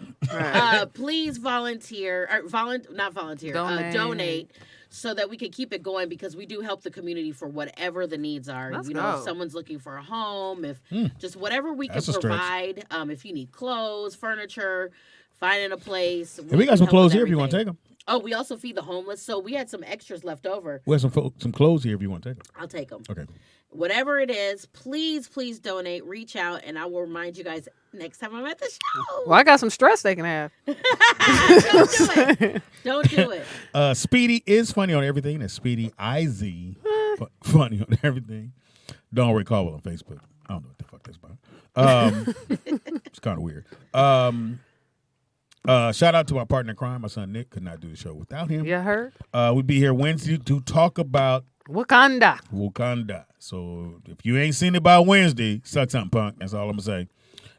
Please volunteer, or not volunteer, donate. So that we can keep it going, because we do help the community for whatever the needs are. Let's If go. someone's looking for a home, if just whatever we can That's a stretch. provide. If you need clothes, furniture, finding a place. And we got some clothes here if you want to take them. Oh, we also feed the homeless, so we had some extras left over. We have some clothes here if you want to take them. I'll take them. Okay. Whatever it is, please donate. Reach out, and I will remind you guys next time I'm at the show. Well, I got some stress they can have. Don't do it. Don't do it. Speedy is funny on everything. That's Speedy IZ. Funny on everything. Don't recall it on Facebook. I don't know what the fuck that's about. It's kind of weird. Shout out to my partner in crime. My son Nick could not do the show without him. You heard? We'll be here Wednesday to talk about Wakanda. So if you ain't seen it by Wednesday, suck something, punk. That's all I'm gonna say.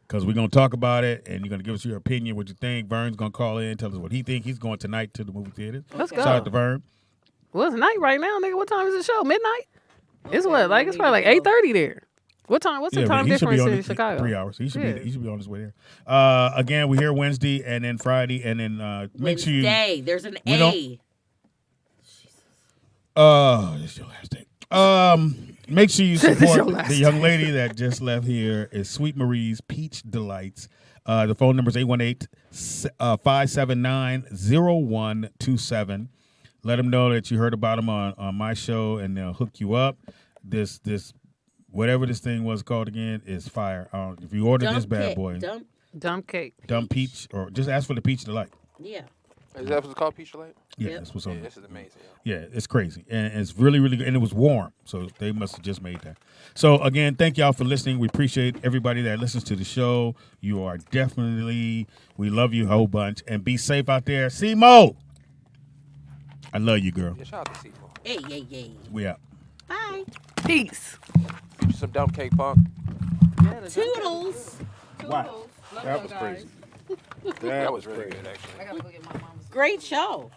Because we're gonna talk about it, and you're gonna give us your opinion, what you think. Vern's gonna call in, tell us what he think. He's going tonight to the movie theater. Let's go. Shout out to Vern. Well, it's night right now, nigga. What time is the show? Midnight? It's what? Like it's probably like 8:30 there. What time? What's the time he should be difference on in Chicago? 3 hours. He should be on his way there. Again, we're here Wednesday and then Friday, and then make sure you. Wednesday. There's an A. It's your last day. Make sure you support the young lady that just left here. Is Sweet Marie's Peach Delights. The phone number is 818-579-0127. Let them know that you heard about them on my show, and they'll hook you up. This whatever this thing was called again is fire. If you order this bad boy, dump cake, dump peach, or just ask for the Peach Delight. Yeah. Is that what's called Peach Delight? Yeah, that's what's on. Yeah, this is amazing. Yeah, it's crazy, and it's really, really good, and it was warm, so they must have just made that. So again, thank y'all for listening. We appreciate everybody that listens to the show. You are definitely, we love you a whole bunch, and be safe out there. Simo, I love you, girl. Yeah, shout out to Simo. Hey. We out. Bye. peace. Give you some dump cake, punk. Toodles. Wow, that was crazy. That was really good, actually. I gotta go get my mom's. Great show.